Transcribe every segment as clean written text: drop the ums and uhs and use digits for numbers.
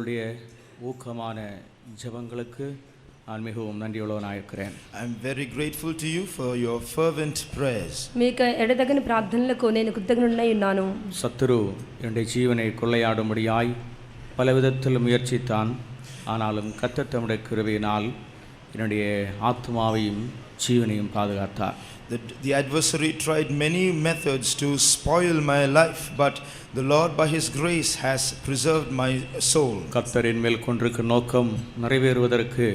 உங்களுடைய ஊக்கமான ஜெபங்களுக்கு நான் மிகவும் நன்றியுள்ளவனாக இருக்கிறேன். I'm very grateful to you for your fervent prayers. మీకు ఎడతెగని ప్రార్థనలకు నేను కృతజ్ఞుడనై ఉన్నాను. சத்துரு என்னுடைய ஜீவனை கொள்ளையாடும்படியாய் பல விதத்தில் முயற்சித்தான். ஆனாலும் கர்த்தர் தம்முடைய கிருபையினால் என்னுடைய ஆத்மாவையும் ஜீவனையும் பாதுகாத்தார். The adversary tried many methods to spoil my life, but the Lord by his grace has preserved my soul. கர்த்தரின் மேல் கொண்டிருக்கும் நோக்கம் நிறைவேறுவதற்கு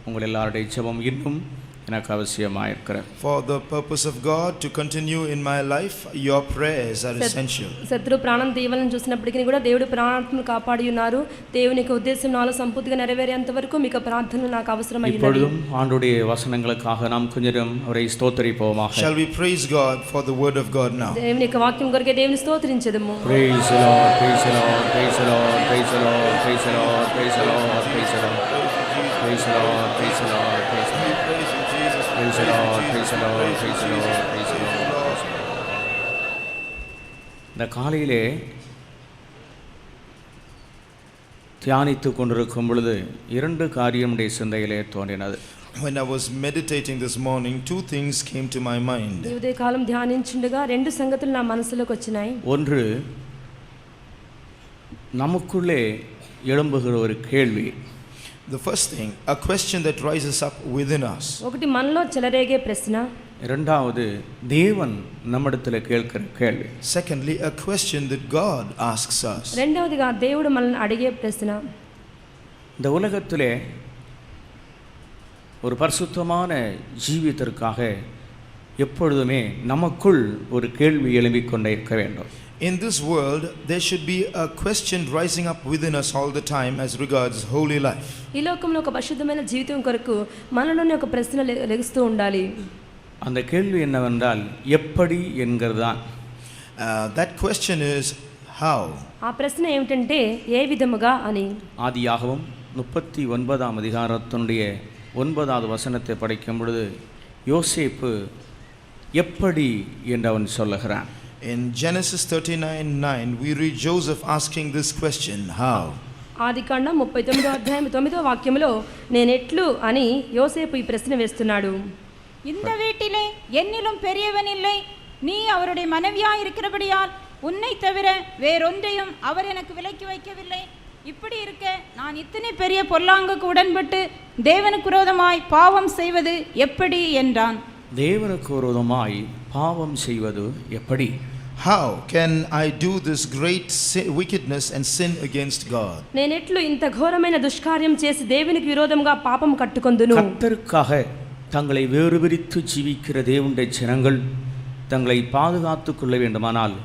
உங்கள் எல்லாருடைய ஜெபம் இன்னும் எனக்கு அவசியமாக இருக்கிறது. For the purpose of God to continue in my life, your prayers are essential. శత్రు ప్రాణం తీయాలని చూసినప్పటికీ కూడా దేవుడు ప్రాణాత్మను కాపాడి ఉన్నారు. దేవుని యొక్క ఉద్దేశం నాలో సంపూర్తిగా నెరవేరేంత వరకు మీకు ప్రార్థనలు నాకు అవసరమైనది. இப்பொழுதும் ஆண்டவருடைய வசனங்களுக்காக நாம் கொஞ்சம் அவரை ஸ்தோத்திரிப்போமாக. Shall we praise God for the word of God now? దేవుని యొక్క వాక్యం కొరకే దేవుని స్తోత్రించెదము. Praise the Lord, praise the Lord, praise the Lord, praise the Lord, praise the Lord, praise the Lord, praise the Lord, praise the Lord, praise the Lord, praise the Lord. Praise the Lord, praise the Lord, praise the Lord, praise the Lord. இந்த காலையிலே தியானித்து கொண்டிருக்கும் பொழுது இரண்டு காரியம் உடைய சிந்தையிலே தோன்றினது. When I was meditating this morning, two things came to my mind. ఈ ఉదయకాలం ధ్యానించుండగా రెండు సంగతులు నా మనసులోకి వచ్చినాయి. ஒன்று, நமக்குள்ளே எழும்புகிற ஒரு கேள்வி. The first thing, a question that rises up within us. ఒకటి మనలో చెలరేగే ప్రశ్న. இரண்டாவது, தேவன் நம்மிடத்தில் கேட்கிற கேள்வி. Secondly, a question that God asks us. రెండవదిగా దేవుడు మనల్ని అడిగే ప్రశ్న. இந்த உலகத்திலே ஒரு பரிசுத்தமான ஜீவிதத்திற்காக எப்பொழுதுமே நமக்குள் ஒரு கேள்வி எழும்பிக் கொண்டே இருக்க வேண்டும். In this world, there should be a question rising up within us all the time as regards holy life. ఈ లోకంలో ఒక పరిశుద్ధమైన జీవితం కొరకు మనలోనే ఒక ప్రశ్న లెగుస్తూ ఉండాలి. அந்த கேள்வி என்னவென்றால் எப்படி என்கிறதான். That question is how. ఆ ప్రశ్న ఏమిటంటే ఏ విధముగా అని. ஆதியாகமம் 39ஆம் அதிகாரத்தினுடைய 9வது வசனத்தை படிக்கும் பொழுது யோசேப்பு எப்படி என்று அவன் சொல்லுகிறான். In Genesis 39:9, we read Joseph asking this question, how? ఆదికాండం 39వ అధ్యాయం 9వ వాక్యంలో నేనెట్లు అని యోసేపు ఈ ప్రశ్న వేస్తున్నాడు. இந்த வீட்டிலே என்னிலும் பெரியவன் இல்லை, நீ அவருடைய மனைவியாய் இருக்கிறபடியால் உன்னை தவிர வேறொன்றையும் அவர் எனக்கு விலக்கி வைக்கவில்லை. இப்படி இருக்க நான் இத்தனை பெரிய பொல்லாங்குக்கு உடன்பட்டு தேவனுக்கு விரோதமாய் பாவம் செய்வது எப்படி என்றான். தேவனுக்கு விரோதமாய் பாவம் செய்வது எப்படி? How can I do this great wickedness and sin against God? నేనెట్లు ఇంత ఘోరమైన దుష్కార్యం చేసి దేవునికి విరోధంగా పాపం కట్టుకొందును. கர்த்தருக்காக தங்களை வேறுபிரித்து ஜீவிக்கிற தேவனுடைய ஜனங்கள் தங்களை பாதுகாத்துக் கொள்ள வேண்டுமானால்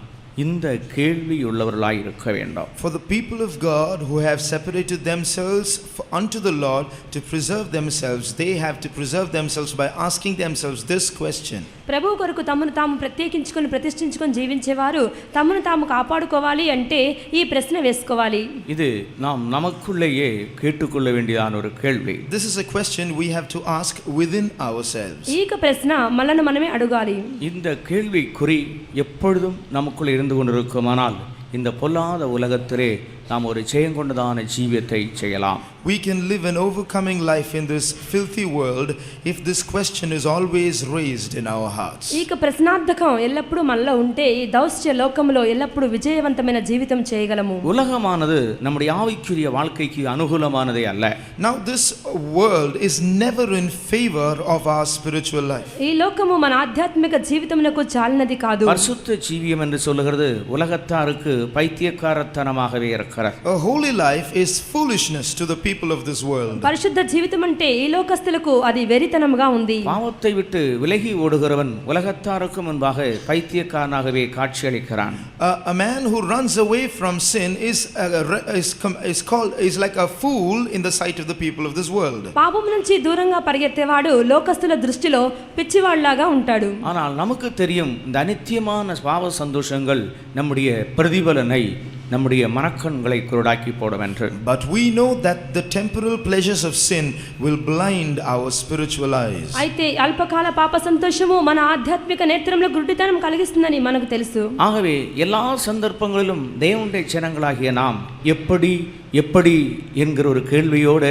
இந்த கேள்வி உள்ளவர்களாய் இருக்க வேண்டும். For the people of God who have separated themselves unto the Lord to preserve themselves, they have to preserve themselves by asking themselves this question. ప్రభు కొరకు తమను తాము ప్రత్యేకించుకొని ప్రతిష్ఠించుకొని జీవించేవారు తమను తాము కాపాడుకోవాలి అంటే ఈ ప్రశ్న వేసుకోవాలి. இது நாம் நமக்குள்ளேயே கேட்டுக்கொள்ள வேண்டியதான ஒரு கேள்வி. This is a question we have to ask within ourselves. ఈ ప్రశ్న మనల్ని మనమే అడగాలి. இந்த கேள்விக்குறி எப்பொழுதும் நமக்குள்ள இருந்து கொண்டிருக்குமானால் இந்த பொல்லாத உலகத்திலே நாம் ஒரு ஜெயங்கொண்டதான ஜீவியத்தை செய்யலாம். We can live an overcoming life in this filthy world if this question is always raised in our hearts. ఈ ప్రశ్నార్థకం ఎల్లప్పుడూ మనలో ఉంటే ఈ దౌత్య లోకంలో ఎల్లప్పుడూ విజయవంతమైన జీవితం చేయగలము. ఉలగమానது நம்முடைய ஆவிக்குரிய வாழ்க்கைக்கு அனுகூலமானதே அல்ல. Now this world is never in favor of our spiritual life. ఈ లోకము మన ఆధ్యాత్మిక జీవితమునకు చాలినది కాదు. பரிசுத்த ஜீவியம் என்று சொல்லுகிறது உலகத்தாருக்கு பைத்தியக்காரத்தனமாகவே இருக்கிறது. A holy life is foolishness to the people of this world. పరిశుద్ధ జీవితం అంటే ఈ లోకస్తులకు అది వెరితనముగా ఉంది. பாவத்தை விட்டு விலகி ஓடுகிறவன் உலகத்தாருக்கு முன்பாக பைத்தியக்காரனாகவே காட்சியளிக்கிறான். A man who runs away from sin is like a fool in the sight of the people of this world. పాపం నుంచి దూరంగా పరిగెత్తేవాడు లోకస్తుల దృష్టిలో పిచ్చివాళ్లాగా ఉంటాడు. ஆனால் நமக்கு தெரியும் இந்த அநித்தியமான பாவ சந்தோஷங்கள் நம்முடைய பிரதிபலனை நம்முடைய மனக்கண்களை குருடாக்கி போடும் என்று. But we know that the temporal pleasures of sin will blind our spiritual eyes. అయితే అల్పకాల పాప సంతోషము మన ఆధ్యాత్మిక నేత్రంలో గుడ్డితనం కలిగిస్తుందని మనకు తెలుసు. ஆகவே எல்லா சந்தர்ப்பங்களிலும் தேவனுடைய ஜனங்களாகிய நாம் எப்படி எப்படி என்கிற ஒரு கேள்வியோடு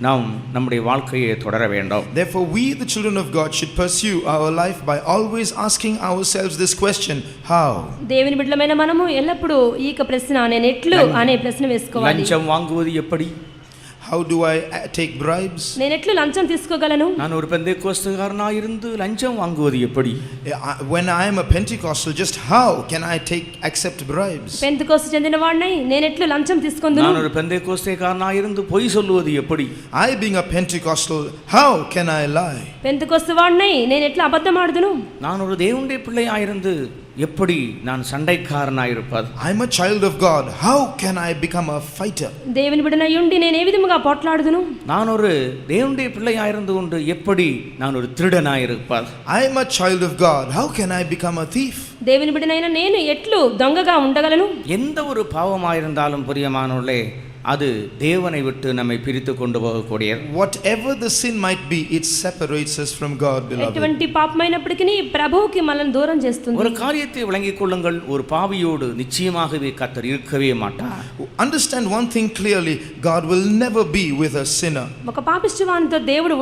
நாம் நம்முடைய வாழ்க்கையை தொடர வேண்டும். Therefore, we, the children of God, should pursue our life by always asking ourselves this question: how? దేవుని బిడ్డలమైన మనము ఎల్లప్పుడూ ఈ ప్రశ్న నేను ఎట్లు అనే ప్రశ్న వేసుకోవాలి. లంచం వాங்குவது எப்படி? How do I take bribes? నేను ఎట్లు లంచం తీసుకోగలను? நான் ஒரு பெந்தேகோஸ்தேக்காரனாக இருந்து லஞ்சம் வாங்குவது எப்படி? When I am a Pentecostal, just how can I accept bribes? Pentecost చెందినవాడినై నేను ఎట్లు లంచం తీసుకొందును? நான் ஒரு பெந்தேகோஸ்தேக்காரனாக இருந்து பொய் சொல்வது எப்படி? I, being a Pentecostal, how can I lie? Pentecost వాడినై నేను ఎట్లా అబద్ధం ఆడుదును? நான் ஒரு தேவனுடைய பிள்ளையாக இருந்து எப்படி நான் சண்டைக்காரனாக இருப்பது? I am a child of God, how can I become a fighter? దేవుని బిడ్డనై ఉండి నేను ఏ విధముగా పోట్లాడుదును? நான் ஒரு தேவனுடைய பிள்ளையாக இருந்து கொண்டு எப்படி நான் ஒரு திருடனாக இருப்பது? I am a child of God, how can I become a thief? దేవుని బిడ్డనైన నేను ఎట్లు దొంగగా ఉండగలను? எந்த ஒரு பாவமாயிருந்தாலும் பிரியமானவர்களே, அது தேவனை விட்டு நம்மை பிரித்து கொண்டு போகக்கூடியது. Whatever the sin might be, it separates us from God, beloved. ఎటువంటి పాపమైనప్పటికీ ప్రభువుకి మనల్ని దూరం చేస్తుంది. ஒரு காரியத்தை விளங்கிக் கொள்ளுங்கள், ஒரு பாவியோடு நிச்சயமாகவே கர்த்தர் இருக்கவே மாட்டார். Understand one thing clearly: God will never be with a sinner. ఒక పాపిష్టివానితో దేవుడు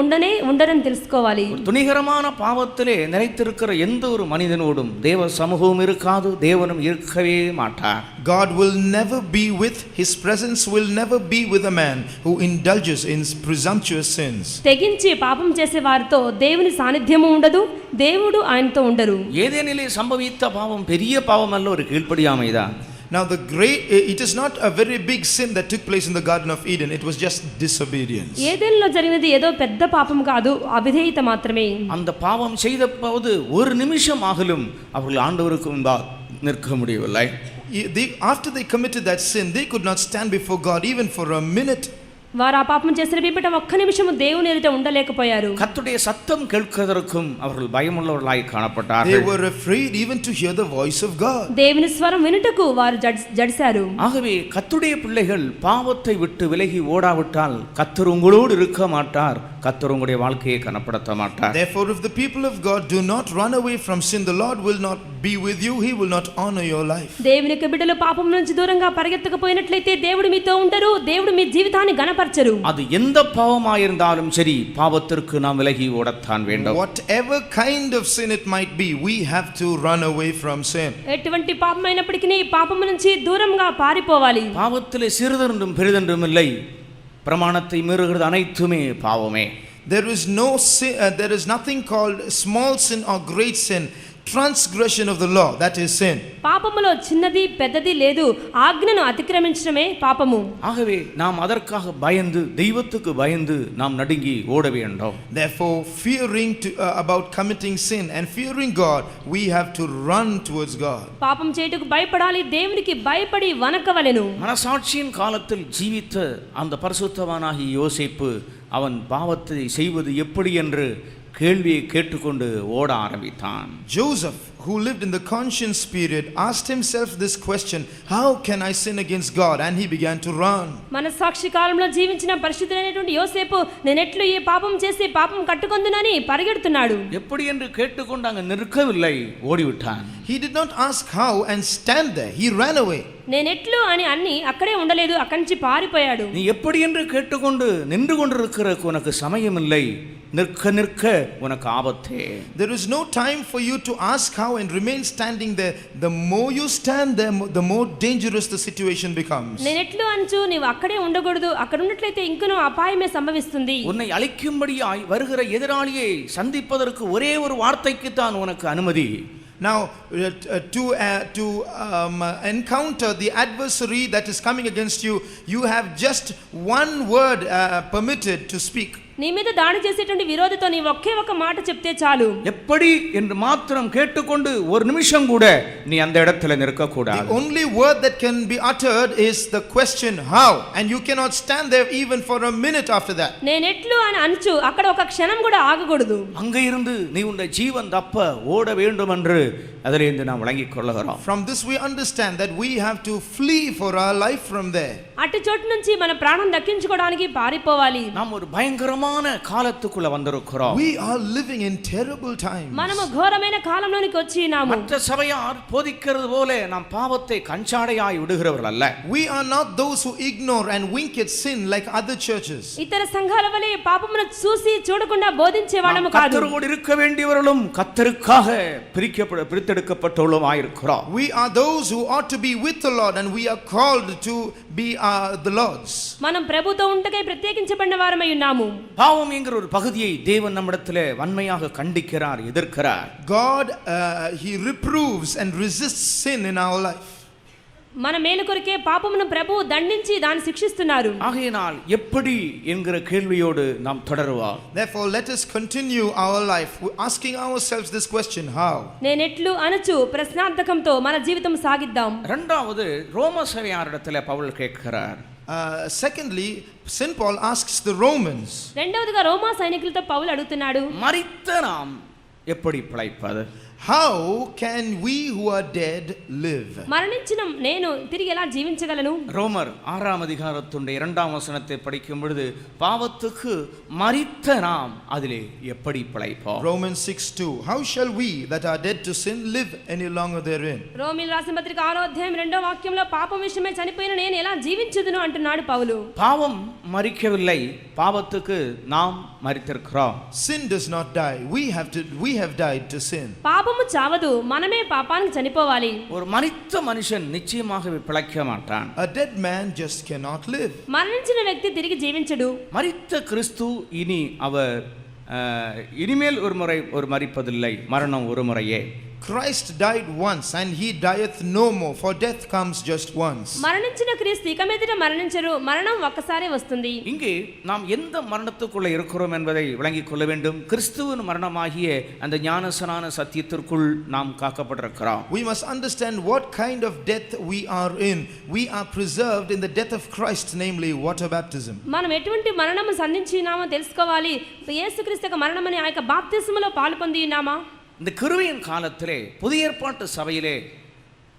ఉండరని తెలుసుకోవాలి. துணிகரமான பாவத்திலே நிலைத்திருக்கிற எந்த ஒரு மனிதனோடும் தேவ சமூகமும் இருக்காது, தேவனும் இருக்கவே மாட்டார். God will never be with, his presence will never be with a man who indulges in presumptuous sins. తెగించి పాపం చేసే వారితో దేవుని సాన్నిధ్యము ఉండదు, దేవుడు ఆయనతో ఉండరు. ஏதேனிலே சம்பவித்த பாவம் பெரிய பாவம் அல்ல, ஒரு கீழ்ப்படியாமைதான். Now it is not a very big sin that took place in the Garden of Eden, it was just disobedience. ఏదెన్లో జరిగినది ఏదో పెద్ద పాపం కాదు, అవిధేయత మాత్రమే. அந்த பாவம் செய்த போது ஒரு நிமிஷம் ஆகலும் அவர்கள் ஆண்டவருக்கு முன்பாக நிற்க முடியவில்லை. After they committed that sin, they could not stand before God even for a minute. వారు ఆ పాపం చేసిన పిమ్మట ఒక్క నిమిషము దేవుని ఎదుట ఉండలేకపోయారు. கர்த்தருடைய சத்தம் கேட்கிறதற்கும் அவர்கள் பயமுள்ளவர்களாய் காணப்பட்டார்கள். They were afraid even to hear the voice of God. దేవుని స్వరం వినుటకు వారు జడిశారు. ஆகவே கர்த்தருடைய பிள்ளைகள் பாவத்தை விட்டு விலகி ஓடாவிட்டால் கர்த்தர் உங்களோடு இருக்க மாட்டார், கர்த்தர் உங்களுடைய வாழ்க்கையை கனப்படுத்த மாட்டார். Therefore, if the people of God do not run away from sin, the Lord will not be with you, he will not honor your life. దేవునికి బిడ్డలు పాపం నుంచి దూరంగా పరిగెత్తకపోయినట్లయితే దేవుడు మీతో ఉండరు, దేవుడు మీ జీవితాన్ని గణపరచరు. அது எந்த பாவமாயிருந்தாலும் சரி, பாவத்திற்கு நாம் விலகி ஓடத்தான் வேண்டும். Whatever kind of sin it might be, we have to run away from sin. ఎటువంటి పాపమైనప్పటికీ పాపము నుంచి దూరంగా పారిపోవాలి. பாவத்திலே சிறிதென்றும் பெரிதென்றும் இல்லை, பிரமாணத்தை மீறுகிறது அனைத்துமே பாவமே. There is no sin, there is nothing called small sin or great sin. Transgression of the law, that is sin. పాపములో చిన్నది పెద్దది లేదు, ఆజ్ఞను అతిక్రమించడమే పాపము. ஆகவே நாம் அதற்காக பயந்து, தெய்வத்துக்கு பயந்து நாம் நடுங்கி ஓட வேண்டும். Therefore, fearing about committing sin and fearing God, we have to run towards God. పాపం చేయుటకు భయపడాలి, దేవునికి భయపడి వనకవలెను. மனசாட்சியின் காலத்தில் ஜீவித்த அந்த பரிசுத்தவானாகிய யோசேப்பு அவன் பாவத்தை செய்வது எப்படி என்று கேள்வியை கேட்டுக்கொண்டு ஓட ஆரம்பித்தான். Joseph, who lived in the conscience period, asked himself this question: how can I sin against God? And he began to run. మనసాక్షి కాలంలో జీవించిన పరిశుద్ధుడైనటువంటి యోసేపు నేను ఎట్లు ఈ పాపం చేసి పాపం కట్టుకొందునని పరిగెడుతున్నాడు. எப்படி என்று கேட்டுக்கொண்டு அங்க நிற்கவில்லை, ஓடிவிட்டான். He did not ask how and stand there, he ran away. నేనెట్లు అని అన్ని అక్కడే ఉండలేదు, అక్కడి నుంచి పారిపోయాడు. நீ எப்படி என்று கேட்டுக்கொண்டு நின்று கொண்டிருக்கிற உனக்கு சமயம் இல்லை, நிற்க நிற்க உனக்கு ஆபத்தே. There is no time for you to ask how and remain standing there. The more you stand there, the more dangerous the situation becomes. నేనెట్లు అంచు నీవు అక్కడే ఉండకూడదు, అక్కడ ఉన్నట్లయితే ఇంకనూ అపాయమే సంభవిస్తుంది. உன்னை அழிக்கும்படியாய் வருகிற எதிராளியை சந்திப்பதற்கு ஒரே ஒரு வார்த்தைக்கு தான் உனக்கு அனுமதி. Now, to encounter the adversary that is coming against you, you have just one word permitted to speak. నీ మీద దాడి చేసేటువంటి విరోధితో నీ ఒకే ఒక మాట చెప్తే చాలు. எப்படி என்று மாத்திரம் கேட்டுக்கொண்டு ஒரு நிமிஷம் கூட நீ அந்த இடத்துல நிற்க கூடாது. The only word that can be uttered is the question how, and you cannot stand there even for a minute after that. నేనెట్లు అని అంచు అక్కడ ఒక క్షణం కూడా ఆగకూడదు. அங்கே இருந்து நீ உன்னுடைய ஜீவன் தப்ப ஓட வேண்டும் என்று அதிலிருந்து நாம் விளங்கிக் கொள்ளுகிறோம். From this we understand that we have to flee for our life from there. అటు చోటు నుంచి మన ప్రాణం దక్కించుకోవడానికి పారిపోవాలి. நாம் ஒரு பயங்கரமான பயங்கரமான காலத்துக்குள்ள வந்திருக்கிறோம். We are living in terrible times. మనము ఘోరమైన కాలంలోనికి వచ్చి ఉన్నాము. மற்ற சபையார் போதிக்கிறது போல நாம் பாவத்தை கஞ்சாடையாய் விடுகிறவர்கள் அல்ல. We are not those who ignore and wink at sin like other churches. ఇతర సంఘాల వలె పాపమును చూసి చూడకుండా బోధించే వాళ్ళము కాదు. கர்த்தரோடு இருக்க வேண்டியவர்களும் கர்த்தருக்காக பிரித்தெடுக்கப்பட்டவர்களுமாய் இருக்கிறோம். We are those who ought to be with the Lord and we are called to be the Lord's. మనం ప్రభుతో ఉంటకై ప్రత్యేకించబడిన వారమై ఉన్నాము. பாவம் என்கிற ஒரு பகுதியை தேவன் நம்மிடத்திலே வன்மையாக கண்டிக்கிறார், எதிர்க்கிறார். God he reproves and resists sin in our life. మన మేలు కొరకే పాపమును ప్రభువు దండించి దాన్ని శిక్షిస్తున్నారు. ஆகையினால் எப்படி என்கிற கேள்வியோடு நாம் தொடருவோம். Therefore let us continue our life asking ourselves this question, how? నేనెట్లు అనుచు ప్రశ్నార్థకంతో మన జీవితం సాగిద్దాం. இரண்டாவது ரோம சபையாரிடத்திலே பவுல் கேட்கிறார். Secondly, St. Paul asks the Romans. రెండవదిగా రోమా సైనికులతో పౌలు అడుగుతున్నాడు, மரித்த நாம் எப்படி பிழைப்பது? How can we who are dead live? మరణించిన నేను తిరిగి ఎలా జీవించగలను? ரோமர் 6ஆம் அதிகாரத்துடைய 2ஆம் வசனத்தை படிக்கும் பொழுது பாவத்துக்கு மரித்த நாம் அதிலே எப்படி பிழைப்போம்? Romans 6:2. How shall we that are dead to sin live any longer therein? రోమీయుల రాసిన పత్రిక 6వ అధ్యాయం 2వ వాక్యంలో పాపం విషయమై చనిపోయిన నేను ఎలా జీవించుదును అంటున్నాడు పౌలు. பாவம் மரிக்கவில்லை, பாவத்துக்கு நாம் மரித்திருக்கிறோம். Sin does not die. We have died to sin. పాపము చావదు, మనమే పాపానికి చనిపోవాలి. ஒரு மரித்த மனுஷன் நிச்சயமாகவே பிழைக்க மாட்டான். A dead man just cannot live. మరణించిన వ్యక్తి తిరిగి జీవించడు. மரித்த கிறிஸ்து இனி அவர் இனிமேல் ஒரு மரிப்பதில்லை, மரணம் ஒரு முறையே. Christ died once and he dieth no more, for death comes just once. మరణించిన క్రీస్తు ఇక మీదట మరణించరు, మరణం ఒక్కసారే వస్తుంది. இங்கே நாம் எந்த மரணத்துக்குள்ள இருக்கிறோம் என்பதை விளங்கிக் கொள்ள வேண்டும். கிறிஸ்துவின் மரணமாகிய அந்த ஞானஸ்நான சத்தியத்திற்குள் நாம் காக்கப்பட்டிருக்கிறோம். We must understand what kind of death we are in. We are preserved in the death of Christ, namely water baptism. మనం ఎటువంటి మరణము సంధించినామో తెలుసుకోవాలి. యేసుక్రీస్తు యొక్క మరణమని ఆ యొక్క బాప్తిస్మలో పాలు పొంది ఉన్నామా? இந்த கிருபையின் காலத்திலே புதிய ஏற்பாட்டு சபையிலே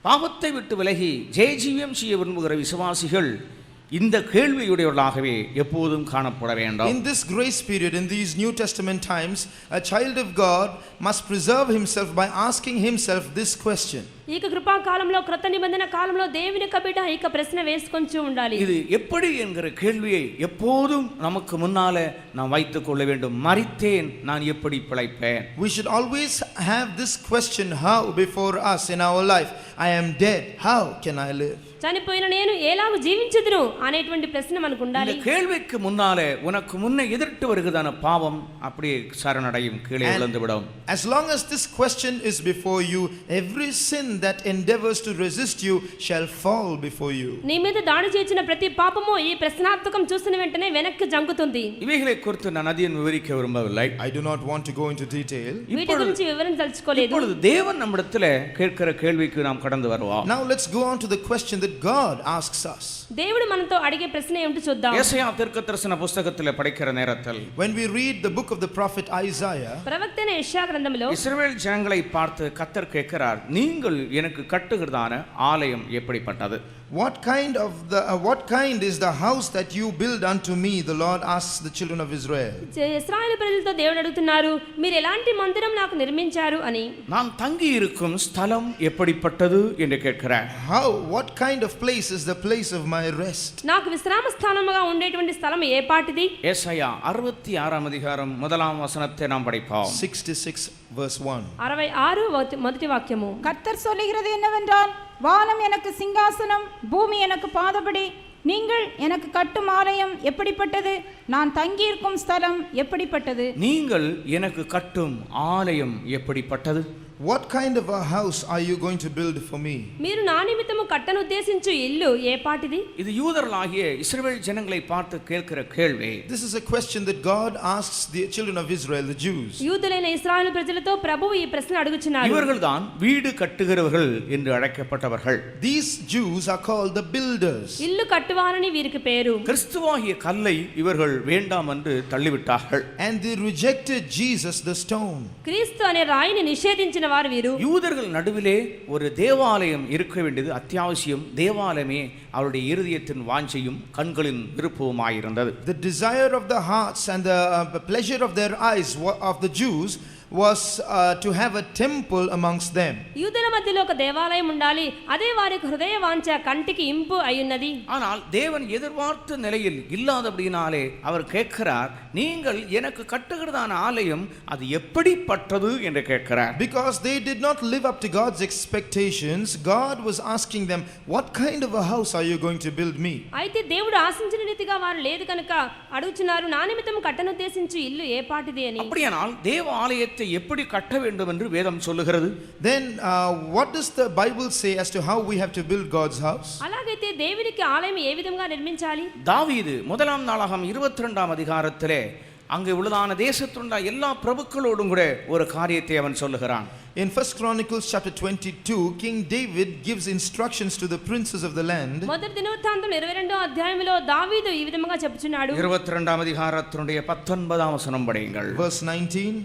பாவத்தை விட்டு விலகி ஜெயஜீவியம் செய்ய விரும்புகிற விசுவாசிகள் இந்த கேள்வியுடையவர்களாகவே எப்போதும் காணப்பட வேண்டும். In this grace period, in these New Testament times, a child of God must preserve himself by asking himself this question. ఈ కృపా కాలంలో క్రొత్త నిబంధన కాలంలో దేవుని యొక్క బిడ్డ ఈ ప్రశ్న వేసుకొంచు ఉండాలి. இது எப்படி என்கிற கேள்வியை எப்போதும் நமக்கு முன்னாலே நாம் வைத்துக் கொள்ள வேண்டும். மரித்தேன், நான் எப்படி பிழைப்பேன்? We should always have this question, how, before us in our life. I am dead, how can I live? చనిపోయిన నేను ఎలాగ జీవించుదును అనేటువంటి ప్రశ్న మనకు ఉండాలి. இந்த கேள்விக்கு முன்னாலே உனக்கு முன்னே எதிர்த்து வருகிறதான பாவம் அப்படியே சரணடையும், கீழே விழுந்து விடும். As long as this question is before you, every sin that endeavors to resist you shall fall before you. నీ మీద దాడి చేసిన ప్రతి పాపము ఈ ప్రశ్నార్థకం చూసిన వెంటనే వెనక్కి జంకుతుంది. இவைகளை குறித்து நான் அதிகம் விவரிக்க விரும்பவில்லை. I do not want to go into detail. వీటి గురించి వివరించదలుచుకోలేదు. இப்பொழுது தேவன் நம்மிடத்தில் கேட்கிற கேள்விக்கு நாம் கடந்து வருவோம். Now let's go on to the question that God asks us. దేవుడు మనతో అడిగే ప్రశ్న ఏమిటో చూద్దాం. யெசாயா தீர்க்கதரிசன புத்தகத்தில் படிக்கிற நேரத்தில் When we read the book of the prophet Isaiah, ప్రవక్తైన యెషయా గ్రంథంలో இஸ்ரவேல் ஜனங்களை பார்த்து கர்த்தர் கேட்கிறார், நீங்கள் எனக்கு கட்டுகிறதான ஆலயம் எப்படிப்பட்டது? what kind is the house that you build unto me? The Lord asks the children of Israel. ఇశ్రాయేలు ప్రజలతో దేవుడు అడుగుతున్నారు, మీరు ఎలాంటి మందిరం నాకు నిర్మించారు అని. நான் தங்கி இருக்கும் ஸ்தலம் எப்படிப்பட்டது என்று கேட்கிறார். What kind of place is the place of my rest? నాకు విశ్రామ స్థానముగా ఉండేటువంటి స్థలం ఏ పాటిది? யெசாயா 66ஆம் அதிகாரம் 1ஆம் வசனத்தை நாம் படிப்போம். 66 verse 1. 66 మొదటి వాక్యము. கர்த்தர் சொல்லுகிறது என்னவென்றால், வானம் எனக்கு சிங்காசனம், பூமி எனக்கு பாதபடி. நீங்கள் எனக்கு கட்டும் ஆலயம் எப்படிப்பட்டது? நான் தங்கியிருக்கும் ஸ்தலம் எப்படிப்பட்டது? நீங்கள் எனக்கு கட்டும் ஆலயம் எப்படிப்பட்டது? What kind of a house are you going to build for me? మీరు నా నిమిత్తము కట్టను ఉద్దేశించు ఇల్లు ఏ పాటిది? இது யூதர்களாகிய இஸ்ரவேல் ஜனங்களை பார்த்து கேட்கிற கேள்வி. This is a question that God asks the children of Israel, the Jews. యూదులైన ఇశ్రాయేలు ప్రజలతో ప్రభువు ఈ ప్రశ్న అడుగుచున్నారు. இவர்கள்தான் வீடு கட்டுகிறவர்கள் என்று அழைக்கப்பட்டவர்கள். These Jews are called the builders. ఇల్లు కట్టువారని వీరికి పేరు. கிறிஸ்துவாகிய கல்லை இவர்கள் வேண்டாம் என்று தள்ளிவிட்டார்கள். And they rejected Jesus the stone. క్రీస్తు అనే రాయిని నిషేధించిన వారు వీరు. யூதர்கள் நடுவிலே ஒரு தேவாலயம் இருக்க வேண்டியது அத்தியாவசியம். தேவாலயமே அவருடைய இருதயத்தின் வாஞ்சையும் கண்களின் விருப்பமாயிருந்தது. The desire of the hearts and the pleasure of their eyes of the Jews was to have a temple amongst them. యూదుల మధ్యలో ఒక దేవాలయం ఉండాలి. అదే వారి హృదయ వాంఛ, కంటికి ఇంపు అయ్యున్నది. ஆனால் தேவன் எதிர்பார்த்த நிலையில் இல்லாதபடினாலே அவர் கேட்கிறார், நீங்கள் எனக்கு கட்டுகிறதான ஆலயம் அது எப்படிப்பட்டது என்று கேட்கிறார். Because they did not live up to God's expectations, God was asking them, what kind of a house are you going to build me? అయితే దేవుడు ఆశించిన రీతిగా వారు లేదు కనుక అడుగుచున్నారు, నా నిమిత్తం కట్టనుద్దేశించి ఇల్లు ఏ పాటిది అని. அப்படியானால் தேவ ஆலயத்தை எப்படி கட்ட வேண்டும் என்று வேதம் சொல்லுகிறது. Then what does the Bible say as to how we have to build God's house? అలాగైతే దేవునికి ఆలయం ఏ విధంగా నిర్మించాలి? தாவீது முதலாம் நாளாகமம் 22ஆம் அதிகாரத்திலே அங்கே உள்ளதான தேசத்துள்ள எல்லா பிரபுக்களோடும் கூட ஒரு காரியத்தை அவன் சொல்லுகிறான். In 1 Chronicles chapter 22, King David gives instructions to the princes of the land. మొదటి దినవృత్తాంతం 22వ అధ్యాయంలో దావీదు ఈ విధంగా చెప్పుచున్నాడు. 22ஆம் அதிகாரத்தினுடைய 19ஆம் வசனம் படியுங்கள். Verse 19.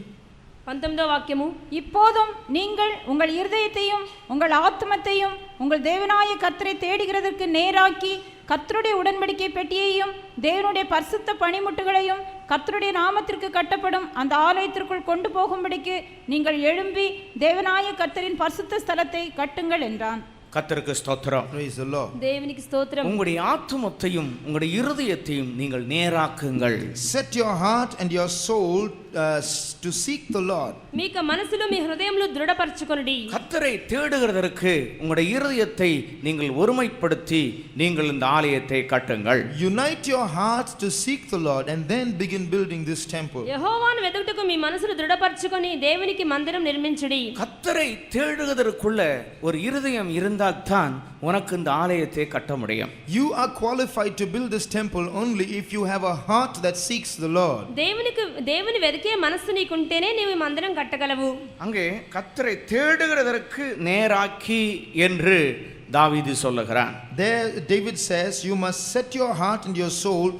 19వ వాక్యము, இப்போதும் நீங்கள் உங்கள் இருதயத்தையும் உங்கள் ஆத்மத்தையும் உங்கள் தேவனாய கர்த்தரை தேடுகிறதற்கு நேராக்கி கர்த்தருடைய உடன்படிக்கை பெட்டியையும் தேவனுடைய பரிசுத்த பணிமுட்டுகளையும் கர்த்தருடைய நாமத்திற்கு கட்டப்படும் அந்த ஆலயத்திற்குள் கொண்டு போகும்படிக்கு நீங்கள் எழும்பி தேவனாய கர்த்தரின் பரிசுத்த ஸ்தலத்தை கட்டுங்கள் என்றான். கர்த்தருக்கு ஸ்தோத்திரம். Praise the Lord. దేవునికి స్తోత్రం. உங்களுடைய ஆத்துமத்தையும் உங்களுடைய இருதயத்தையும் நீங்கள் நேராக்குங்கள். Set your heart and your soul to seek the Lord. మీకు మనసులో మీ హృదయంలో దృఢపరచుకొనుడి. கர்த்தரை தேடுகிறதற்கு உங்களுடைய இருதயத்தை நீங்கள் ஒருமைப்படுத்தி நீங்கள் இந்த ஆலயத்தை கட்டுங்கள். Unite your heart to seek the Lord and then begin building this temple. యెహోవాను వెతుకుటకు మీ మనసును దృఢపరచుకొని దేవునికి మందిరం నిర్మించుడి. கர்த்தரை தேடுகிறதற்குள்ள ஒரு இருதயம் இருந்தால் தான் உனக்கு இந்த ஆலயத்தை கட்ட முடியும். You are qualified to build this temple only if you have a heart that seeks the Lord. దేవుని వెతికే మనస్సు నీకుంటేనే నీవు మందిరం కట్టగలవు. அங்கே கர்த்தரை தேடுகிறதற்கு நேராக்கி என்று தாவீது சொல்லுகிறான். There David says, you must set your heart and your soul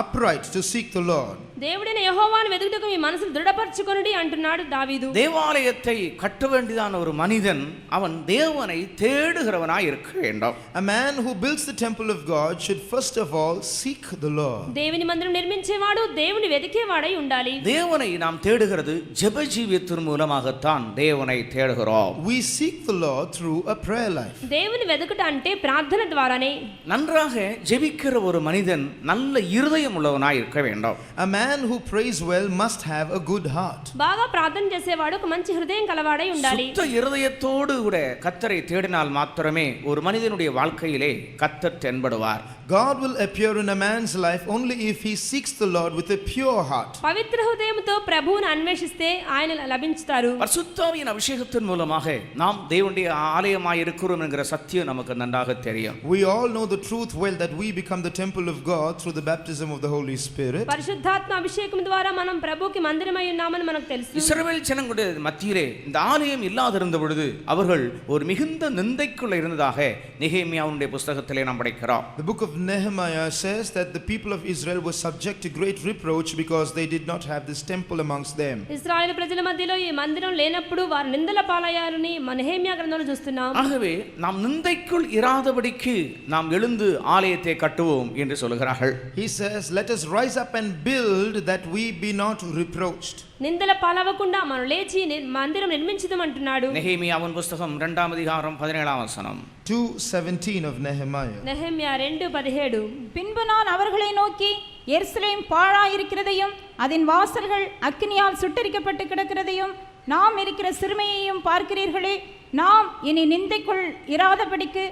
upright to seek the Lord. దేవుడైన యెహోవాను వెతుకుటకు మీ మనసును దృఢపరచుకొనుడి అంటున్నాడు దావీదు. தேவாலயத்தை கட்ட வேண்டியதான ஒரு மனிதன் அவன் தேவனை தேடுகிறவனாய் இருக்க வேண்டும். A man who builds the temple of God should first of all seek the Lord. దేవుని మందిరం నిర్మించేవాడు దేవుని వెతికేవాడై ఉండాలి. தேவனை நாம் தேடுகிறது ஜெப ஜீவியத்தின் மூலமாகத்தான் தேவனை தேடுகிறோம். We seek the Lord through a prayer life. దేవుని వెతుకుట అంటే ప్రార్థన ద్వారానే. நன்றாக ஜெபிக்கிற ஒரு மனிதன் நல்ல இருதயம் உள்ளவனாய் இருக்க வேண்டும். A man who prays well must have a good heart. బాగా ప్రార్థన చేసేవాడు ఒక మంచి హృదయం కలవాడై ఉండాలి. சுத்த இருதயத்தோடு கூட கர்த்தரை தேடினால் மாத்திரமே ஒரு மனிதனுடைய வாழ்க்கையிலே கர்த்தர் தென்படுவார். God will appear in a man's life only if he seeks the Lord with a pure heart. పవిత్ర హృదయంతో ప్రభువును అన్వేషిస్తే ఆయన లభించుతారు. பரிசுத்தாவியின் அபிஷேகத்தின் மூலமாக நாம் தேவனுடைய ஆலயமாய் இருக்கிறோம் என்கிற சத்தியம் நமக்கு நன்றாக தெரியும். We all know the truth well that we become the temple of God through the baptism of the Holy Spirit. పరిశుద్ధాత్మ అభిషేకం ద్వారా మనం ప్రభువుకి మందిరమై ఉన్నామని మనకు తెలుసు. இஸ்ரவேல் ஜனங்களுடைய மத்தியிலே இந்த ஆலயம் இல்லாதிருந்த பொழுது அவர்கள் ஒரு மிகுந்த நிந்தைக்குள்ள இருந்ததாக நெகேமியாவுடைய புத்தகத்திலே நாம் படிக்கிறோம். The book of Nehemiah says that the people of Israel were subject to great reproach because they did not have this temple amongst them. ఇశ్రాయేలు ప్రజల మధ్యలో ఈ మందిరం లేనప్పుడు వారు నిందల పాలయ్యారని నెహెమ్యా గ్రంథంలో చూస్తున్నాం. ஆகவே நாம் நிந்தைக்குள் இராதபடிக்கு நாம் எழுந்து ஆலயத்தை கட்டுவோம் என்று சொல்கிறார்கள். He says, let us rise up and build that we be not reproached. నిందల పాలవకుండా మనం లేచి మందిరం నిర్మించుదాం అంటున్నాడు. நெகேமியாவின் புத்தகம் 2ஆம் அதிகாரம் 17ஆம் வசனம். 2:17 of Nehemiah. నెహెమ్యా 2:17. பின்பு நான் அவர்களை நோக்கி எருசலேம் பாழாயிருக்கிறதையும் அதன் வாசல்கள் அக்கினியால் சுட்டரிக்கப்பட்டு கிடக்கிறதையும் நாம் இருக்கிற சிறுமையையும் பார்க்கிறீர்களே, நாம் இனி நிந்தைக்குள் இராதபடிக்கு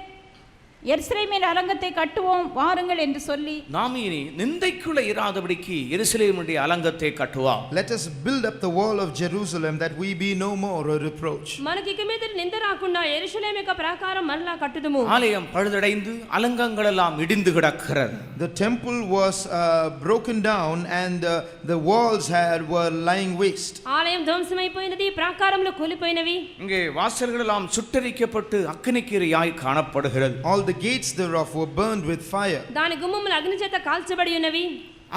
எருசலேமின் அலங்கத்தை கட்டுவோம் வாருங்கள் என்று சொல்லி நாம் இனி நிந்தைக்குள்ள இராதபடிக்கு எருசலேமுடைய அலங்கத்தை கட்டுவோம். Let us build up the wall of Jerusalem that we be no more a reproach. మనకి ఇక మీద నింద రాకుండా యెరూషలేము యొక్క ప్రాకారం మరలా కట్టుదుము. ஆலயம் பழுதடைந்து அலங்கங்கள் எல்லாம் இடிந்து கிடக்கிறது. The temple was broken down and the walls were lying waste. ఆలయం ధ్వంసమైపోయినది, ప్రాకారములు కూలిపోయినవి. இங்கே வாசல்கள் எல்லாம் சுட்டரிக்கப்பட்டு அக்கினிக்கிரையாய் காணப்படுகிறது. All the gates thereof were burned with fire. దాని గుమ్మములు అగ్ని చేత కాల్చబడి ఉన్నవి.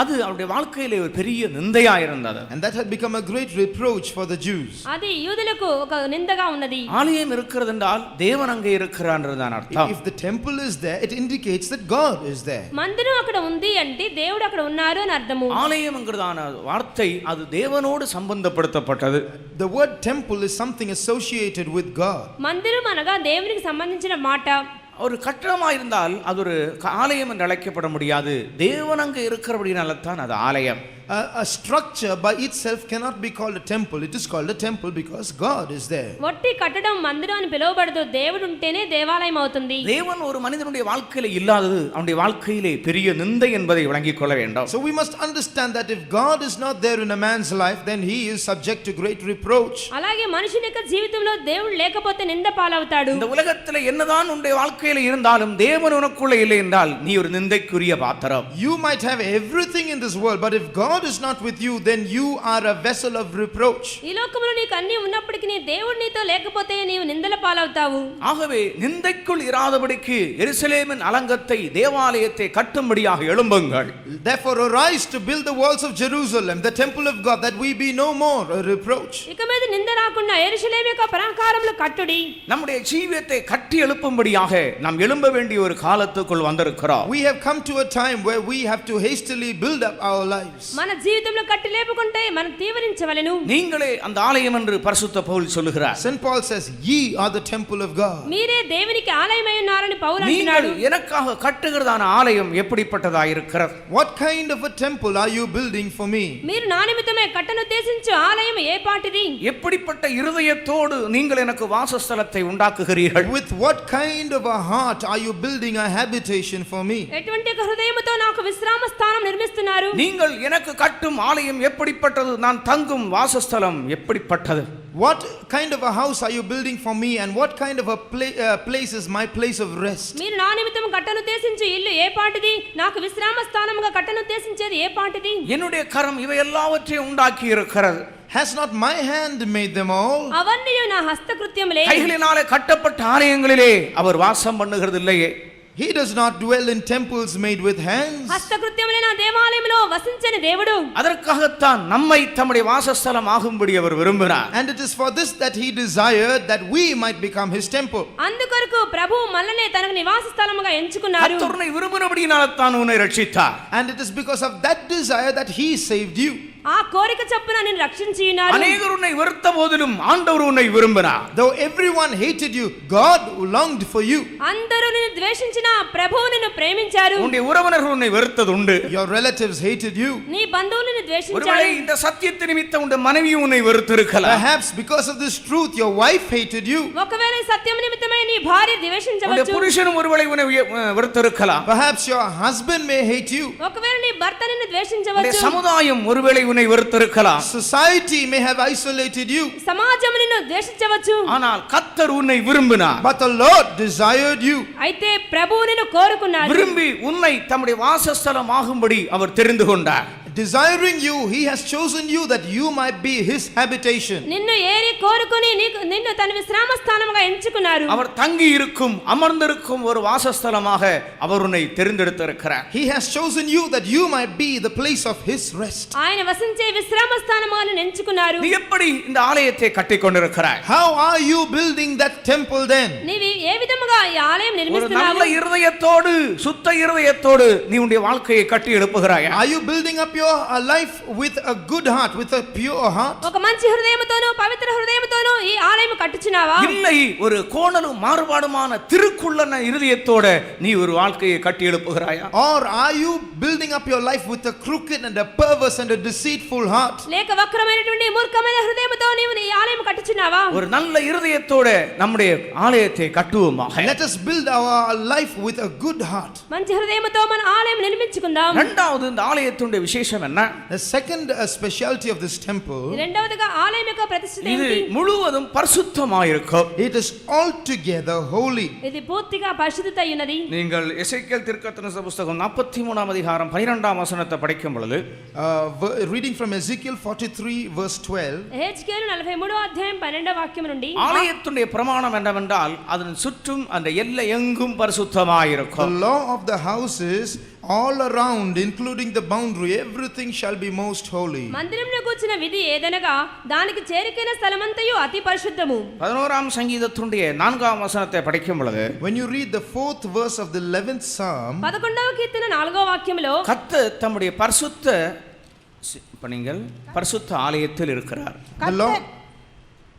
அது அவருடைய வாழ்க்கையிலே ஒரு பெரிய நிந்தையா இருந்தது. And that had become a great reproach for the Jews. అది యూదులకు ఒక నిందగా ఉన్నది. ஆலயம் இருக்கிறது என்றால் தேவன் அங்கே இருக்கிறான்றதுதான் அர்த்தம். If the temple is there, it indicates that God is there. మందిరం అక్కడ ఉంది అంటే దేవుడు అక్కడ ఉన్నారు అని అర్థము. ஆலயம்ங்கிறதான வார்த்தை அது தேவனோடு சம்பந்தப்படுத்தப்பட்டது. The word temple is something associated with God. మందిరం అనగా దేవునికి సంబంధించిన మాట. ஒரு கட்டடமாக இருந்தால் அது ஒரு ஆலயம் என்று அழைக்கப்பட முடியாது. தேவன் அங்கே இருக்கிறபடினால தான் அது ஆலயம். A structure by itself cannot be called a temple. It is called a temple because God is there. వట్టి కట్టడం మందిరం అని పిలువబడదు. దేవుడు ఉంటేనే దేవాలయం అవుతుంది. தேவன் ஒரு மனிதனுடைய வாழ்க்கையில இல்லாதது அவனுடைய வாழ்க்கையிலே பெரிய நிந்தை என்பதை விளங்கிக் கொள்ள வேண்டும். So we must understand that if God is not there in a man's life, then he is subject to great reproach. అలాగే మనిషి యొక్క జీవితంలో దేవుడు లేకపోతే నింద పాలవుతాడు. இந்த உலகத்தில் என்னதான் உன்னுடைய வாழ்க்கையில இருந்தாலும் தேவன் உனக்குள்ள இல்லை என்றால் நீ ஒரு நிந்தைக்குரிய பாத்திரம். You might have everything in this world, but if God is not with you, then you are a vessel of reproach. ఈ లోకములో నీకు అన్నీ ఉన్నప్పటికీ నీ దేవుడు నీతో లేకపోతే నీవు నిందల పాలవుతావు. ஆகவே நிந்தைக்குள் இராதபடிக்கு எருசலேமின் அலங்கத்தை தேவாலயத்தை கட்டும்படியாக எழும்புங்கள். Therefore arise to build the walls of Jerusalem, the temple of God, that we be no more a reproach. ఇక మీద నింద రాకుండా యెరూషలేము యొక్క ప్రాకారములు కట్టుడి. நம்முடைய ஜீவியத்தை கட்டி எழுப்பும்படியாக நாம் எழும்ப வேண்டிய ஒரு காலத்துக்குள் வந்திருக்கிறோம். We have come to a time where we have to hastily build up our lives. మన జీవితంలో కట్టి లేపుకుంటే మనం తీవ్రించవలెను. நீங்களே அந்த ஆலயம் என்று பரிசுத்த பவுல் சொல்லுகிறார். St. Paul says, ye are the temple of God. మీరే దేవునికి ఆలయమై ఉన్నారని పౌలు நீங்கள் అంటున్నాడు. எனக்காக கட்டுகிறதான ஆலயம் எப்படிப்பட்டதா இருக்கிறது? What kind of a temple are you building for me? మీరు నా నిమిత్తమే కట్టనుద్దేశించు ఆలయం ఏ పాటిది? எப்படிப்பட்ட இருதயத்தோடு நீங்கள் எனக்கு வாசஸ்தலத்தை உண்டாக்குகிறீர்கள்? With what kind of a heart are you building a habitation for me? ఎటువంటి హృదయముతో నాకు విశ్రామ స్థానం నిర్మిస్తున్నారు? நீங்கள் எனக்கு கட்டும் ஆலயம் எப்படிப்பட்டது? நான் தங்கும் வாசஸ்தலம் எப்படிப்பட்டது? What kind of a house are you building for me, and what kind of a place is my place of rest? మీరు నా నిమిత్తం కట్టనుద్దేశించు ఇల్లు ఏ పాటిది? నాకు విశ్రామ స్థానముగా కట్టనుద్దేశించేది ఏ పాటిది? என்னுடைய கரம் இவை எல்லாவற்றையும் உண்டாக்கி இருக்கிறது. Has not my hand made them all? అవన్నీ నా హస్తకృత్యములే. கைகளினாலே கட்டப்பட்ட ஆலயங்களிலே அவர் வாசம் பண்ணுகிறது இல்லையே. He does not dwell in temples made with hands. హస్తకృత్యములైన దేవాలయములో వసించని దేవుడు. அதற்காகத்தான் நம்மை தம்முடைய வாசஸ்தலம் ஆகும்படி அவர் விரும்பினார். And it is for this that he desired that we might become his temple. అందుకొరకు ప్రభువు మనల్ని తనకు నివాస స్థలముగా ఎంచుకున్నారు. கர்த்தர் விரும்பினபடியினால தான் உன்னை ரட்சித்தார். And it is because of that desire that he saved you. ఆ కోరిక చొప్పున నిన్ను రక్షించి ఉన్నారు. அநேகர் உன்னை வெறுத்த போதிலும் ஆண்டவர் உன்னை விரும்பினார். Though everyone hated you, God longed for you. అందరూ నిన్ను ద్వేషించినా ప్రభువు నిన్ను ప్రేమించారు. உன்னுடைய உறவினர்கள் உன்னை வெறுத்தது உண்டு. Your relatives hated you. నీ బంధువులు నిన్ను ద్వేషించారు. ஒருவேளை இந்த சத்தியத்தை நிமித்தம் உன்னுடைய மனைவி உன்னை வெறுத்திருக்கலாம். Perhaps because of this truth your wife hated you. ఒకవేళ ఈ సత్యం నిమిత్తమై నీ భార్య உன்னுடைய ద్వేషించవచ్చు. புருஷனும் ஒருவேளை உன்னை வெறுத்திருக்கலாம். Perhaps your husband may hate you. ఒకవేళ నీ భర్త నిన్ను உன்னுடைய ద్వేషించవచ్చు. சமுதாயம் ஒருவேளை உன்னை வெறுத்திருக்கலாம். Society may have isolated you. సమాజం నిన్ను ద్వేషించవచ్చు. ஆனால் கர்த்தர் உன்னை விரும்பினார். But the Lord desired you. అయితే ప్రభువు నిన్ను కోరుకున్నాడు. விரும்பி உன்னை தம்முடைய வாசஸ்தலம் ஆகும்படி அவர் தெரிந்து கொண்டார். Desiring you, he has chosen you that you might be his habitation. నిన్ను ఏరి కోరుకొని నిన్ను తన విశ్రామ స్థానముగా ఎంచుకున్నారు. அவர் தங்கி இருக்கும் அமர்ந்திருக்கும் ஒரு வாசஸ்தலமாக அவர் உன்னை தெரிந்தெடுத்திருக்கிறார். He has chosen you that you might be the place of his rest. ఆయన వసించే విశ్రామ స్థానముగా నిన్ను ఎంచుకున్నారు. நீ எப்படி இந்த ஆலயத்தை கட்டிக்கொண்டிருக்கிறாய்? How are you building that temple then? నీవి ఏ విధముగా ఈ ఆలయం ஒரு నిర్మిస్తున్నావు? நல்ல இருதயத்தோடு சுத்த இருதயத்தோடு நீ உன்னுடைய வாழ்க்கையை கட்டி எழுப்புகிறாயா? Are you building up your life with a good heart, with a pure heart? ఒక మంచి హృదయముతోను పవిత్ర హృదయముతోను ఈ ఆలయం కట్టుచున్నావా? இல்லை, ஒரு கோணலும் மாறுபாடுமான திருக்குள்ளன இருதயத்தோட நீ ஒரு வாழ்க்கையை கட்டி எழுப்புகிறாயா? Or are you building up your life with a crooked and a perverse and a deceitful heart? లేక వక్రమైనటువంటి మూర్ఖమైన హృదయముతో నీవు ఈ ఆలయం కట్టుచున్నావా? ஒரு நல்ல இருதயத்தோட நம்முடைய ஆலயத்தை கட்டுவோமாக. Let us build our life with a good heart. మంచి హృదయముతో మన ఆలయం నిర్మించుకుందాం. இரண்டாவது இந்த ஆலயத்தினுடைய விசேஷம் என்ன? The second specialty of this temple, రెండవదిగా ఆలయం యొక్క ప్రతిష్ఠ இது ఏంటి? முழுவதும் பரிசுத்தமாயிருக்கும். it is altogether holy. ఇది పూర్తిగా పరిశుద్ధత అయ్యున్నది. நீங்கள் எசேக்கியேல் தீர்க்கதரிசன புத்தகம் 43ஆம் அதிகாரம் 12ஆம் வசனத்தை படிக்கும் பொழுது Reading from Ezekiel 43 verse 12, యెహెజ్కేలు 43వ అధ్యాయం 12వ వాక్యం నుండి ஆலயத்துடைய பிரமாணம் என்னவென்றால் அதன் சுற்றும் அந்த எல்லை எங்கும் the பரிசுத்தமாயிருக்கும். law of the house is all around, including the boundary, everything shall be most holy. మందిరంలో కూర్చున్న విధి ఏదనగా దానికి చేరికైన స్థలమంతయు అతి పరిశుద్ధము. 11ஆம் சங்கீதத்தினுடைய 4ஆம் வசனத்தை படிக்கும் பொழுது When you read the 4th verse of the 11th Psalm, 11వ కీర్తన 4వ వాక్యములో கர்த்தர் தம்முடைய பரிசுத்த நீங்கள் பரிசுத்த ஆலயத்தில் இருக்கிறார்.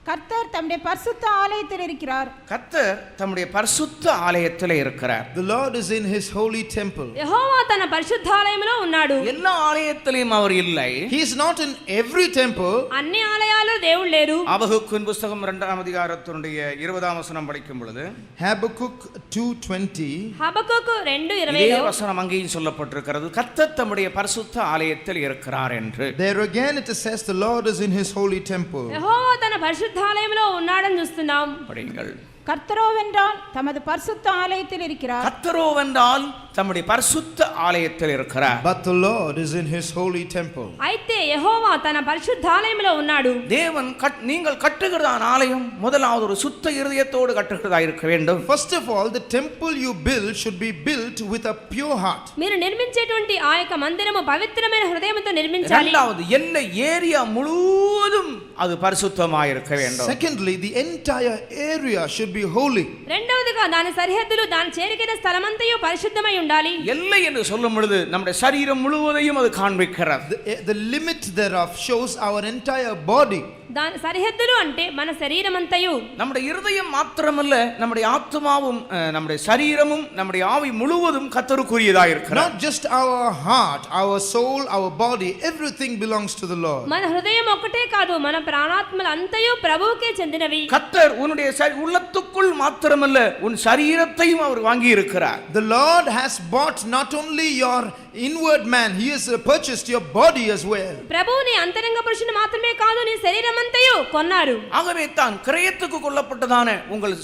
கர்த்தர் தம்முடைய பரிசுத்த ஆலயத்தில் இருக்கிறார். கர்த்தர் தம்முடைய பரிசுத்த ஆலயத்தில் இருக்கிறார். The Lord is in his holy temple. యెహోవా తన పరిశుద్ధాలయములో ఉన్నాడు. எல்லா ஆலயத்திலும் அவர் இல்லை. He is not in every temple. అన్ని ఆలయాల్లో దేవుడు లేరు. ஆபகுக்கின் புத்தகம் 2ஆம் அதிகாரத்தினுடைய 20ஆம் வசனம் படிக்கும் பொழுது Habakkuk 2:20, హబక్కూకు 2:20 இதே வசனம் அங்கேயும் சொல்லப்பட்டிருக்கிறது, கர்த்தர் தம்முடைய பரிசுத்த ஆலயத்தில் இருக்கிறார் என்று. there again it says the Lord is in his holy temple. యెహోవా తన పరిశుద్ధాలయంలో ఉన్నాడని చూస్తున్నాం. படிங்கள். கர்த்தரோவென்றால் தமது பரிசுத்த ஆலயத்தில் இருக்கிறார். கர்த்தரோவென்றால் தம்முடைய பரிசுத்த ஆலயத்தில் இருக்கிறார். But the Lord is in his holy temple. అయితే యెహోవా తన పరిశుద్ధాలయంలో ఉన్నాడు. தேவன் நீங்கள் கட்டுகிறதான ஆலயம் முதலாவது ஒரு சுத்த இருதயத்தோடு கட்டுகிறதா இருக்க வேண்டும். First of all, the temple you build should be built with a pure heart. మీరు నిర్మించేటువంటి ఆ యొక్క మందిరము పవిత్రమైన హృదయంతో నిర్మించాలి. இரண்டாவது எல்லை ஏரியா முழுவதும் அது பரிசுத்தமாய் இருக்க வேண்டும். Secondly, the entire area should be holy. రెండవదిగా దాని సరిహద్దులు దాని చేరికైన స్థలమంతయు పరిశుద్ధమై ఉండాలి. எல்லை என்று சொல்லும் பொழுது நம்முடைய சரீரம் முழுவதையும் அது காண்பிக்கிறது. The limit thereof shows our entire body. దాని సరిహద్దులు అంటే మన శరీరమంతయు, நம்முடைய இருதயம் மாத்திரமல்ல, நம்முடைய ஆத்மாவும் நம்முடைய சரீரமும் நம்முடைய ஆவி முழுவதும் கர்த்தருக்குரியதாக இருக்கிறது. Not just our heart, our soul, our body, everything belongs to the Lord. మన హృదయం ఒక్కటే కాదు, మన ప్రాణాత్మలు అంతయు ప్రభువుకే చెందినవి. கர்த்தர் உன்னுடைய உள்ளத்துக்குள் மாத்திரமல்ல உன் சரீரத்தையும் அவர் வாங்கி இருக்கிறார். The Lord has bought not only your inward man, he has purchased your body as well. ప్రభువు నీ అంతరంగ పురుషుని మాత్రమే కాదు, నీ శరీరమంతయు కొన్నారు. ஆகவே தான் கிரயத்துக்கு கொள்ளப்பட்டதான உங்கள்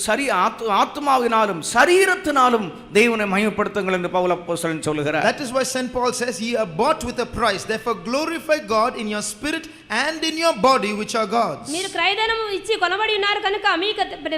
ஆத்மாவினாலும் சரீரத்தினாலும் தேவனை மகிமைப்படுத்துங்கள் என்று பவுல் அப்போஸ்தலன் சொல்கிறார். That is why St. Paul says, ye are bought with a price, therefore glorify God in your spirit and in your body which are God's. మీరు క్రయధనము ఇచ్చి కొనబడి ఉన్నారు కనుక మీ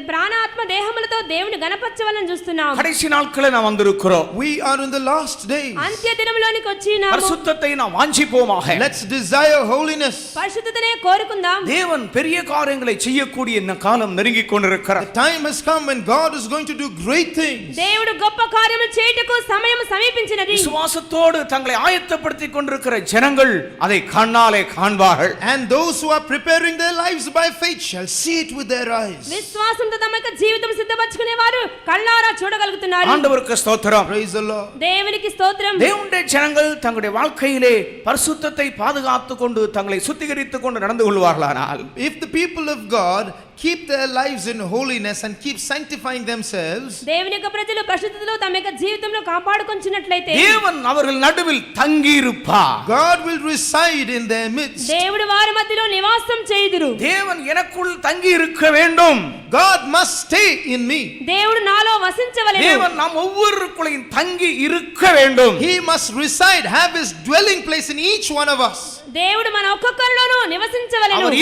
ప్రాణాత్మ దేహములతో దేవుని గణపరచవాలని చూస్తున్నాం. கடைசி நாட்களில் நாம் வந்திருக்கிறோம். We are in the last days. అంత్య దినములోనికి వచ్చినాము. பரிசுத்தத்தை நாம் வாஞ்சிப்போமாக. Let's desire holiness. పరిశుద్ధతనే కోరుకుందాం. தேவன் பெரிய காரியங்களை செய்யக்கூடிய இந்த காலம் நெருங்கிக் கொண்டிருக்கிறது. The time has come when God is going to do great things. దేవుడు గొప్ప కార్యములు చేయుటకు సమయం సమీపించినది. விசுவாசத்தோடு தங்களை ஆயத்தப்படுத்திக் கொண்டிருக்கிற ஜனங்கள் அதை கண்ணாலே காண்பார்கள். And those who are preparing their lives by faith shall see it with their eyes. విశ్వాసంతో తమ యొక్క జీవితం సిద్ధపరచుకునేవారు కళ్ళారా చూడగలుగుతున్నారు. ஆண்டவருக்கு ஸ்தோத்திரம். Praise the Lord. దేవునికి స్తోత్రం. தேவனுடைய ஜனங்கள் தங்களுடைய வாழ்க்கையிலே பரிசுத்தத்தை பாதுகாத்துக் கொண்டு தங்களை சுத்திகரித்துக் கொண்டு நடந்து கொள்வார்களானால், If the people of God keep their lives in holiness and keep sanctifying themselves, దేవుని యొక్క ప్రజలు పరిశుద్ధతలో తమ యొక్క జీవితంలో కాపాడుకొంచినట్లయితే தேவன் அவர்கள் நடுவில் தங்கி இருப்பார். God will reside in their midst. దేవుడు వారి మధ్యలో నివాసం చేయుదురు. தேவன் எனக்குள் தங்கி இருக்க வேண்டும். God must stay in me. దేవుడు నాలో వసించవలెను. தேவன் நாம் ஒவ்வொருவருக்குள்ளும் தங்கி இருக்க வேண்டும். He must reside, have his dwelling place in each one of us. దేవుడు మన ఒక్కొక్కరిలోనూ నివసించవలెను. அவர்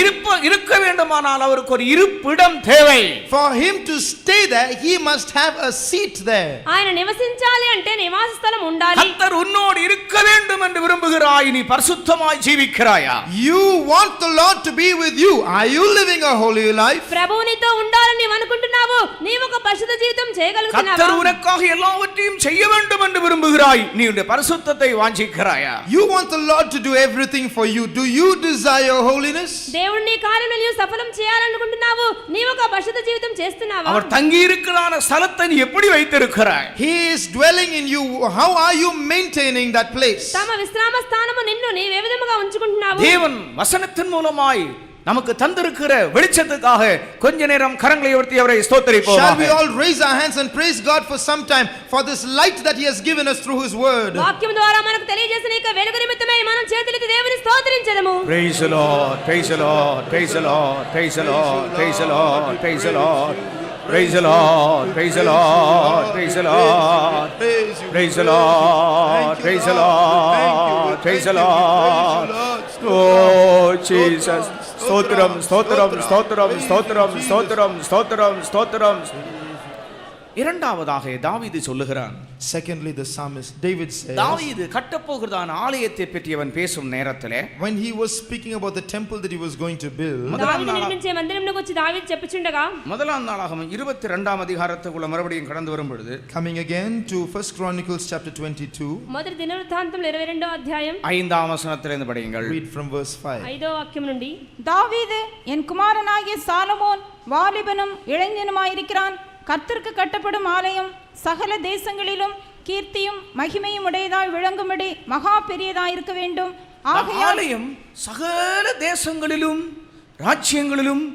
இருக்க வேண்டுமானால் அவருக்கு ஒரு இருப்பிடம் தேவை. For him to stay there, he must have a seat there. ఆయన నివసించాలి అంటే నివాస స్థలం ఉండాలి. கர்த்தர் உன்னோடு இருக்க வேண்டும் என்று விரும்புகிறாய். நீ பரிசுத்தமாய் ஜீவிக்கிறாயா? You want the Lord to be with you. Are you living a holy life? ప్రభువు నీతో ఉండాలని నీవు అనుకుంటున్నావు. నీవు ఒక పరిశుద్ధ జీవితం చేయగలుగుతున్నావా? கர்த்தர் உனக்காக எல்லாவற்றையும் செய்ய வேண்டும் என்று விரும்புகிறாய். நீ உன்னுடைய பரிசுத்தத்தை வாஞ்சிக்கிறாயா? You want the Lord to do everything for you. Do you desire holiness? దేవుడు నీ కార్యములను సఫలం చేయాలనుకుంటున్నావు. నీవు ఒక పరిశుద్ధ జీవితం చేస్తున్నావా? அவர் தங்கி இருக்கிறான ஸ்தலத்தை நீ எப்படி வைத்திருக்கிறாய்? He is dwelling in you. How are you maintaining that place? తమ విశ్రామ స్థానము నిన్ను నీవు ఏ విధముగా ఉంచుకుంటున్నావు? தேவன் வசனத்தின் மூலமாய் நமக்கு தந்திருக்கிற வெளிச்சத்துக்காக கொஞ்ச நேரம் கரங்களை உயர்த்தி அவரை ஸ்தோத்திரிப்போம். Shall we all raise our hands and praise God for some time for this light that he has given us through his word? వాక్యం ద్వారా మనకు తెలియజేసిన ఈ వెలుగు నిమిత్తమై మనం చేతులెత్తి దేవుని స్తోత్రించెదము. Praise the Lord, praise the Lord, praise the Lord, praise the Lord, praise the Lord, praise the Lord. Praise the Lord, praise the Lord, praise the Lord, praise the Lord, praise the Lord, praise the Lord. Oh Jesus, stotram, stotram, stotram, stotram, stotram, stotram, stotram. இரண்டாவதாக தாவீது சொல்லுகிறான். Secondly, the psalmist David says, தாவீது கட்டப்போகிறதான ஆலயத்தை பற்றி அவன் பேசும் நேரத்திலே, when he was speaking about the temple that he was going to build, దావీదు నిర్మించే మందిరంలో వచ్చి దావీదు చెప్పుచుండగా முதலாம் நாளாகமம் 22 அதிகாரத்துக்குள்ள மறுபடியும் கடந்து வரும் பொழுது, coming again to 1 Chronicles chapter 22, మొదటి దినవృత్తాంతములు 22వ అధ్యాయం 5ஆம் வசனத்திலிருந்து படியுங்கள். read from verse 5. 5వ వాక్యం నుండి, தாவீது என் குமாரனாகிய சாலமோன் வாலிபனும் இளைஞனுமாயிருக்கிறான். கர்த்தருக்கு கட்டப்படும் ஆலயம் சகல தேசங்களிலும் கீர்த்தியும் மகிமையும் உடையதாய் விளங்கும்படி மகா பெரியதாய் இருக்க வேண்டும். ஆலயம் சகல தேசங்களிலும் ராஜ்யங்களிலும்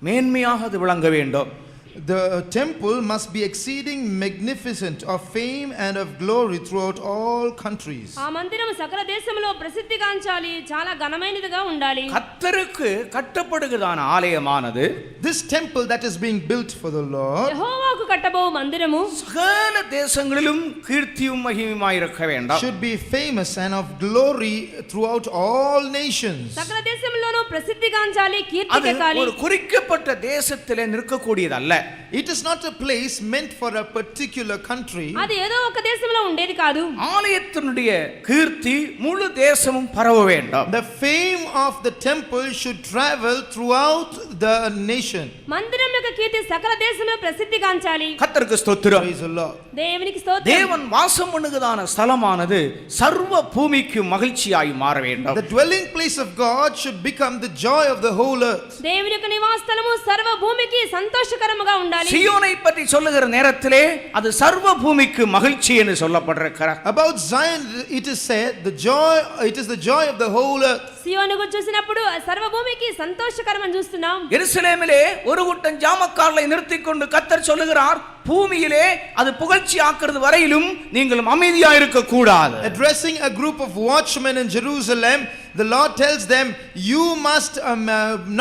மேன்மையாக அது விளங்க வேண்டும். The temple must be exceeding magnificent, of fame and of glory throughout all countries. ఆ మందిరం సకల దేశంలో ప్రసిద్ధిగాంచాలి, చాలా ఘనమైనదిగా ఉండాలి. கர்த்தருக்கு கட்டப்படுகிறதான ஆலயமானது, This temple that is being built for the Lord, యెహోవాకు కట్టబో మందిరము சகல தேசங்களிலும் கீர்த்தியும் மகிமையுமாய் இருக்க வேண்டும். should be famous and of glory throughout all nations. సకల దేశంలోనూ ప్రసిద్ధిగాంచాలి, அது కీర్తికెక్కాలి. ஒரு குறிக்கப்பட்ட தேசத்திலே நிற்கக்கூடியதல்ல. It is not a place meant for a particular country. అది ఏదో ఒక దేశంలో ఉండేది కాదు. ஆலயத்தினுடைய கீர்த்தி முழு தேசமும் பரவ வேண்டும். The fame of the temple should travel throughout the nation. మందిరం యొక్క కీర్తి సకల దేశంలో ప్రసిద్ధిగాంచాలి. கர்த்தருக்கு ஸ்தோத்திரம். Praise the Lord. దేవునికి స్తోత్రం. தேவன் வாசம் பண்ணுகிறதான ஸ்தலமானது சர்வ பூமிக்கு மகிழ்ச்சியாய் மாற வேண்டும். The dwelling place of God should become the joy of the whole earth. దేవుని యొక్క నివాస స్థలము సర్వ భూమికి సంతోషకరముగా ఉండాలి. சியோனை பற்றி சொல்லுகிற நேரத்திலே அது சர்வ பூமிக்கு மகிழ்ச்சி என்று சொல்லப்படுகிறது. About Zion it is said it is the joy of the whole earth. సియోను గురించి చూసినప్పుడు సర్వ భూమికి సంతోషకరమని చూస్తున్నాం. எருசலேமிலே ஒரு கூட்டம் ஜாமக்காரரை நிறுத்திக்கொண்டு கர்த்தர் சொல்லுகிறார், பூமியிலே அது புகழ்ச்சி ஆக்குறது வரையிலும் நீங்கள் அமைதியா இருக்க கூடாது. Addressing a group of watchmen in Jerusalem, the Lord tells them, you must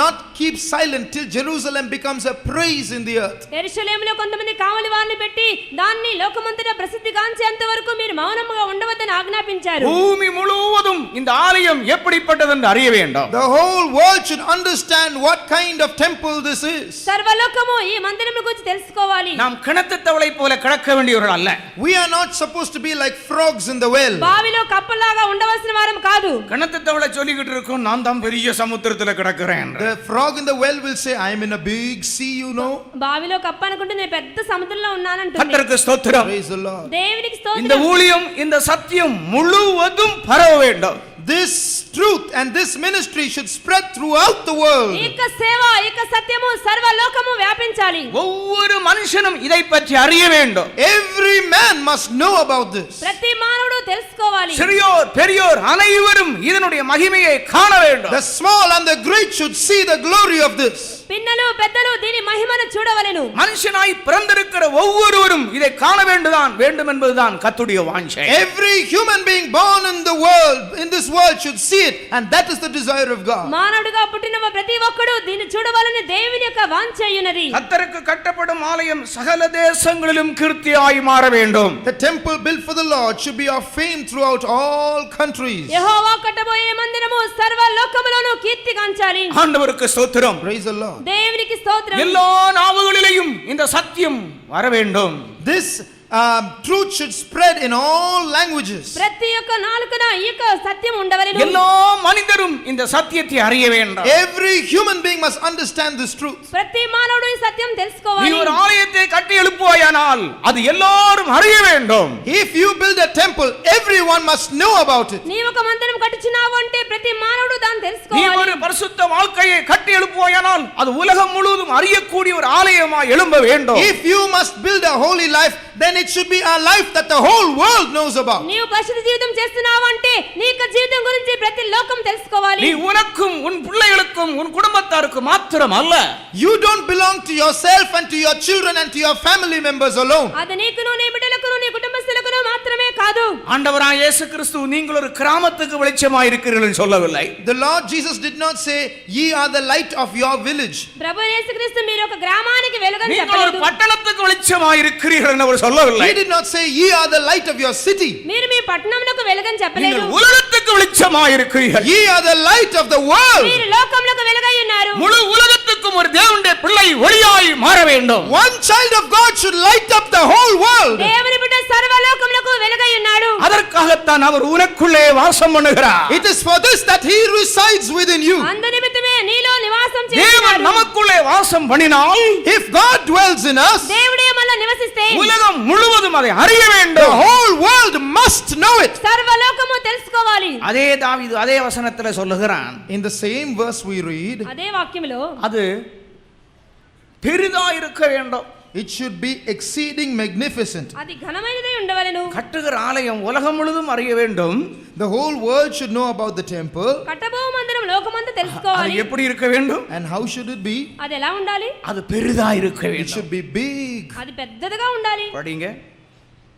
not keep silent till Jerusalem becomes a praise in the earth. యెరూషలేములో కొంతమంది కావలి వారిని పెట్టి దాన్ని లోకమంతటా ప్రసిద్ధిగాంచేంత వరకు మీరు మౌనంగా ఉండవద్దని ఆజ్ఞాపించారు. பூமி முழுவதும் இந்த ஆலயம் எப்படிப்பட்டது என்று அறிய வேண்டும். The whole world should understand what kind of temple this is. సర్వలోకము ఈ మందిరం గురించి తెలుసుకోవాలి. நாம் கிணத்து தவளை போல கிடக்க வேண்டியவர்கள் அல்ல. We are not supposed to be like frogs in the well. బావిలో కప్పలాగా ఉండవలసిన వారం కాదు. கிணத்து தவளை சொல்லிக்கிட்டு இருக்கும், நான் தான் பெரிய சமுத்திரத்துல கிடக்கிறேன். The frog in the well will say, I am in a big sea, you know. బావిలో కప్ప అనుకుంటే నేను పెద్ద సముద్రంలో ఉన్నానంటుంది. கர்த்தருக்கு ஸ்தோத்திரம். Praise the Lord. దేవునికి இந்த స్తోత్రం. ஊழியம் இந்த சத்தியம் முழுவதும் பரவ வேண்டும். This truth and this ministry should spread throughout the world. ఏక సేవ ఏక సత్యము సర్వలోకము వ్యాపించాలి. ஒவ்வொரு மனுஷனும் இதை பற்றி அறிய வேண்டும். Every man must know about this. ప్రతి మానవుడు తెలుసుకోవాలి. சிறியோர் பெரியோர் அனைவரும் இதனுடைய மகிமையை காண வேண்டும். The small and the great should see the glory of this. పిన్నలు పెద్దలు దీని మహిమను చూడవలెను. மனுஷனாய் பிறந்திருக்கிற ஒவ்வொருவரும் இதை காண வேண்டும் என்பதுதான் கர்த்தருடைய வாஞ்சை. Every human being born in the world, in this world should see it, and that is the desire of God. మానవుడిగా పుట్టిన ప్రతి ఒక్కడు దీన్ని చూడవాలని దేవుని యొక్క వాంఛ అయ్యున్నది. கர்த்தருக்கு கட்டப்படும் ஆலயம் சகல தேசங்களிலும் கீர்த்தியாய் மாற வேண்டும். The temple built for the Lord should be of fame throughout all countries. యెహోవా కట్టబోయే మందిరము సర్వలోకములోను కీర్తిగాంచాలి. ஆண்டவருக்கு ஸ்தோத்திரம். Praise the Lord. దేవునికి స్తోత్రం. எல்லா நாவுகளிலேயும் இந்த சத்தியம் வர வேண்டும். This truth should spread in all languages. ప్రతి ఒక్క నాలుకన ఈ యొక్క సత్యం ఉండవలెను. எல்லா மனிதரும் இந்த சத்தியத்தை அறிய வேண்டும். Every human being must understand this truth. ప్రతి మానవుడు ఈ సత్యం நீ తెలుసుకోవాలి. ஒரு ஆலயத்தை கட்டி எழுப்புவாயானால் அது எல்லாரும் அறிய வேண்டும். If you build a temple, everyone must know about it. నీ ఒక మందిరం కట్టుచున్నావు అంటే ప్రతి మానవుడు దాన్ని நீ తెలుసుకోవాలి. ஒரு பரிசுத்த வாழ்க்கையை கட்டி எழுப்புவாயானால் அது உலகம் முழுவதும் அறியக்கூடிய ஒரு ஆலயமாய் எழும்ப வேண்டும். If you must build a holy life, then it should be a life that the whole world knows about. నీవు పరిశుద్ధ జీవితం చేస్తున్నావు అంటే నీ యొక్క జీవితం గురించి ప్రతి లోకం తెలుసుకోవాలి. நீ உனக்கும் உன் பிள்ளைகளுக்கும் உன் குடும்பத்தாருக்கும் மாத்திரம் அல்ல. You don't belong to yourself and to your children and to your family members alone. అది నీకును నీ బిడ్డలకును నీ కుటుంబస్తులకును మాత్రమే కాదు. ஆண்டவராகிய இயேசு கிறிஸ்து நீங்கள் ஒரு கிராமத்துக்கு வெளிச்சமாய் இருக்கிறீர்கள் என்று சொல்லவில்லை. The Lord Jesus did not say, ye are the light of your village. ప్రభు యేసుక్రీస్తు మీరు ఒక గ్రామానికి వెలుగని நீங்கள் ஒரு చెప్పలేదు. பட்டணத்துக்கு வெளிச்சமாய் இருக்கிறீர்கள் என்று அவர் சொல்லவில்லை. He did not say, ye are the light of your city. మీరు మీ పట్టణంలోకి వెలుగని చెప్పలేదు. நீங்கள் உலகத்துக்கு வெளிச்சமாய் இருக்கிறீர்கள். Ye are the light of the world. మీరు లోకంలోకి వెలుగై ఉన్నారు. முழு உலகத்துக்கும் முழுவதும் ஒரு தேவனுடைய பிள்ளை ஒளியாய் மாற வேண்டும். One child of God should light up the whole world. దేవుని బిడ్డ సర్వలోకములకు వెలుగై ఉన్నాడు. அதற்காகத்தான் அவர் உனக்குள்ளே வாசம் பண்ணுகிறார். It is for this that he resides within you. అందు నిమిత్తమే నీలో నివాసం தேவன் చేస్తున్నాడు. நமக்குள்ளே வாசம் பண்ணினால், If God dwells in us, దేవుడే మనలో నివసిస్తే உலகம் முழுவதும் அதை அறிய the வேண்டும். whole world must know it. సర్వలోకము తెలుసుకోవాలి. அதே தாவீது அதே வசனத்திலே சொல்லுகிறான். In the same verse we read, అదే వాక్యములో அது பெரிதா இருக்க வேண்டும். it should be exceeding magnificent. అది ఘనమైనదై ఉండవలెను. கட்டுகிற ஆலயம் உலகம் முழுவதும் அறிய வேண்டும். The whole world should know about the temple. కట్టబో మందిరం లోకమంతా அது తెలుసుకోవాలి. எப்படி இருக்க வேண்டும்? And how should it be? అది ఎలా ఉండాలి? அது பெரிதா இருக்க It வேண்டும். should be big. అది పెద్దదిగా ఉండాలి. படிங்க.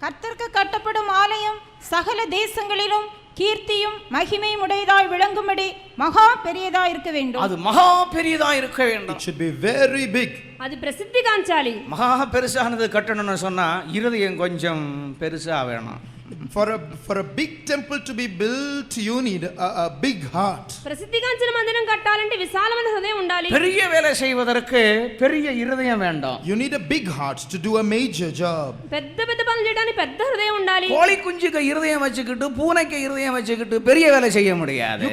கர்த்தருக்கு கட்டப்படும் ஆலயம் சகல தேசங்களிலும் கீர்த்தியும் மகிமையும் உடையதாய் விளங்கும்படி மகா பெரியதாய் இருக்க வேண்டும். அது மகா பெரியதா இருக்க வேண்டும். It should be very big. అది ప్రసిద్ధిగాంచాలి. மகா பெருசானது கட்டணும்னு சொன்னா இருதயம் கொஞ்சம் பெருசா வேணும். For a big temple to be built, you need a big heart. ప్రసిద్ధిగాంచిన మందిరం కట్టాలంటే విశాలమైన హృదయం ఉండాలి. பெரிய வேலை செய்வதற்கு பெரிய இருதயம் வேண்டும். You need a big heart to do a major job. పెద్ద పెద్ద పనులు చేయడానికి పెద్ద హృదయం ఉండాలి. கோழி குஞ்சுக்கு இருதயம் வச்சுக்கிட்டு பூனைக்கு இருதயம் வச்சுக்கிட்டு பெரிய வேலை செய்ய முடியாது.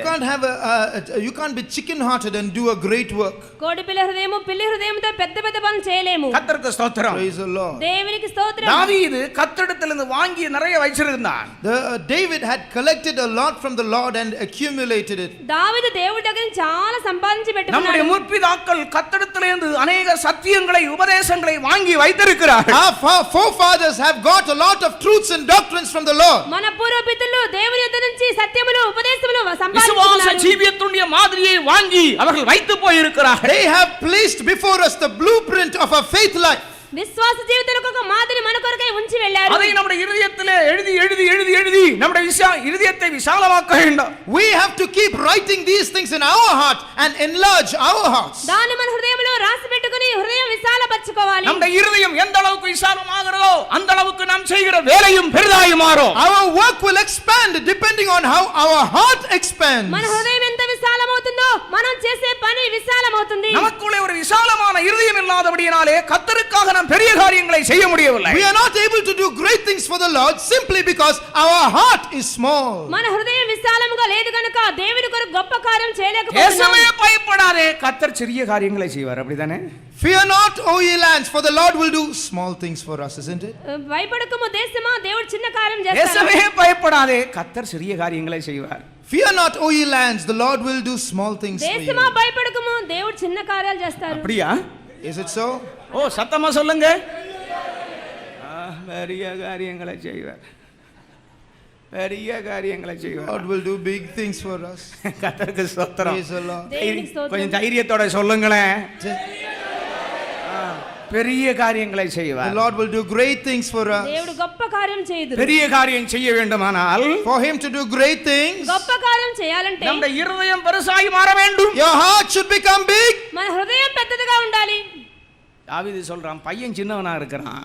You can't be chicken hearted and do a great work. కోడి పిల్ల హృదయము పిల్లి హృదయంతో పెద్ద పెద్ద పనులు చేయలేము. கர்த்தருக்கு ஸ்தோத்திரம். Praise the Lord. దేవునికి స్తోత్రం. தாவீது கர்த்தரிடத்திலிருந்து வாங்கி நிறைய வச்சிருந்தான். David had collected a lot from the Lord and accumulated it. దావీదు దేవుడి దగ్గర నుంచి చాలా సంపాదించి நம்முடைய పెట్టుకున్నాడు. முற்பிதாக்கள் கர்த்தரிடத்திலிருந்து அநேக சத்தியங்களை உபதேசங்களை வாங்கி வைத்திருக்கிறார்கள். Our forefathers have got a lot of truths and doctrines from the Lord. మన పూర్వపితరులు దేవుని యొద్ద నుంచి సత్యములు ఉపదేశములు விசுவாச సంపాదించుకున్నారు. ஜீவியத்துடைய மாதிரியை வாங்கி அவர்கள் வைத்து போயிருக்கிறார்கள். They have placed before us the blueprint of a faith life. విశ్వాస జీవితానికి ఒక మాదిరి మన కొరకై ఉంచి వెళ్ళారు. அதை நம்முடைய இதயத்திலே எழுதி எழுதி எழுதி எழுதி நம்முடைய இதயத்தை விசாலமாக்க வேண்டும். We have to keep writing these things in our heart and enlarge our hearts. దాన్ని మన హృదయంలో రాసి పెట్టుకొని హృదయం విశాలపరచుకోవాలి. நம்முடைய இதயம் எந்த அளவுக்கு விசாலமாகிறதோ அந்த அளவுக்கு நாம் செய்கிற வேலையும் பெரிதாய் மாறும். Our work will expand depending on how our heart expands. మన హృదయం ఎంత విశాలమవుతుందో మనం చేసే పని విశాలమవుతుంది. நமக்குள்ளே ஒரு விசாலமான இதயம் இல்லாதபடியினாலே கர்த்தருக்காக நாம் பெரிய காரியங்களை செய்ய முடியவில்லை. We are not able to do great things for the Lord simply because our heart is small. మన హృదయం విశాలముగా లేదు గనుక దేవుని కొరకు గొప్ప కార్యం చేయలేకపోతున్నాం. தேசமே பயப்படாதே, கர்த்தர் சிறிய காரியங்களை செய்வார். அப்படிதானே? Fear not, O ye lands, for the Lord will do small things for us, isn't it? భయపడకము దేశమా దేవుడు చిన్న కార్యం చేస్తాడు. தேசமே பயப்படாதே, கர்த்தர் சிறிய காரியங்களை செய்வார். Fear not, O ye lands, the Lord will do small things for దేశమా you. భయపడకము దేవుడు చిన్న కార్యాలు చేస్తారు. அப்படியா? Is it so? ஓ, சத்தமா சொல்லுங்க. பெரிய காரியங்களை செய்வார். பெரிய காரியங்களை செய்வார். God will do big things for us. கர்த்தருக்கு ஸ்தோத்திரம். Praise the Lord. దేవునికి స్తోత్రం. கொஞ்சம் தைரியத்தோட சொல்லுங்களேன். பெரிய காரியங்களை The செய்வார். Lord will do great things for us. దేవుడు గొప్ప కార్యం చేయుదురు. பெரிய காரியம் செய்ய வேண்டுமானால் For him to do great things, గొప్ప కార్యం చేయాలంటే நம்முடைய இருதயம் பெருசாகி மாற வேண்டும். your heart should become big. మన హృదయం పెద్దదిగా ఉండాలి. தாவீது சொல்றான், பையன் சின்னவனா இருக்கிறான்.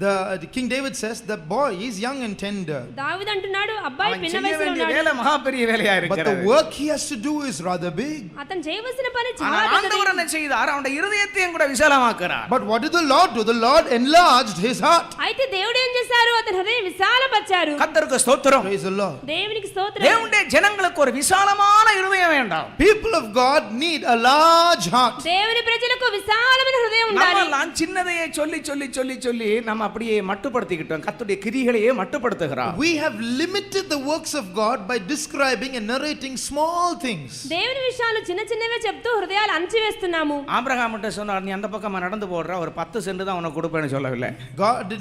The King David says the boy is young and tender, దావీదు అంటున్నాడు అబ్బాయి அவன் పిన్న செய்ய వయసులో வேண்டிய ఉన్నాడు. வேலை மகா பெரிய வேலையா but இருக்கிறது. the work he has to do is rather big. అతను చేయవలసిన పని ஆனா చాలా ஆண்டவர் పెద్దది. என்ன செய்தார்? அவனுடைய இருதயத்தையும் கூட விசாலமாக்குறார். But what did the Lord do? The Lord enlarged his heart. అయితే దేవుడు ఏం చేశారు? అతని హృదయం విశాలపరిచారు. கர்த்தருக்கு ஸ்தோத்திரம். Praise the Lord. దేవునికి స్తోత్రం. தேவனுடைய ஜனங்களுக்கு ஒரு விசாலமான இருதயம் வேண்டாம். People of God need a large heart. దేవుని ప్రజలకు విశాలమైన హృదయం ఉండాలి. நம்மெல்லாம் சின்னதையே சொல்லி சொல்லி சொல்லி சொல்லி நம்ம அப்படியே மட்டுப்படுத்திக்கிட்டோம். கர்த்தருடைய கிரியைகளையே மட்டுப்படுத்துகிறோம். We have limited the works of God by describing and narrating small things. దేవుని విషయాలు చిన్న చిన్నవే చెప్తూ హృదయాలు అణచివేస్తున్నాము. ஆபிரகாம் கிட்ட சொன்னார், நீ அந்த பக்கமா நடந்து போடுற, ஒரு 10 சென்ட் தான் உனக்கு கொடுப்பேன்னு சொல்லவில்லை. God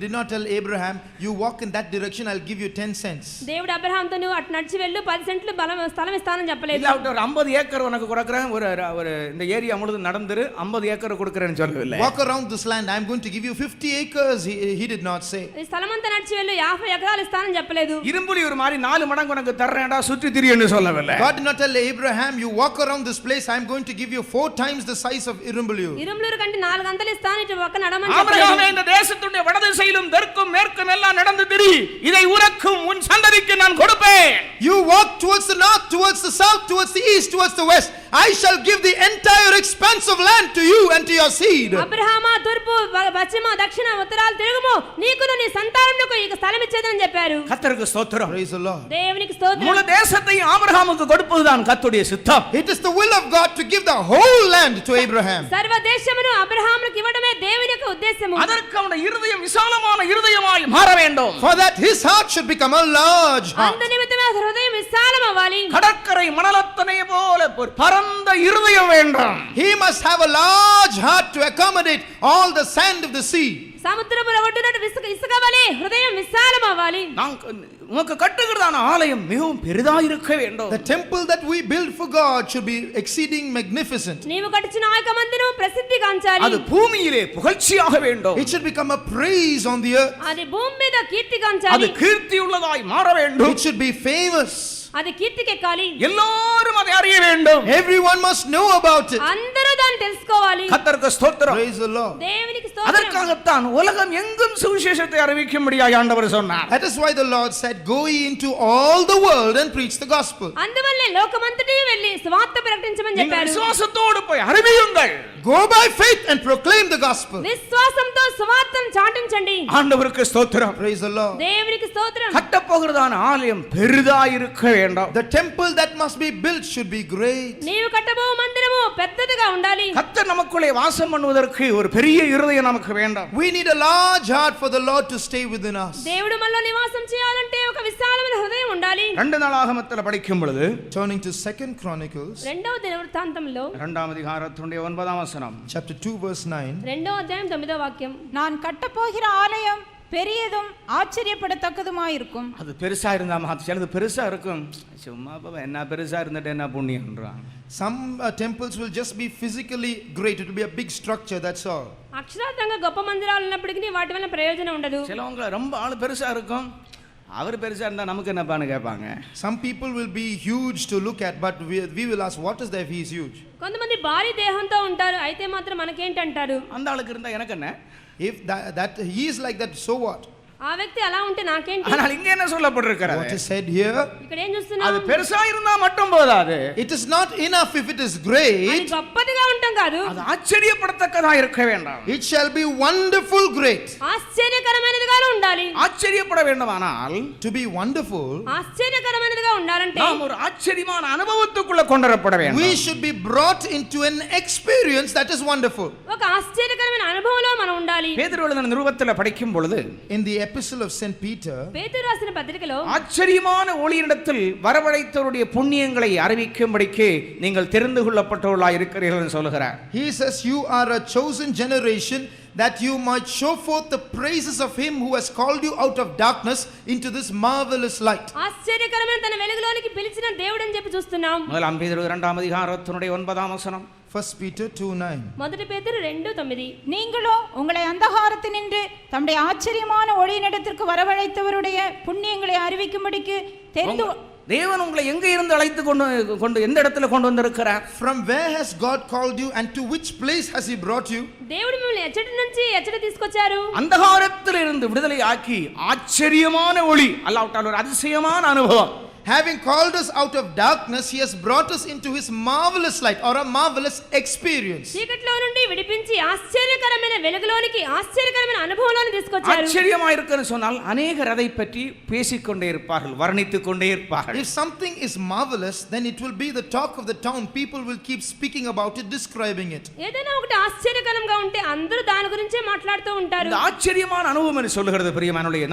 did not tell Abraham, you walk in that direction, I'll give you 10 cents. దేవుడు అబ్రహాంతో నువ్వు అటు నడిచి వెళ్ళు 10 సెంట్లు స్థలం ఇస్తానని చెప్పలేదు. இல்ல ஒரு 50 ஏக்கர் உனக்கு கொடுக்கறேன், ஒரு இந்த ஏரியா முழுதும் நடந்துரு 50 ஏக்கர் கொடுக்கறேன்னு சொல்லவில்லை. Walk around this land, I'm going to give you 50 acres. acres he did not say. ఈ స్థలమంతా నడిచి వెళ్ళు 50 ఎకరాలు ఇస్తానని చెప్పలేదు. இரும்புலி ஒரு மாதிரி 4 மடங்கு உனக்கு தர்றேன்டா சுற்றி திரி என்று சொல்லவில்லை. God did not tell Abraham, you walk around this place, I am going to give you 4 times the size of Irumbulur. ఇరుంబులూరు కంటే 4 అంతలు ఇస్తాను ఇటు పక్క నడమని ஆபிரகாமே చెప్పలేదు. இந்த தேசத்துடைய வடதிசையிலும் தெற்கும் மேற்கும் எல்லாம் நடந்து திரி, இதை உனக்கும் உன் சந்ததிக்கு நான் கொடுப்பேன். You walk towards the north, towards the south, towards the east, towards the west. I shall give the entire expanse of land to you and to your seed. అబ్రహామా తూర్పు పశ్చిమ దక్షిణ ఉత్తరాలు తిరుగుము, నీకును నీ సంతానమునకు ఈ స్థలం ఇచ్చేదని చెప్పారు. கர்த்தருக்கு ஸ்தோத்திரம். Praise the Lord. దేవునికి స్తోత్రం. முழு தேசத்தையும் ஆபிரகாமுக்கு கொடுப்பதுதான் கர்த்தருடைய சித்தம். It is the will of God to give the whole land to Abraham. సర్వ దేశమును అబ్రహామునకు ఇవ్వడమే దేవుని యొక్క ఉద్దేశము. அதற்கு அவனுடைய இருதயம் விசாலமான இருதயமாய் மாற வேண்டும். For that his heart should become a large heart. అందు నిమిత్తమే హృదయం విశాలం అవ్వాలి. கடற்கரை மணலத்தனை போல பரந்த இருதயம் வேண்டும். He must have a large heart to accommodate all the sand of the sea. సముద్రపు ఒడ్డున ఇసుక వలె హృదయం విశాలం అవ్వాలి. உனக்கு கட்டுகிறதான ஆலயம் மிகவும் பெரிதாக இருக்க வேண்டும். The temple that we build for God should be exceeding magnificent. నీవు కట్టించిన ఆ యొక్క మందిరం ప్రసిద్ధి గాంచాలి. அது பூமியிலே புகழ்ச்சியாக வேண்டும். It should become a praise on the earth. అది భూమి మీద కీర్తి గాంచాలి. அது கீர்த்தி உள்ளதாய் மாற வேண்டும். It should be famous. అది కీర్తికెక్కాలి. எல்லாரும் அதை அறிய வேண்டும். Everyone must know about it. అందరూ దాన్ని తెలుసుకోవాలి. கர்த்தருக்கு ஸ்தோத்திரம். Praise the Lord. దేవునికి స్తోత్రం. அதற்காகத்தான் உலகம் எங்கும் சுவிசேஷத்தை அறிவிக்கும்படியாய் ஆண்டவர் சொன்னார். That is why the Lord said, go ye into all the world and preach the gospel. అందువల్లే లోకమంతటికి వెళ్ళి సువార్త ప్రకటించమని நீங்கள் చెప్పారు. விசுவாசத்தோடு போய் அறிவியுங்கள். Go by faith and proclaim the gospel. విశ్వాసంతో సువార్తను చాటించండి. ஆண்டவருக்கு ஸ்தோத்திரம். Praise the Lord. దేవునికి స్తోత్రం. கட்டப்போகிறதான ஆலயம் பெரிதாக இருக்க வேண்டும். The temple that must be built should be great. నీవు కట్టబో మందిరము పెద్దదిగా ఉండాలి. கர்த்தர் நமக்குள்ளே வாசம் பண்ணுவதற்கு ஒரு பெரிய இருதயம் நமக்கு வேண்டும். We need a large heart for the Lord to stay within us. దేవుడు మనలో నివాసం చేయాలంటే ఒక విశాలమైన హృదయం ఉండాలి. 2 நாளாகமத்தில் படிக்கும் பொழுது Turning to 2 Chronicles, రెండవ దినవృత్తాంతంలో 2வது அதிகாரத்தினுடைய 9வது வசனம். chapter 2 verse 9. రెండవ అధ్యాయం 9వ వాక్యం. நான் கட்டப்போகிற ஆலயம் பெரியதும் ஆச்சரியப்படத்தக்கதுமாயிருக்கும். அது பெருசா இருந்தா சிலது பெருசா இருக்கும், சும்மா என்ன பெருசா இருந்துட்டு என்ன புண்ணியம்ன்றான். Some temples will just be physically great. It will be a big structure, that's all. అక్షరార్థంగా గొప్ప మందిరాలు ఉన్నప్పటికీ వాటి వల్ల ప్రయోజనం ఉండదు. சிலவங்க ரொம்ப ஆளு பெருசா இருக்கும், அவர் பெருசா இருந்தா நமக்கு என்னப்பான்னு கேட்பாங்க. Some people will be huge to look at, but we will ask, what is there if he is huge? కొంతమంది భారీ దేహంతో ఉంటారు, అయితే మాత్రం మనకేంటంటారు. அந்த ஆளுக்கு இருந்தா எனக்கு என்ன? If that he is like that, so what? ఆ వ్యక్తి అలా ఉంటే నాకేంటి? ஆனால் இங்க என்ன சொல்லப்பட்டிருக்கிறது? What is said here? ఇక్కడ ఏం చూస్తున్నాం? அது பெருசா இருந்தா மட்டும் போதாது. It is not enough if it is great. అది గొప్పదిగా ఉంటాం కాదు, அது ஆச்சரியப்படத்தக்கதா இருக்க வேண்டாம். It shall be wonderful great. ఆశ్చర్యకరమైనదిగా ఉండాలి. ஆச்சரியப்பட வேண்டுமானால் To be wonderful, ఆశ్చర్యకరమైనదిగా ఉండాలంటే நாம் ஒரு ஆச்சரியமான அனுபவத்துக்குள்ள கொண்டுவரப்பட வேண்டும். we should be brought into an experience that is wonderful. ఒక ఆశ్చర్యకరమైన అనుభవంలో మనం ఉండాలి. பேதுரு எழுதின நிருபத்தில் படிக்கும் பொழுது In the epistle of St. Peter, పేతురు రాసిన పత్రికలో ஆச்சரியமான ஒளியிடத்தில் வரவழைத்தவருடைய புண்ணியங்களை அறிவிக்கும்படிக்கு நீங்கள் தெரிந்து கொள்ளப்பட்டவர்களாய் இருக்கிறீர்கள் என்று சொல்கிறார். he says, you are a chosen generation, that you might show forth the praises of him who has called you out of darkness into this marvelous light. ఆశ్చర్యకరమైన తన వెలుగులోనికి పిలిచిన దేవుడు అని చెప్పి చూస్తున్నాం. முதலாம் பேதுரு 2வது அதிகாரத்தினுடைய 9வது வசனம். 1 Peter 2:9. మొదటి పేతురు 2:9. நீங்களோ உங்களை அந்தகாரத்தினின்று தம்முடைய ஆச்சரியமான ஒளியினிடத்திற்கு வரவழைத்தவருடைய புண்ணியங்களை அறிவிக்கும்படிக்கு தெரிந்து தேவன் உங்களை எங்க இருந்து அழைத்து கொண்டு எந்த இடத்துல கொண்டு வந்திருக்கிறார்? From where has God called you and to which place has he brought you? దేవుడు మిమ్మల్ని ఎచ్చటి నుంచి ఎచ్చటి తీసుకొచ్చారు? அந்தகாரத்தில் இருந்து விடுதலை ஆக்கி ஆச்சரியமான ஒளி, அல்லாவிட்டால் ஒரு அதிசயமான அனுபవం. Having called us out of darkness, he has brought us into his marvelous light, or a marvelous experience. చీకట్లో నుండి విడిపించి ఆశ్చర్యకరమైన వెలుగులోనికి ఆశ్చర్యకరమైన అనుభవంలోకి తీసుకొచ్చారు. ஆச்சரியமா இருக்குன்னு சொன்னால் அநேகர் அதை பற்றி பேசிக்கொண்டே இருப்பார்கள், வர்ணித்துக் கொண்டே இருப்பார்கள். If something is marvelous, then it will be the talk of the town. People will keep speaking about it, describing it. ఏదైనా ఒకటి ఆశ్చర్యకరంగా ఉంటే అందరూ దాని గురించే మాట్లాడుతూ ఉంటారు. இந்த ஆச்சரியமான அனுபவம் என்று சொல்கிறது பிரியமானவர்களே,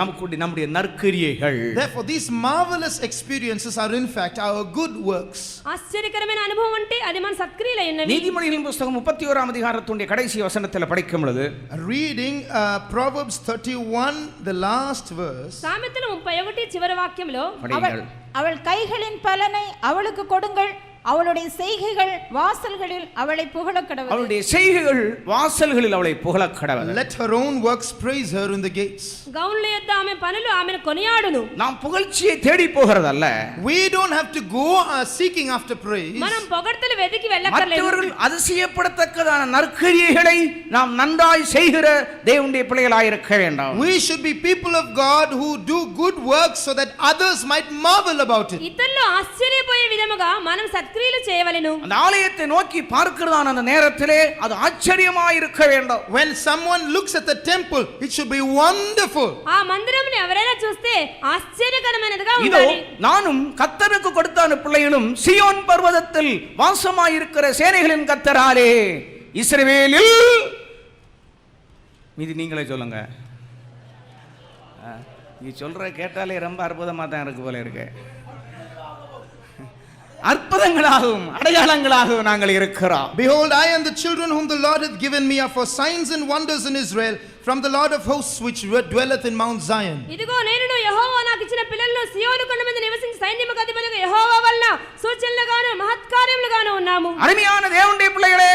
நம்முடைய நற்கிரியைகள். Therefore, these marvelous experiences are in fact our good works. ఆశ్చర్యకరమైన అనుభవం అంటే అది మన సత్క్రియలైనవి. நீதிமொழிகளின் புத்தகம் 31வது அதிகாரத்தினுடைய கடைசி வசனத்தில் படிக்கும் பொழுது, Reading Proverbs 31, the last verse. సామెతలు 31 చివరి వాక్యంలో படிங்கள். அவள் கைகளின் பலனை அவளுக்கு கொடுங்கள், அவளுடைய செய்கைகள் வாசல்களில் அவளை புகழக் கடவுள். அவளுடைய செய்கைகள் வாசல்களில் அவளை புகழக் கடவுள். Let her own works praise her in the gates. గౌన్ల యొద్ద ఆమె పనులు ఆమెను కొనియాడును. நாம் புகழ்ச்சியை தேடி போகிறதல்ல. We don't have to go seeking after praise. మనం పొగడ్తలు వెతికి వెళ్ళక్కర్లేదు. மற்றவர்கள் அதிசயப்படத்தக்கதான நற்கிரியைகளை நாம் நன்றாய் செய்கிற தேவனுடைய பிள்ளைகளாய் இருக்க வேண்டும். We should be people of God who do good works so that others might marvel about it. ఇతరులు ఆశ్చర్యపోయే విధముగా మనం సత్క్రియలు చేయవలెను. அந்த ஆலயத்தை நோக்கி பார்க்கிறதான அந்த நேரத்திலே அது ஆச்சரியமாய் இருக்க வேண்டும். When someone looks at the temple, it should be wonderful. ఆ మందిరముని ఎవరైనా చూస్తే ఆశ్చర్యకరమైనదిగా இதோ ఉండాలి. நானும் கர்த்தருக்கு கொடுத்த பிள்ளைகளும் சீயோன் பர்வதத்தில் வாசமாய் இருக்கிற சேனைகளின் கர்த்தராலே இஸ்ரவேலில் மீதி நீங்களே சொல்லுங்க. நீ சொல்ற கேட்டாலே ரொம்ப அற்புதமா தான் இருக்கு போல இருக்கு. அற்புதங்களாகவும் அடையாளங்களாகவும் நாங்கள் இருக்கிறோம். Behold, I and the children whom the Lord hath given me are for signs and wonders in Israel from the Lord of hosts which dwelleth in Mount Zion. ఇదిగో నేను యెహోవా నాకు ఇచ్చిన పిల్లలను సియోను కొండ మీద నివసించే సైన్యముకు అధిపతిగా యెహోవా వలన సూచనలుగాను మహత్కార్యములుగాను ఉన్నాము. அருமையான தேவனுடைய பிள்ளைகளே,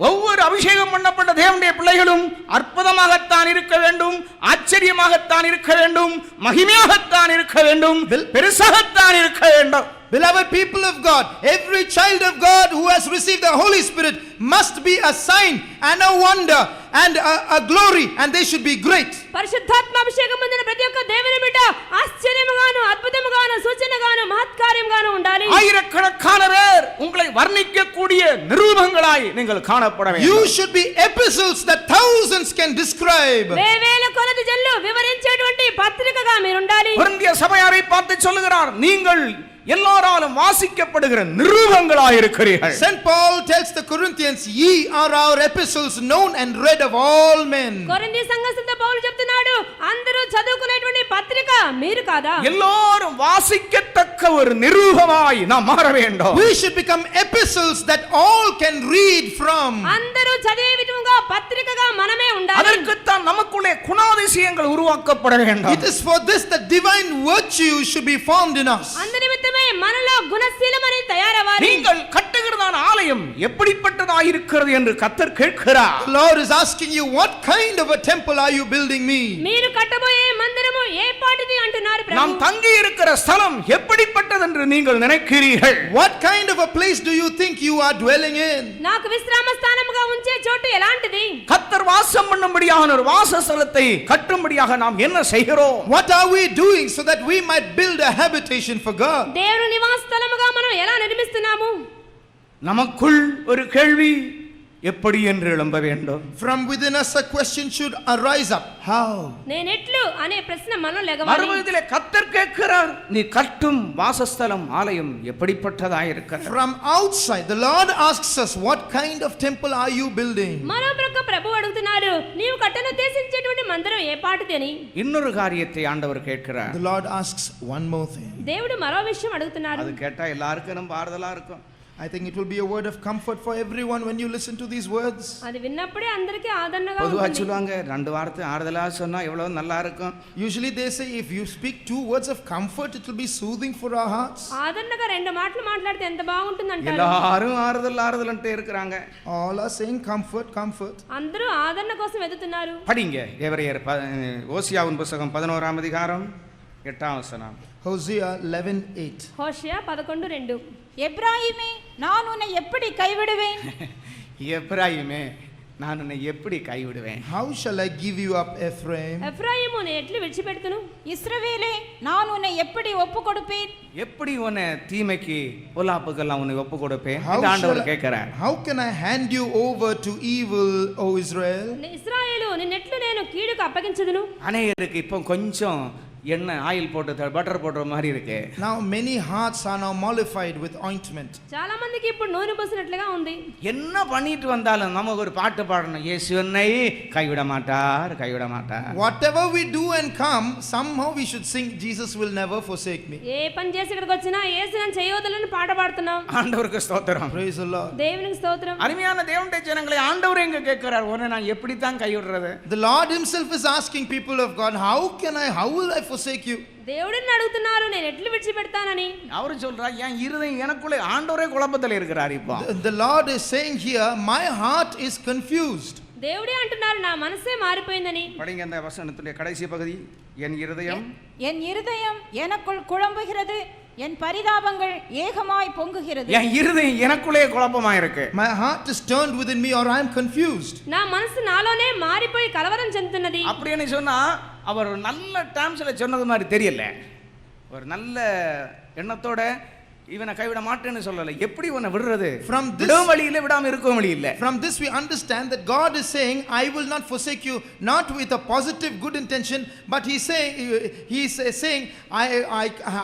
ஒவ்வொரு அபிஷேகம் பண்ணப்பட்ட தேவனுடைய பிள்ளைகளும் அற்புதமாகத்தான் இருக்க வேண்டும், ஆச்சரியமாகத்தான் இருக்க வேண்டும், மகிமையாகத்தான் இருக்க வேண்டும், பெருசாகத்தான் இருக்க வேண்டும். Beloved people of God, every child of God who has received the Holy Spirit must be a sign and a wonder and a glory, and they should be great. పరిశుద్ధాత్మ అభిషేకం పొందిన ప్రతి ఒక్క దేవుని బిడ్డ ఆశ్చర్యముగాను అద్భుతముగాను సూచనగాను మహత్కార్యముగాను ఉండాలి. ஆயிரக்கணக்கான பேர் உங்களை வர்ணிக்கக்கூடிய நிரூபங்களாய் நீங்கள் காணப்பட வேண்டும். You should be epistles that thousands can describe. వేవేల కొలది జల్లు వివరించేటువంటి పత్రికగా మీరు ఉండాలి. கொரிந்திய சபையாரை பார்த்து சொல்லுகிறார், நீங்கள் எல்லாராலும் வாசிக்கப்படுகிற நிரூபங்களாய் இருக்கிறீர்கள். St. Paul tells the Corinthians, ye are our epistles known and read of all men. కొరింథీ సంఘస్థులతో పౌలు చెప్తున్నాడు, అందరూ చదువుకునేటువంటి పత్రిక మీరు కాదా? எல்லாரும் வாசிக்கத்தக்க ஒரு நிரூபமாய் நாம் மாற வேண்டும். We should become epistles that all can read from. అందరూ చదివే విధంగా పత్రికగా మనమే ఉండాలి. அதற்குத்தான் நமக்குள்ளே குணாதிசயங்கள் உருவாக்கப்பட வேண்டும். It is for this that divine virtue should be formed in us. అందునిమిత్తమే మనలో గుణశీలమని తయారవ్వాలి. நீங்கள் కట్టుகிறதான ஆலயம் எப்படிப்பட்டதாய் இருக்கிறது என்று கர்த்தர் கேட்கிறார். The Lord is asking you, what kind of a temple are you building me? మీరు కట్టబోయే మందిరము ఏ పాటిది అంటున్నారు ప్రభు. நாம் தங்கி இருக்கிற ஸ்தலம் எப்படிப்பட்டது என்று நீங்கள் நினைக்கிறீர்கள்? What kind of a place do you think you are dwelling in? నాకు విశ్రామ స్థానముగా ఉంచే చోటు ఎలాంటిది? கர்த்தர் வாசம் பண்ணும்படியாக ஒரு வாசஸ்தலத்தை கட்டும்படியாக நாம் என்ன செய்கிறோம்? What are we doing so that we might build a habitation for God? దేవుని నివాస స్థలముగా మనం ఎలా నిర్మిస్తున్నాము? நமக்குள் ஒரு கேள்வி எப்படி என்று எழும்ப வேண்டும். From within us a question should arise up. How? నేనెట్లు అనే ప్రశ్న మనలో లెగవాలి. மறுபடியிலே கர்த்தர் கேட்கிறார், நீ கட்டும் வாசஸ்தலம் ஆலயம் எப்படிப்பட்டதாய் இருக்கிறது? From outside the Lord asks us, what kind of temple are you building? మరో ప్రక్క ప్రభు అడుగుతున్నారు, నీవు కట్టనుద్దేశించేటువంటి మందిరం ఏ పాటిది అని. இன்னொரு காரியத்தை ஆண்டவர் கேட்கிறார். The Lord asks one more thing. దేవుడు మరో విషయం అడుగుతున్నారు. அது கேட்டா எல்லாருக்கும் நம்ம ஆறுதலா இருக்கும். I think it will be a word of comfort for everyone when you listen to these words. అది విన్నప్పుడే అందరికీ ఆదరణగా பொதுவா ఉంటుంది. சொல்லுவாங்க, ரெண்டு வார்த்தை ஆறுதலா சொன்னா எவ்வளவு நல்லா இருக்கும். Usually they say if you speak 2 words of comfort, it will be soothing for our hearts. ఆదరణగా రెండు మాటలు మాట్లాడితే ఎంత బాగుంటుంది అంటారు. எல்லாரும் ஆறுதல் ஆறுதல் అంటే இருக்கிறாங்க. All are saying comfort, comfort. అందరూ ఆదరణ కోసం వెతుకుతున్నారు. படிங்க எபிரெயர் ஓசியாவின் புத்தகம் 11ஆம் அதிகாரம் 8ஆம் வசனம். Hosea 11:8. హోషేయ 11:2. எப்ராயிமே, நான் உன்னை எப்படி கைவிடுவேன்? எப்ராயிமே, நான் உன்னை எப்படி கைவிடுவேன்? How shall I give you up, Ephraim? ఎఫ్రాయిము నేను ఎట్లు విడిచిపెడుతును? இஸ்ரவேலே, நான் உன்னை எப்படி ஒப்பு கொடுப்பேன்? எப்படி உன்னை தீமைக்கு பொல்லாப்புக்கெல்லாம் உன்னை ஒப்பு கொடுப்பேன்? How இந்த ஆண்டவர் shall I- கேட்கிறார். How can I hand you over to evil, O Israel? ఇశ్రాయేలు నిన్నెట్లు నేను కీడుకు అప్పగించదును? அநேகருக்கு இப்போ கொஞ்சம் எண்ணெய் ஆயில் போட்டு பட்டர் போடுற மாதிரி இருக்கு. Now many hearts are now mollified with ointment. చాలా మందికి ఇప్పుడు నూనె పోసినట్లుగా ఉంది. என்ன பண்ணிட்டு வந்தாலும் நமக்கு ஒரு பாட்டு பாடணும், இயேசு என்னை கைவிட மாட்டார், கைவிட மாட்டார். Whatever we do and come, somehow we should sing, Jesus will never forsake me. ఏ పని చేసి ఇక్కడికి వచ్చినా యేసు నన్ను చేయొద్దని పాట పాడుతున్నాం. ஆண்டவருக்கு ஸ்தோத்திரம். Praise the Lord. దేవునికి స్తోత్రం. அருமையான தேவனுடைய ஜனங்களை ஆண்டவர் எங்க கேட்கிறார், உன்னை நான் எப்படித்தான் கைவிடுறது? The Lord himself is asking people of God, how will I forsake you? దేవుడిని అడుగుతున్నారు నేను ఎట్లు విడిచిపెడతానని. அவரு சொல்றா என் இருதயம் எனக்குள்ளே ஆண்டவரே குழப்பத்தில் இருக்கிறார். இப்போ The Lord is saying here, my heart is confused. దేవుడే అంటున్నారు నా మనసే మారిపోయిందని. படிங்க அந்த வசனத்துடைய கடைசி பகுதி. என் இருதயம் எனக்குள் குழம்புகிறது, என் பரிதாபங்கள் ஏகமாய் பொங்குகிறது. என் இருதயம் எனக்குள்ளே குழப்பமா இருக்கு. My heart is turned within me, or I am confused. నా మనసు నాలోనే మారిపోయి కలవరం చెందుతున్నది. அப்படின்னு சொன்னா அவர் நல்ல டேர்ம்ஸ்ல சொன்னது மாதிரி தெரியல. ஒரு நல்ல எண்ணத்தோட இவனை கைவிட மாட்டேன்னு சொல்லல. எப்படி இவனை விடுறது? விடும் வழியில விடாம இருக்கும் வழி இல்ல. From this we understand that God is saying, I will not forsake you, not with a positive good intention, but he is saying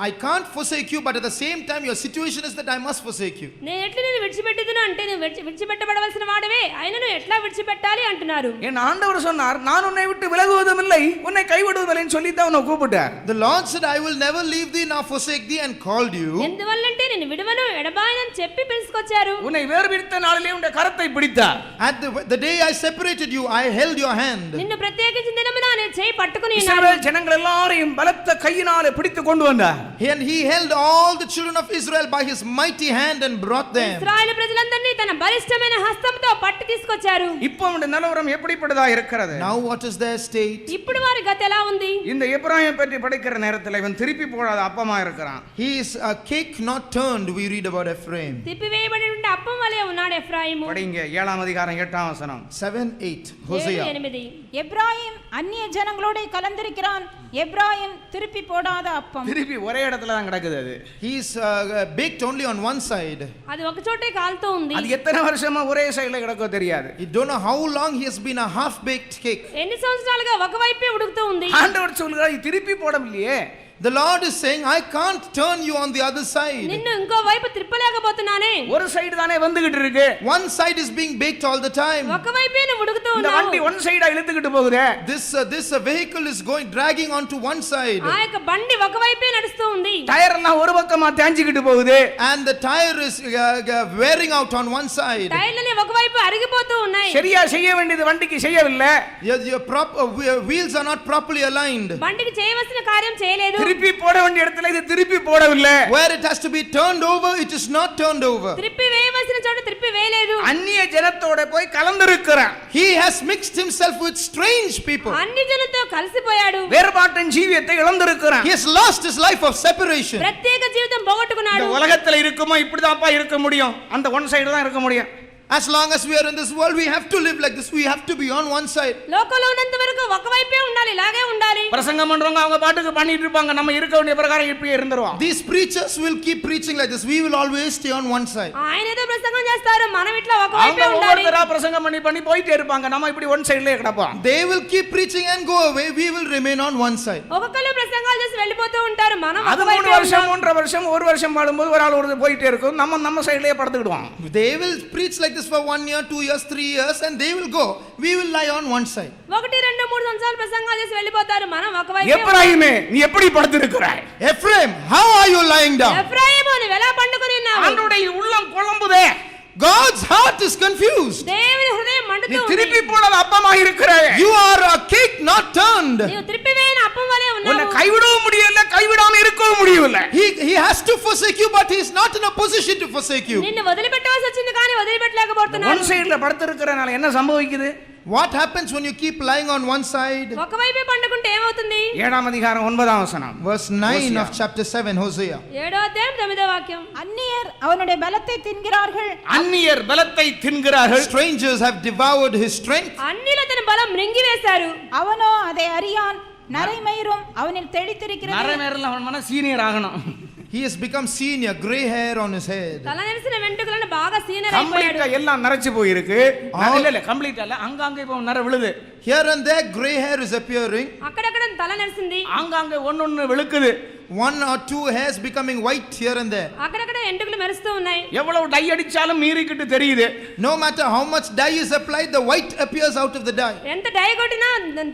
I can't forsake you, but at the same time your situation is that I must forsake you. నేను ఎట్లా నేను విడిచిపెట్టుదును అంటే నేను విడిచిపెట్టబడవలసిన వాడవే అయినను ఎట్లా విడిచిపెట్టాలి అంటున్నారు. என் ஆண்டவர் சொன்னார் நான் உன்னை விட்டு விலகுவதும் இல்லை உன்னை கைவிடுவதும் இல்லைன்னு சொல்லி தான் உன்னை கூப்பிட்டார். The Lord said, I will never leave thee nor forsake thee, and called you. ఎందువల్లంటే నేను విడువను ఎడబాయనని చెప్పి పిలుచుకొచ్చారు. உன்னை வேறுபிரித்த நாளிலே உன்னுடைய கரத்தை பிடித்தார். At the day I separated you, I held your hand. నిన్ను ప్రత్యేకించిన దినమున నేను చేయి పట్టుకొని ఉన్నాను. இஸ்ரவேல் ஜனங்கள் எல்லாரையும் பலத்த கையினாலே பிடித்து கொண்டு வந்தார். And he held all the children of Israel by his mighty hand and brought them. ఇశ్రాయేలు ప్రజలందరినీ తన బలిష్టమైన హస్తంతో పట్టి తీసుకొచ్చారు. இப்போ அவனுடைய நிலவரம் எப்படிப்பட்டதா இருக்கிறது? Now what is their state? ఇప్పుడు వారి గతి ఎలా ఉంది? இந்த எபிராயீம் பற்றி படிக்கிற நேரத்தில் இவன் திருப்பி போடாத அப்பமா இருக்கிறான். He is a cake not turned, we read about Ephraim. తిప్పివేయబడిన appam వలె ఉన్నాడు ఎఫ్రాయిము. படிங்க 7 அதிகாரம் 8 வசனம். 7:8 Hosea. எப்ராயிம் அந்நிய ஜனங்களோட கலந்திருக்கிறான், எப்ராயிம் திருப்பி போடாத அப்பம். திருப்பி ஒரே இடத்துல தான் கிடக்குது அது. He is baked only on one side. అది ఒక చోటే కాలుతూ ఉంది. அது எத்தனை வருஷமா ஒரே சைடுல கிடக்கோ தெரியாது. You don't know how long he has been a half baked cake. ఎన్ని సంవత్సరాలుగా ఒకవైపే ఉడుకుతూ ఉంది. ஆண்டவர் சொல்றார் திருப்பி போடவில்லையே. The Lord is saying, I can't turn you on the other side. నిన్ను ఇంకో వైపు త్రిప్పలేకపోతున్నానే. ஒரு சைடு தானே வந்துகிட்டு இருக்கு. One side is being baked all the time. ఒకవైపే నువ్వు ఉడుకుతూ இந்த ఉన్నావు. வண்டி ஒன் சைடா இழுத்துக்கிட்டு போகுதே. This vehicle is dragging onto one side. ఆ యొక్క బండి ఒకవైపే నడుస్తూ ఉంది. டயர் எல்லாம் ஒரு பக்கமா தேஞ்சிக்கிட்டு போகுது. And the tire is wearing out on one side. టైర్లని ఒకవైపు అరిగిపోతూ ఉన్నాయి. சரியா செய்ய வேண்டியது வண்டிக்கு செய்யவில்லை. Your wheels are not properly aligned. బండికి చేయవలసిన కార్యం చేయలేదు. திருப்பி போட வேண்டிய இடத்துல இது திருப்பி போடவில்லை. Where it has to be turned over, it is not turned over. త్రిప్పి వేయవలసిన చోట త్రిప్పి వేయలేదు. அந்நிய ஜனத்தோட போய் கலந்திருக்கிறான். He has mixed himself with strange people. అన్ని జనులతో కలిసిపోయాడు. வேறுபாட்டின் ஜீவியத்தை இழந்திருக்கிறான். He has lost his life of separation. ప్రత్యేక జీవితం పోగొట్టుకున్నాడు. இந்த உலகத்துல இருக்குமோ இப்படிதான்ப்பா இருக்க முடியும். அந்த ஒன் சைடு தான் இருக்க முடியும். As long as we are in this world, we have to live like this. We have to be on one side. లోకంలో ఉన్నంత వరకు ఒకవైపే ఉండాలి, ఇలాగే ఉండాలి. பிரசங்கம் பண்றவங்க அவங்க பாட்டுக்கு பண்ணிட்டு இருப்பாங்க. நம்ம இருக்க வேண்டிய பிரகாரம் இப்படியே இருந்துருவோம். These preachers will keep preaching like this. We will always stay on one side. ఆయన ఏదో ప్రసంగం చేస్తారు, మనం ఇట్లా அவங்க ఒకవైపే ఉండాలి. ஒவ்வொருத்தரா பிரசங்கம் பண்ணி போயிட்டே இருப்பாங்க. நம்ம இப்படி ஒன் சைடுலயே கிடப்போம். They will keep preaching and go away. We will remain on one side. ఒక్కొక్కరు ప్రసంగాలు చేసి వెళ్ళిపోతూ ఉంటారు, మనం அது 3 வருஷம் 3.5 வருஷம் 1 வருஷம் வாழும்போது ஒரு ஆள் ஒரு போயிட்டே இருக்கும். நம்ம சைடுலயே படுத்துக்கிடுவோம். They will preach like this for 1 year, 2 years, 3 years, and they will go. We will lie on one side. 1 2 3 సంవత్సరాలు ప్రసంగాలు చేసి వెళ్ళిపోతారు, మనం ఒకవైపే. எப்ராயிமே நீ எப்படி படுத்திருக்கிறாய்? Ephraim, how are you lying down? ఎఫ్రాయిము నువ్వు ఎలా పండుకొని ఉన్నావు? ஆண்டவருடைய உள்ளம் குழம்புதே. God's heart is confused. దేవుని హృదయం நீ మండుతూ ఉంది. திருப்பி போனது அப்பமா இருக்கிறாய். You are a cake not turned. నీవు త్రిప్పివేయని అప్పం వలె உன்னை ఉన్నావు. கைவிடவும் முடியல, கைவிடாம இருக்கவும் முடியல. He has to forsake you, but he is not in a position to forsake you. నిన్ను వదిలిపెట్టవలసి వచ్చింది కానీ వదిలిపెట్టలేకపోతున్నాడు. ஒன் சைடுல படுத்திருக்கிறனால என்ன சம்பவிக்குது? What happens when you keep lying on one side? ఒకవైపే పండుకుంటే ఏమవుతుంది? 7 அதிகாரம் 9 வசனம். Verse 9 of chapter 7 Hosea. 7వ అధ్యాయం 9వ వాక్యం. அந்நியர் அவனுடைய பலத்தை தின்கிறார்கள், அந்நியர் பலத்தை தின்கிறார்கள். Strangers have devoured his strength. అన్నిలో తన బలం మృంగివేశారు. அவனோ அதை அறியான். நரைமயிரும் அவனில் தெளித்திருக்கிறது. நரமேறல அவன் மன சீனியர் ஆகணும். He has become senior, gray hair on his head. తల నెరిసిన వెంట్రుకలను బాగా సీనియర్ கம்ப்ளீட்டா అయిపోయాడు. எல்லாம் நரைச்சு போயிருக்கு. இல்ல கம்ப்ளீட்டா இல்ல, அங்கங்க இப்ப நர விழுது. Here and there gray hair is appearing. అక్కడక్కడ తల నెరిసింది. அங்கங்க ஒன்னொன்னு வெளுக்குது. 1 or 2 hairs becoming white here and there. అక్కడక్కడ ఎంటుకలు మెరుస్తూ ఉన్నాయి. எவ்வளவு டை அடிச்சாலும் மீறிக்கிட்டு தெரியுது. No matter how much dye is applied, the white appears out of the dye. ఎంత డై కొట్టినా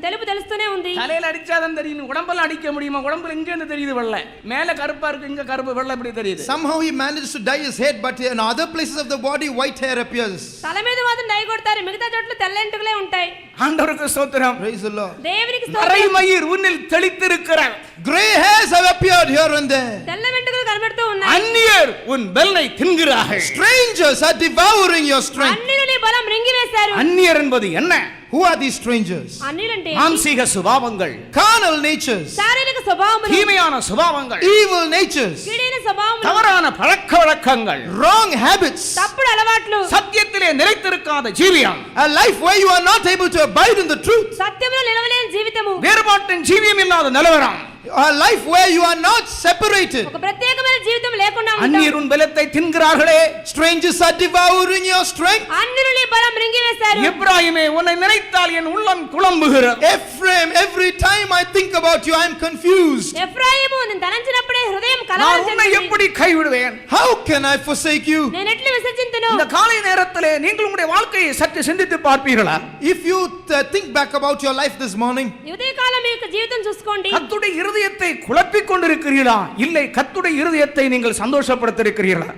తెలుపు తెలుస్తూనే ఉంది. தலையில அடிச்சாதான் தெரியும். உடம்பெல்லாம் அடிக்க முடியுமா? உடம்புல இங்க இருந்து தெரியுது வெள்ளை. மேல கருப்பா இருக்கு, இங்க கருப்பு வெள்ளை இப்படி தெரியுது. Somehow he manages to dye his head, but in other places of the body white hair appears. తల మీద మాత్రం డై కొడతారు, మిగతా చోట్ల తెల్ల ఎంటుకలే ఉంటాయి. ஆண்டவருக்கு ஸ்தோத்திரம். Praise the Lord. దేవునికి స్తోత్రం. நரைமயிர் உன்னில் தெளித்திருக்கிறார். Gray hairs have appeared here and there. తెల్ల వెంట్రుకలు కనబడుతూ ఉన్నాయి. அந்நியர் உன் பலனை தின்கிறார்கள். Strangers are devouring your strength. అన్యులు నీ బలం మింగివేశారు. அந்நியர் என்பது என்ன? Who are these strangers? అన్యులంటే மாம்சீக சுபாவங்கள், Carnal natures, శారీరక స్వభావములు, தீமையான சுபாவங்கள், evil natures, కీడైన స్వభావములు, தவறான பழக்கவழக்கங்கள், wrong habits, తప్పుడు అలవాట్లు, சத்தியத்திலே நிலைத்திருக்காத ஜீவியம், a life where you are not able to abide in the truth, సత్యములో నిలవలేని జీవితము, வேறுபாட்டின் ஜீவியம் இல்லாத நிலவரம், a life where you are not separated. ఒక ప్రత్యేకమైన జీవితం లేకుండా ఉంటాం. அந்நியர் உன் பலத்தை தின்கிறார்களே. Strangers are devouring your strength. అన్యులు నీ బలం మింగివేశారు. எப்ராயிமே, உன்னை நினைத்தால் என் உள்ளம் குழம்புகிறது. Ephraim, every time I think about you, I am confused. ఎఫ్రాయిము నేను తలంచినప్పుడే హృదయం நான் కలవరం உன்னை చెందింది. எப்படி கைவிடுவேன்? How can I forsake you? నేను ఎట్లు విసర్జింతును? இந்த காலை நேரத்திலே நீங்கள் உங்களுடைய வாழ்க்கையை சற்று சிந்தித்து பார்ப்பீர்களா? If you think back about your life this morning, ఈ ఉదయకాలం మీ యొక్క జీవితం చూసుకోండి. கர்த்தருடைய இருதயத்தை குழப்பிக் கொண்டிருக்கிறீர்களா? இல்லை கர்த்தருடைய இருதயத்தை நீங்கள் சந்தோஷப்படுத்தியிருக்கிறீர்களா?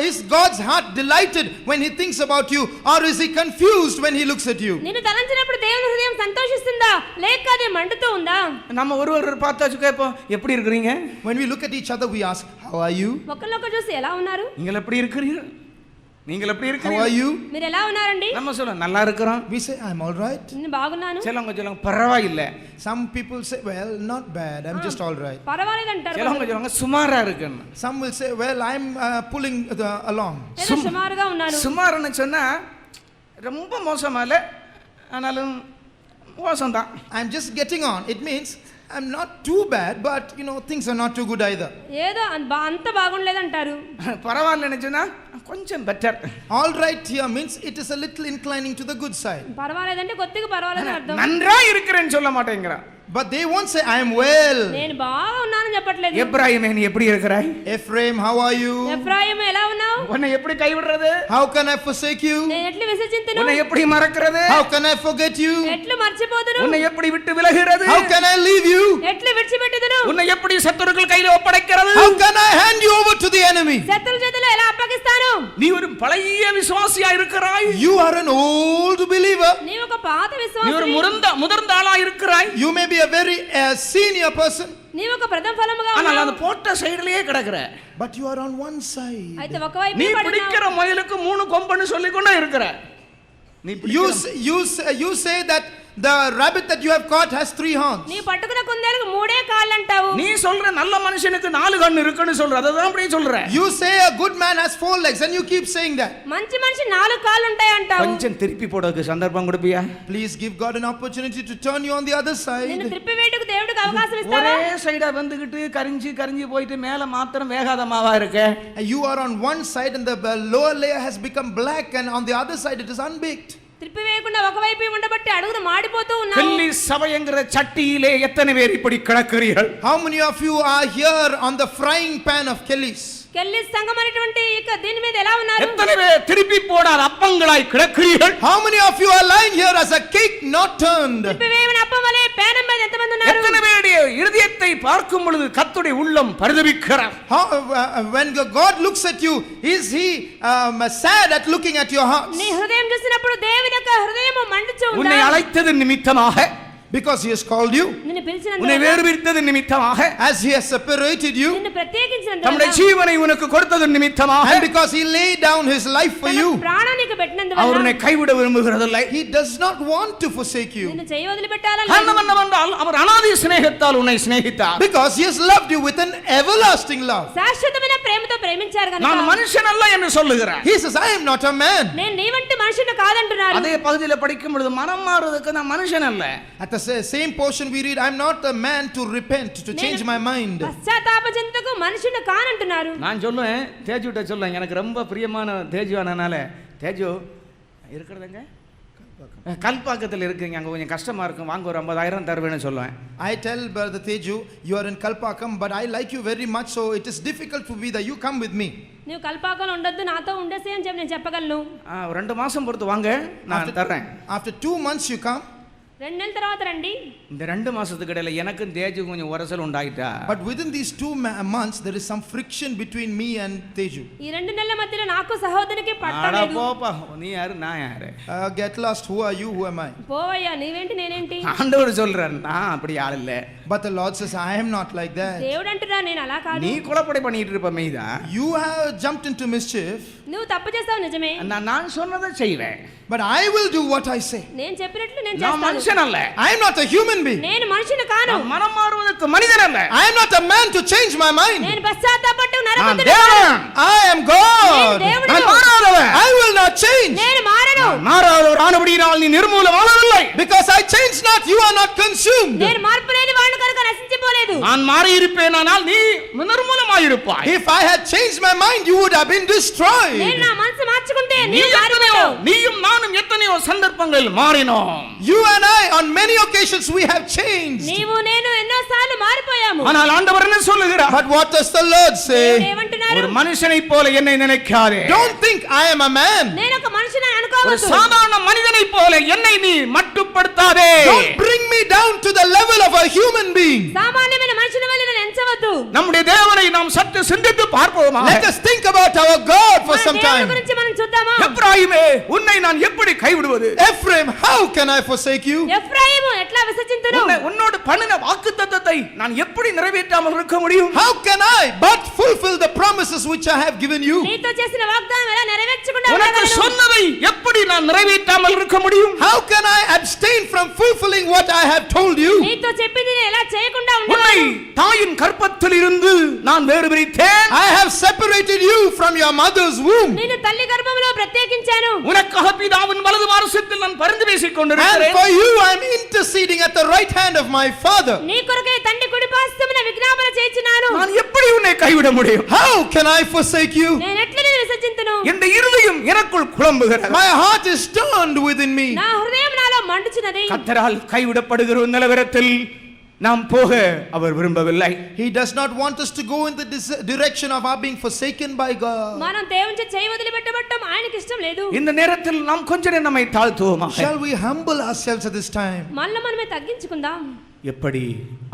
is God's heart delighted when he thinks about you, or is he confused when he looks at you? నిన్ను తలంచినప్పుడు దేవుని హృదయం సంతోషిస్తుందా లేక అది మండుతూ ఉందా? நம்ம ஒருவர் பார்த்தாச்சு கேட்போம், எப்படி இருக்கிறீங்க? When we look at each other, we ask, how are you? ఒకళ్ళొకరు చూసి ఎలా ఉన్నారు? நீங்கள் எப்படி இருக்கிறீர்கள்? நீங்கள் எப்படி How are இருக்கிறீர்கள்? you? మీరు ఎలా ఉన్నారండి? நம்ம சொல்லுவோம், நல்லா இருக்கிறோம். We say, I'm all right. నేను బాగున్నాను. சிலவங்க பரவாயில்லை. Some people say, well, not bad, I'm just all right. పర్వాలేదంటారు. சிலவங்க சுமாரா இருக்குன்னு. Some will say, well, I'm pulling along. ఏదో సుమారుగా ఉన్నాను. சுமார்னு சொன்னா ரொம்ப மோசமா இல்ல, ஆனாலும் மோசம்தான். I'm just getting on. It means I'm not too bad, but things are not too good either. ఏదో అంత బాగుండలేదంటారు. பரவாயில்லைன்னு சொன்னா கொஞ்சம் better. All right here means it is a little inclining to the good side. పర్వాలేదంటే కొద్దిగా పర్వాలేదు అర్థం. நன்றா இருக்கிறேன்னு சொல்ல மாட்டேங்கிறான். But they won't say, I am well. నేను బాగా ఉన్నానని చెప్పట్లేదు. எப்ராயிமே, நீ எப்படி இருக்கிறாய்? Ephraim, how are you? ఎఫ్రాయిము ఎలా ఉన్నావు? உன்னை எப்படி கைவிடுறது? How can I forsake you? నేను ఎట్లు విసర్జింతును? உன்னை எப்படி மறக்கிறது? How can I forget you? ఎట్లు మర్చిపోదును? உன்னை எப்படி விட்டு விலகிறது? How can I leave you? ఎట్లు విడిచిపెట్టుదును? உன்னை எப்படி சத்துருக்கள் கையில ஒப்படைக்கிறது? How can I hand you over to the enemy? శత్రుల చేతిలో ఎలా అప్పగిస్తాను? நீ ஒரு பழைய விசுவாசியா இருக்கிறாய். You are an old believer. నీవు ఒక పాత நீ ஒரு విశ్వాసి. முதிர்ந்த ஆளா இருக்கிறாய். You may be a very senior person, నీవు ఒక ప్రథమ ఫలముగా ஆனால் ఉన్నావు. அது போட்ட சைடுலயே கிடக்குற. but you are on one side. అయితే ఒకవైపు நீ పడినావు. பிடிக்கிற முயலுக்கு 3 கொம்புன்னு சொல்லிக்கொண்டே இருக்கிற. நீ You say that the rabbit that you have caught has 3 horns. నీ పట్టుకున్న కుందేలుకు 3 కాళ్ళు అంటావు. நீ சொல்ற நல்ல மனுஷனுக்கு 4 கண்ணு இருக்குன்னு சொல்ற. அததான் அப்படியே சொல்ற. You say a good man has 4 legs and you keep saying that. మంచి మనిషి 4 కాళ్ళు ఉంటాయి అంటావు. கொஞ்சம் திருப்பி போடக்கு சந்தர்ப்பம் கொடுப்பியா? Please give God an opportunity to turn you on the other నిన్ను side. త్రిప్పివేటుకు దేవుడికి అవకాశం ఇస్తావా? ஒரே சைடா வந்துகிட்டு கரிஞ்சி போயிட்டு மேல மாத்திரம் வேகாத மாவா இருக்க. You are on one side and the lower layer has become black, and on the other side it is unbaked. త్రిప్పివేయకుండా ఒకవైపు ఉండబట్టి అడుగున మాడిపోతూ ఉన్నావు. கல்லி சபைங்கிற சட்டியிலே எத்தனை பேர் இப்படி கிடக்கிறீர்கள்? How many of you are here on the frying pan of Kelly's? కెల్లి సంఘం అనేటువంటి ఇక దీని మీద ఎలా ఉన్నారు? எத்தனை பேர் திருப்பி போடாத அப்பங்களாய் கிடக்கிறீர்கள்? How many of you are lying here as a cake not turned? త్రిప్పివేయని appam వలె పేనం మీద ఎంతమంది ఉన్నారు? எத்தனை பேருடைய இருதயத்தை பார்க்கும் பொழுது கர்த்தருடைய உள்ளம் பரிதபிக்கிறார். When God looks at you, is he sad at looking at your heart? నీ హృదయం చూసినప్పుడు దేవుని యొక్క హృదయం మండుచు ఉందా? உன்னை அழைத்தது நிமித்தமாக, Because he has called you, నిన్ను పిలిచినందుకు, உன்னை வேறுபிரித்தது நிமித்தமாக, as he has separated you, నిన్ను ప్రత్యేకించినందుకు, தம்முடைய ஜீவனை உனக்கு கொடுத்தது நிமித்தமாக, and because he laid down his life for you, ప్రాణానికి పెట్టినందుకు, அவர் உன்னை கைவிட விரும்புகிறதில்லை. he does not want to forsake you. నిన్ను చేయి వదిలిపెట్టాలని காரணம் என்னவென்றால் அவர் அநாதி சிநேகத்தால் உன்னை சிநேகித்தார். Because he has loved you with an everlasting love. శాశ్వతమైన ప్రేమతో ప్రేమించారు కనుక. நான் மனுஷன் அல்ல என்று சொல்லுகிறார். He says, I am not a man. నేను నీ వంటి మనిషిని కాదంటున్నారు. அதே பகுதியில் படிக்கும் பொழுது மனம் மாறுவதற்கு நான் மனுஷன் அல்ல. At the same portion we read, I am not a man to repent, to change my mind. పశ్చాత్తాప చెందుటకు మనిషిని కానంటున్నారు. நான் சொல்லுவேன், தேஜுட்ட சொல்லுவேன், எனக்கு ரொம்ப பிரியமான தேஜு ஆனனால, தேஜு இருக்கிறதுங்க கல்பாக்கத்தில் இருக்குங்க, அங்கே கொஞ்சம் கஷ்டமாக இருக்கும், வாங்க ஒரு 50,000 தருவேன்னு சொல்லுவேன். I tell Brother Teju, you are in Kalpakam, but I like you very much, so it is difficult to be there. You come with me. నీవు కల్పాకం ఉండొద్దు, నాతో ఉండేసి అని చెప్పి నేను చెప్పగలను. 2 மாதம் பொறுத்து வாங்க, நான் தர்றேன். After 2 months you come. 2 నెలల తర్వాత రండి. இந்த 2 மாசத்துக்கு இடையில எனக்கும் தேஜு கொஞ்சம் உரசல் உண்டாயிட்டா. But within these 2 months, there is some friction between me and Teju. ఈ 2 నెలల మధ్యలో నాకు సహోదరునికి அட పట్టలేదు. போப்பா, நீ யாரு நான் யாரு? Get lost. Who are you? Who am I? పోవయ్యా, నీవేంటి నేనేంటి? ஆண்டவர் சொல்றாரு, நான் அப்படி ஆள் இல்ல. But the Lord says, I am not like that. దేవుడు అంటున్నా, నేను అలా కాదు. நீ குழப்படி பண்ணிட்டு இருப்ப மீதா. You have jumped into mischief. నువ్వు తప్పు చేస్తావు నిజమే. நான் சொன்னதை செய்வேன். But I will do what I say. నేను చెప్పినట్లు నేను நான் చేస్తాను. மனுஷன் அல்ல. I am not a human being. నేను మనిషిని కాను. நான் மனம் மாறுவதற்கு மனிதன் அல்ல. I am not a man to change my mind. నేను పశ్చాత్తాపపట్టు நான் నరపుత్రుడు தேவன். కాను. I am God. నేను దేవుడు. நான் மாறாதவன். I will not change. నేను మారను. மாறாதவர் ஆனபடியினால் நீ நிர்மூலமானதில்லை. Because I change not, you are not consumed. నేను మార్పు లేని వాడిని కనుక నశించిపోలేదు. நான் மாறி இருப்பேனானால் நீ நிர்மூலமாயிருப்பாய். If I had changed my mind, you would have been destroyed. నేను నా మనసు మార్చుకుంటే நீ నీవు எத்தனையோ, మారిపోతావు. நீயும் நானும் எத்தனையோ சந்தர்ப்பங்கள் மாறினோம். You and I, on many occasions, we have changed. నీవు నేను ఎన్నో సార్లు మారిపోయాము. ஆனால் ஆண்டவர் என்ன சொல்லுகிறார்? But what does the Lord దేవుడు say? ఏమంటున్నారు? ஒரு மனுஷனைப் போல என்னை நினைக்காதே. Don't think I am a man. నేను ఒక మనిషిని ஒரு అనుకోవద్దు. சாதாரண மனிதனைப் போல என்னை நீ மட்டுப்படுத்தாதே. Don't bring me down to the level of a human being. సామాన్యమైన మనిషిని వల్ల నేను ఎంచవద్దు. நம்முடைய தேவனை நாம் சற்று சிந்தித்து பார்ப்போமா? Let us think about our God for మన some దేవుని time. గురించి మనం చూద్దామా? எப்ராயிமே, உன்னை நான் எப்படி கைவிடுவது? Ephraim, how can I forsake you? ఎఫ్రాయిము ఎట్లా విసర్జింతును? உன்னோடு பண்ணின வாக்குத்தத்தத்தை நான் எப்படி நிறைவேற்றாமல் இருக்க முடியும்? How can I but fulfill the promises which I have given you? నీతో చేసిన వాగ్దానం ఎలా నెరవేర్చకుండా உனக்கு ఉండగలను? சொன்னதை எப்படி நான் நிறைவேற்றாமல் இருக்க முடியும்? How can I abstain from fulfilling what I have told you? నీతో చెప్పింది నేను ఎలా చేయకుండా உன்னை ఉండగలను? தாயின் கற்பத்தில் இருந்து நான் வேறு பிரித்தேன். I have separated you from your mother's womb. నేను తల్లి గర్భంలో ప్రత్యేకించాను. உனக்காக பிதாவின் வலது வாரசத்தில் நான் பரிந்து பேசிக் And கொண்டிருக்கிறேன். for you I am interceding at the right hand of my Father. నీ కొరకే తండ్రి కుడి పార్శ్వమున విజ్ఞాపన చేయించున్నాను. நான் எப்படி உன்னை கைவிட முடியும்? How can I forsake you? నేను ఎట్లా నిన్ను విసర్జింతును? என் இருதயம் எனக்குள் குழம்புகிறது. My heart is turned within me. నా హృదయం నాలో మండుచున్నది. கர்த்தரால் கைவிடப்படுகிற ஒரு நிலவரத்தில் நாம் போக அவர் விரும்பவில்லை. He does not want us to go in the direction of our being forsaken by God. మనం దేవుని చేయి వదిలిపెట్టబడటం ఆయనకి ఇష్టం లేదు. இந்த நேரத்தில் நாம் கொஞ்ச நேரம் நம்மை தாழ்த்துவோமா? Shall we humble ourselves at this time? మనల్ని మనమే తగ్గించుకుందాం. எப்படி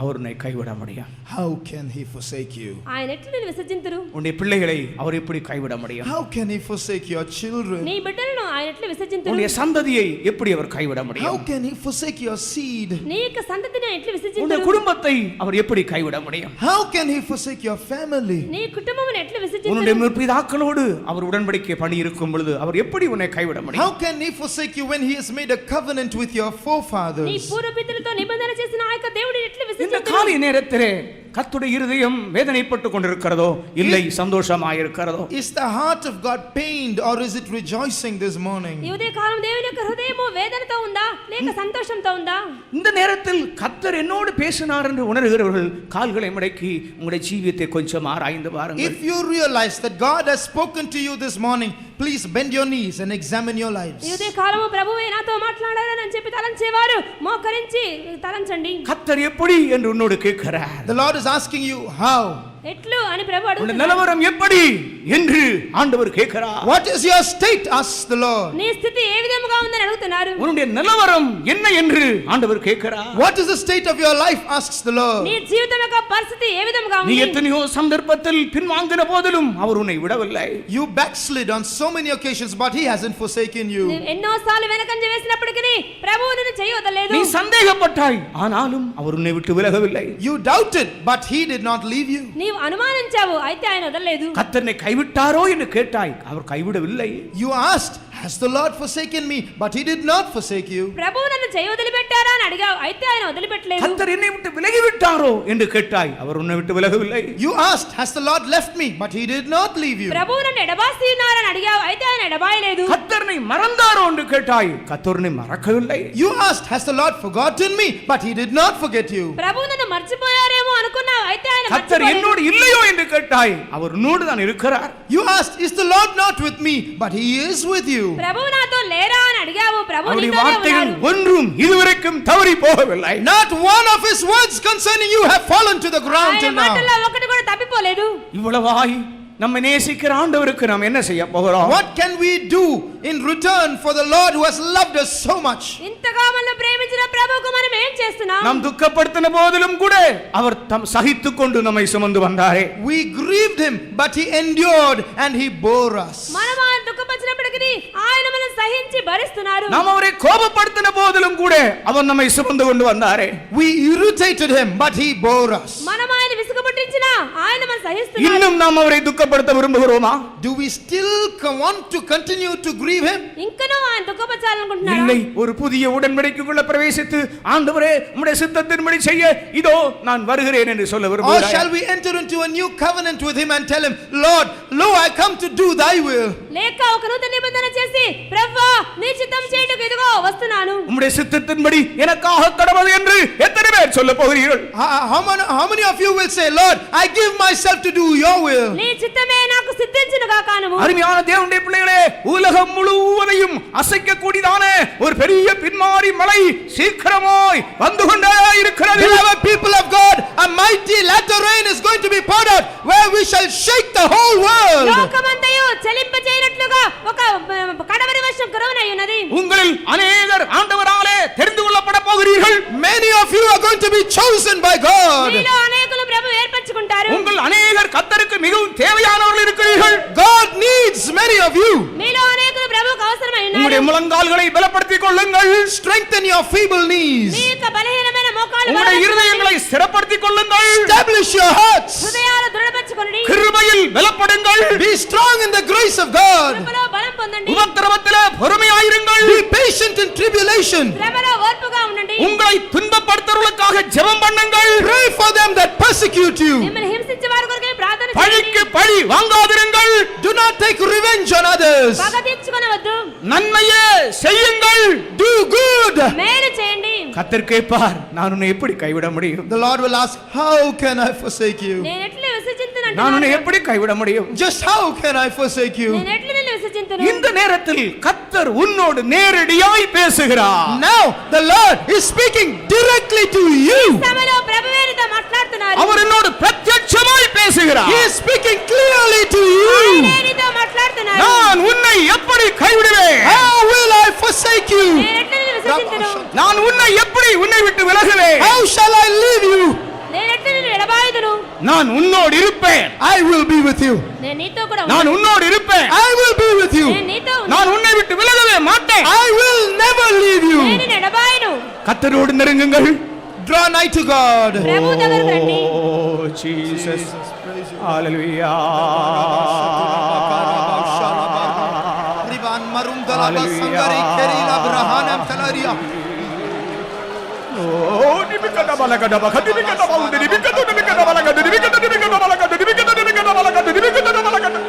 அவர் உன்னை கைவிட முடியும்? How can he forsake you? ఆయన ఎట్లా నిన్ను విసర్జింతురు? உன்னுடைய பிள்ளைகளை அவர் எப்படி கைவிட முடியும்? How can he forsake your children? నీ బిడ్డలను ఆయన ఎట్లా విసర్జింతురు? உன்னுடைய சந்ததியை எப்படி அவர் கைவிட How முடியும்? can he forsake your seed? నీ యొక్క సంతతిని ఎట్లా உன்னுடைய విసర్జింతురు? குடும்பத்தை அவர் எப்படி கைவிட முடியும்? How can he forsake your family? నీ కుటుంబమును ఎట్లా உன்னுடைய విసర్జింతురు? முற்பிதாக்களோடு அவர் உடன்படிக்கை பண்ணி இருக்கும் பொழுது அவர் எப்படி உன்னை கைவிட முடியும்? How can he forsake you when he has made a covenant with your నీ forefathers? పూర్వపితరులతో నిబంధన చేసిన ఆ యొక్క దేవుడిని ఎట్లా இந்த విసర్జింతురు? காலை நேரத்திலே கர்த்தருடைய இருதயம் வேதனைப்பட்டு கொண்டிருக்கிறதோ இல்லை சந்தோஷமாயிருக்கிறதோ? Is the heart of God pained or is it rejoicing this morning? ఈ ఉదయ కాలం దేవుని యొక్క హృదయము వేదనతో ఉందా లేక సంతోషంతో ఉందా? இந்த நேரத்தில் கர்த்தர் என்னோடு பேசினார் என்று உணர்கிறவர்கள் கால்களை மடக்கி உங்களுடைய ஜீவியத்தை கொஞ்சம் ஆராய்ந்து பாருங்கள். If you realize that God has spoken to you this morning, please bend your knees and examine your lives. ఈ ఉదయ కాలము ప్రభువే నాతో మాట్లాడారని అని చెప్పి తలంచేవారు మోకరించి తలంచండి. கர்த்தர் எப்படி என்று உன்னோடு கேட்கிறார். The Lord is asking you, how? ఎట్లు అని ప్రభు உன்னுடைய అడుగుతున్నాడు. நிலவரம் எப்படி என்று ஆண்டவர் கேட்கிறார். What is your state? asks the Lord. నీ స్థితి ఏ విధముగా ఉందని అడుగుతున్నారు. உன்னுடைய நிலவரம் என்ன என்று ஆண்டவர் கேட்கிறார். What is the state of your life? asks the Lord. నీ జీవితం యొక్క పరిస్థితి ఏ విధముగా நீ ఉంది? எத்தனையோ சந்தர்ப்பத்தில் பின்வாங்கின போதிலும் அவர் உன்னை விடவில்லை. You backslid on so many occasions, but he hasn't forsaken you. నువ్వు ఎన్నోసార్లు వెనకంజ వేసినప్పటికీ ప్రభువు నిన్ను చేయవదలేదు. நீ சந்தேகப்பட்டாய், ஆனாலும் அவர் உன்னை விட்டு விலகவில்லை. You doubted, but he did not leave you. నీవు అనుమానించావు అయితే ఆయన వదలలేదు. கர்த்தரை கைவிட்டாரோ என்று கேட்டாய், அவர் கைவிடவில்லை. You asked, has the Lord forsaken me? But he did not forsake you. ప్రభువు నన్ను చేయి వదిలిపెట్టారా అని అడిగావు అయితే ఆయన వదిలిపెట్టలేదు. கர்த்தர் என்னை விட்டு விலகி விட்டாரோ என்று கேட்டாய், அவர் உன்னை விட்டு விலகவில்லை. You asked, has the Lord left me? But he did not leave you. ప్రభువు నన్ను ఎడబాసి ఉన్నారని అడిగావు అయితే ఆయన ఎడబాయలేదు. கர்த்தரை மறந்தாரோ என்று கேட்டாய், கர்த்தர் உன்னை மறக்கவில்லை. You asked, has the Lord forgotten me? But he did not forget you. ప్రభువు నన్ను మర్చిపోయారేమో అనుకున్నావు అయితే ఆయన கர்த்தர் మర్చిపోలేదు. என்னோடு இல்லையோ என்று கேட்டாய், அவர் உன்னோடு தான் இருக்கிறார். You asked, is the Lord not with me? But he is with you. ప్రభువు నాతో లేరా అని అడిగావు ప్రభువు அவருடைய నీతోనే வார்த்தைகள் ఉన్నాడు. ஒன்றும் இதுவரைக்கும் தவறி போகவில்லை. Not one of his words concerning you have fallen to the ground ఆయన till now. మాటల్లో ఒకటి కూడా తప్పిపోలేదు. இவ்வளவாய் நம்ம நேசிக்கிற ஆண்டவருக்கு நாம் என்ன செய்ய போகிறோம்? What can we do in return for the Lord who has loved us so much? ఇంతగా మనల్ని ప్రేమించిన ప్రభువుకు మనం ఏం చేస్తున్నాం? நாம் துக்கப்படுத்தின போதிலும் கூட அவர் சகித்துக்கொண்டு நம்மை சுமந்து வந்தாரே. We grieved him, but he endured and he bore us. మనం ఆయన దుఃఖపరిచినప్పటికీ ఆయన మనల్ని సహించి భరిస్తున్నారు. நாம் அவரை கோபப்படுத்தின போதிலும் கூட அவர் நம்மை சுமந்து கொண்டு வந்தாரே. We irritated him, but he bore us. మనం ఆయన విసుగుపుట్టించినా ఆయన మనల్ని సహిస్తున్నారు. இன்னும் நாம் அவரை துக்கப்படுத்த விரும்புகிறோமா? Do we still want to continue to grieve him? ఇంకనూ ఆయన దుఃఖపరచాలనుకుంటున్నారా? இல்லை, ஒரு புதிய உடன்படிக்கைக்குள்ள பிரவேசித்து ஆண்டவரே உம்முடைய சித்தத்தின்படி செய்ய இதோ நான் வருகிறேன் என்று சொல்ல Or விரும்புகிறாயா? shall we enter into a new covenant with him and tell him, Lord, lo, I come to do thy will? లేక ఒక నూతన నిబంధన చేసి ప్రభువా నీ చిత్తం చేయుటకు ఇదిగో వస్తున్నాను. உம்முடைய சித்தத்தின்படி எனக்காக கடவுள் என்று எத்தனை பேர் சொல்ல போகிறீர்கள்? How many of you will say, Lord, I give myself to do your will? నీ చిత్తమే నాకు సిద్ధించును గాక అనుము. அருமையான தேவனுடைய பிள்ளைகளே, உலகம் முழுவதையும் அசைக்க கூடியதான ஒரு பெரிய பின்மாரி மலை சீக்கிரமாய் வந்து கொண்டே இருக்கிறது. Beloved people of God, a mighty latter rain is going to be poured out where we shall shake the whole world. లోకమంతయు చలింపజేయనట్లుగా ఒక కడవరి వర్షం కురవనయ్యున్నది. உங்களில் அநேகர் ஆண்டவராலே தெரிந்து கொள்ளப்பட போகிறீர்கள். Many of you are going to be chosen by God. మీలో అనేకులు ప్రభు ఏర్పరచుకుంటారు. உங்கள் அநேகர் கர்த்தருக்கு மிகவும் தேவையானவர்கள் இருக்கிறீர்கள். God needs many of you. మీలో అనేకులు ప్రభువుకు అవసరమై உங்களுடைய ఉన్నారు. முழங்கால்களை பலப்படுத்திக் கொள்ளுங்கள். Strengthen your feeble knees. మీ యొక్క బలహీనమైన మోకాలు உங்களுடைய இருதயங்களை ஸ்திரப்படுத்திக் கொள்ளுங்கள். Establish your hearts. హృదయాలు దృఢపరచుకొనుడి. கிருபையில் பலப்படுங்கள். Be strong in the grace of God. కృపలో బలం పొందండి. உபத்திரவத்திலே பொறுமையாயிருங்கள். Be patient in tribulation. శ్రమలో ఓర్పుగా ఉండండి. உங்களை துன்பப்படுத்துறவர்களுக்காக ஜெபம் பண்ணுங்கள். Pray for them that persecute you. మిమ్మల్ని హింసించే వారి కొరకే ప్రార్థన பழிக்கு చేయండి. பழி வாங்காதிருங்கள். Do not take revenge on others. పగ తీర్చుకొనవద్దు. நன்மையே செய்யுங்கள். Do good. మేలు చేయండి. கர்த்தர் கேட்பார், நான் உன்னை எப்படி கைவிட முடியும்? The Lord will ask, how can I forsake you? నేను ఎట్లా విసర్జింతునంటున్నాను? நான் உன்னை எப்படி கைவிட முடியும்? Just how can I forsake you? నేను ఎట్లా నిన్ను విసర్జింతును? இந்த நேரத்தில் கர்த்தர் உன்னோடு நேரடியாய் பேசுகிறார். Now the Lord is speaking directly to you. సమయంలో ప్రభువే నీతో మాట్లాడుతున్నారు. அவர் என்னோடு பிரத்யட்சமாய் பேசுகிறார். He is speaking clearly to ఆయనే you. నీతో మాట్లాడుతున్నారు. நான் உன்னை எப்படி கைவிடுவேன்? How will I forsake you? నేను ఎట్లా నిన్ను విసర్జింతును? நான் உன்னை எப்படி உன்னை விட்டு விலகுவேன்? How shall I leave you? నేను ఎట్లా నిన్ను ఎడబాయుదును? நான் உன்னோடு இருப்பேன். I will be with you. నేను నీతో కూడా நான் ఉంటాను. உன்னோடு இருப்பேன். I will be with you. నేను నీతో ఉంటాను. நான் உன்னை விட்டு விலகவே மாட்டேன். I will never leave నేను you. నిన్ను ఎడబాయను. கர்த்தரோடு நெருங்குங்கள். Draw nigh to God. ప్రభు దగ్గరకు రండి. Oh Jesus. Hallelujah. Riban marundala basangari kerila brahanam talaria. Oh, nimikata balagada bakati nimikata baunde nimikata nimikata balagada nimikata nimikata balagada nimikata nimikata balagada nimikata balagada.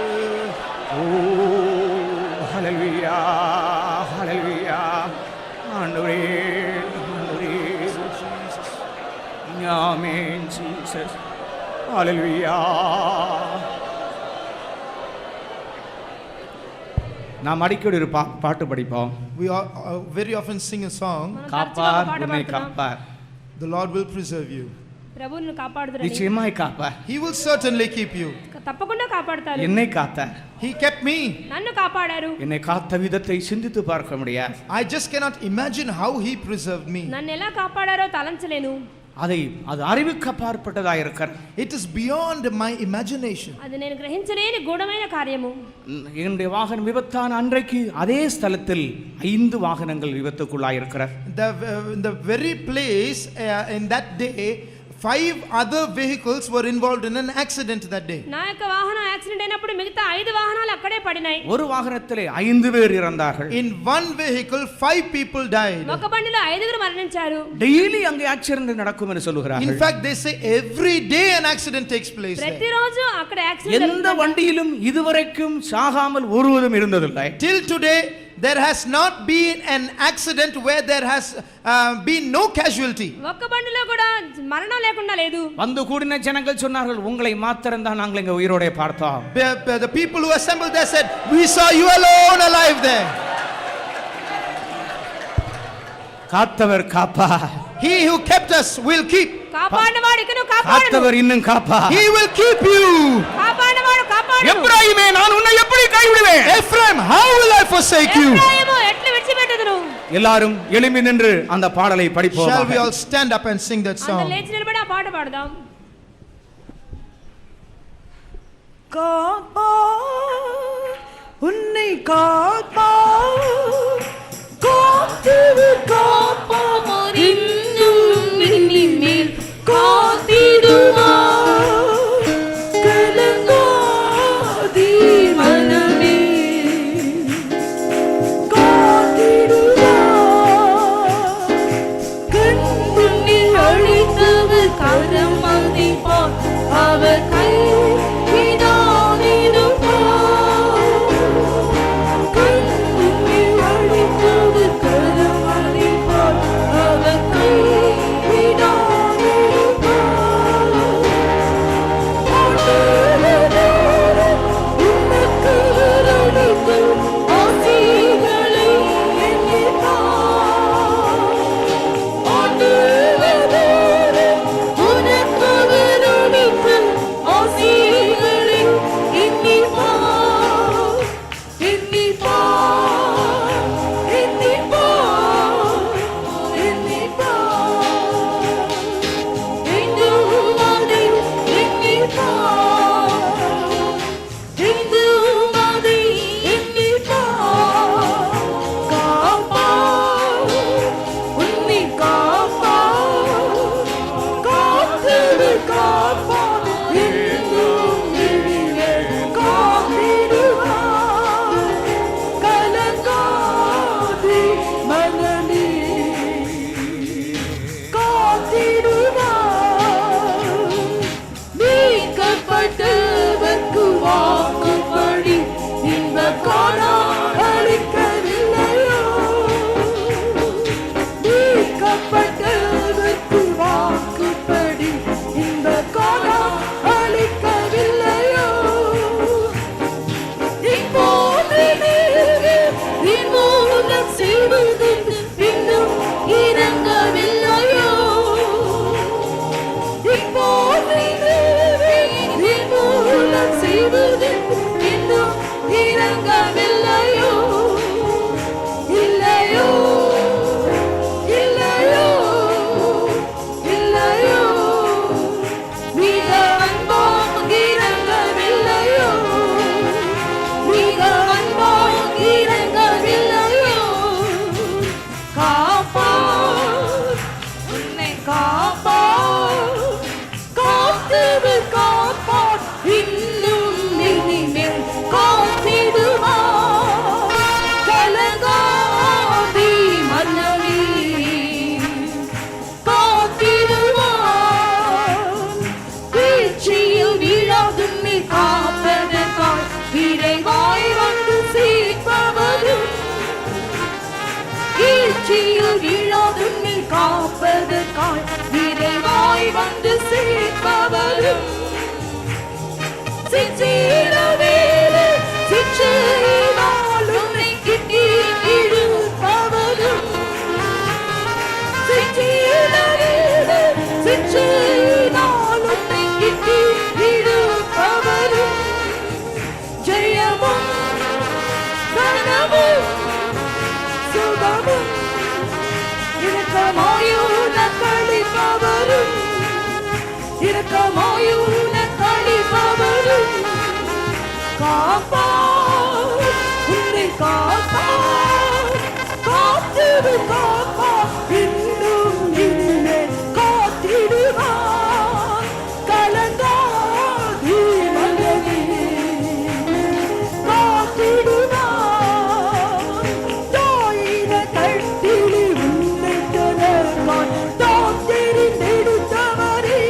Oh, hallelujah. Hallelujah. ஆண்டவரே, ஆண்டவரே. Amen Jesus. Hallelujah. நாம் அடிக்கடி ஒரு பாட்டு படிப்போம். We are, very often sing a song. காப்பார் உன்னை காப்பார். The Lord will preserve you. ప్రభు నిన్ను కాపాడుతాడు. நிச்சயமாய் காப்பார். He will certainly keep you. తప్పకుండా కాపాడుతారు. என்னை காத்தார். He kept me. నన్ను కాపాడారు. என்னை காத்த விதத்தை சிந்தித்து பார்க்க முடியாது. I just cannot imagine how he preserved me. నన్ను ఎలా కాపాడారో తలంచలేను. அது அறிவுக்கு அப்பாற்பட்டதாக இருக்கிறது. It is beyond my imagination. అది నేను గ్రహించలేని గూఢమైన కార్యము. என்னுடைய வாகனம் விபத்தான அன்றைக்கு அதே ஸ்தலத்தில் 5 வாகனங்கள் விபத்துக்குள்ளாயிருக்கிறது. In the very place in that day, 5 other vehicles were involved in an accident that day. నా యొక్క వాహనం యాక్సిడెంట్ అయినప్పుడు మిగతా 5 వాహనాలు అక్కడే పడినాయి. ஒரு வாகனத்திலே 5 பேர் இறந்தார்கள். In one vehicle 5 people died. ఒక బండిలో 5గురు మరణించారు. டெய்லி அங்கே ஆக்சிடென்ட் நடக்கும் என்று சொல்லுகிறார்கள். In fact, they say every day an accident takes place there. ప్రతిరోజు అక్కడ యాక్సిడెంట్ எந்த வண்டியிலும் இதுவரைக்கும் சாகாமல் ஒருவரும் இருந்ததில்லை. Till today, there has not been an accident where there has been no casualty. ఒక్క బండిలో కూడా మరణం లేకుండా లేదు. வந்து கூடின ஜனங்கள் சொன்னார்கள், உங்களை மாத்திரம் தான் நாங்கள் இங்க உயிரோட பார்த்தோம். The people who assembled there said, we saw you alone alive there. காத்தவர் Kapa. He who kept us will keep. కాపాడినవాడు ఇకను కాపాడును. காத்தவர் இன்னும் காப்பா. He will keep you. కాపాడినవాడు కాపాడును. how will I forsake you? ఎఫ్రాయిము ఎట్లా విడిచిపెట్టుదును? எல்லாரும் எழும்பி நின்று அந்த பாடலை Shall we படிப்போம். all stand up and sing that అందరూ song? లేచి నిలబడి ఆ పాట పాడదాం. காப்பா உன்னை காப்பா காத்திரு காப்பா இன்னும் இனிமேல் காத்திடுவா கலங்காதீ மனமே காத்திடுவா கண்முன்னி அழித்தவர் கரம் மதிப்பார் அவர் கை காப்பதற்காய் விரைவாய் வந்து சேர்ப்பவரும் சிற்றிடவேலே சிற்றினால் உன்னை கிட்டி இழுப்பவரும் சிற்றிடவேலே சிற்றினால் உன்னை கிட்டி இழுப்பவரும் ஜெயமும் கனமும் சுகமும் இரக்கமாயுன கழிப்பவரும் இரக்கமாயுன கழிப்பவரும் காப்பார் உன்னை காப்பார் காத்திடு காப்பார் இன்னும் இனிமே காத்திடுவார் கலங்காதே மகனே காத்திடுவார் தாயின கட்டிலி உன்னை தொடர்வான் தாம் தெரிந்தெடுத்தவரே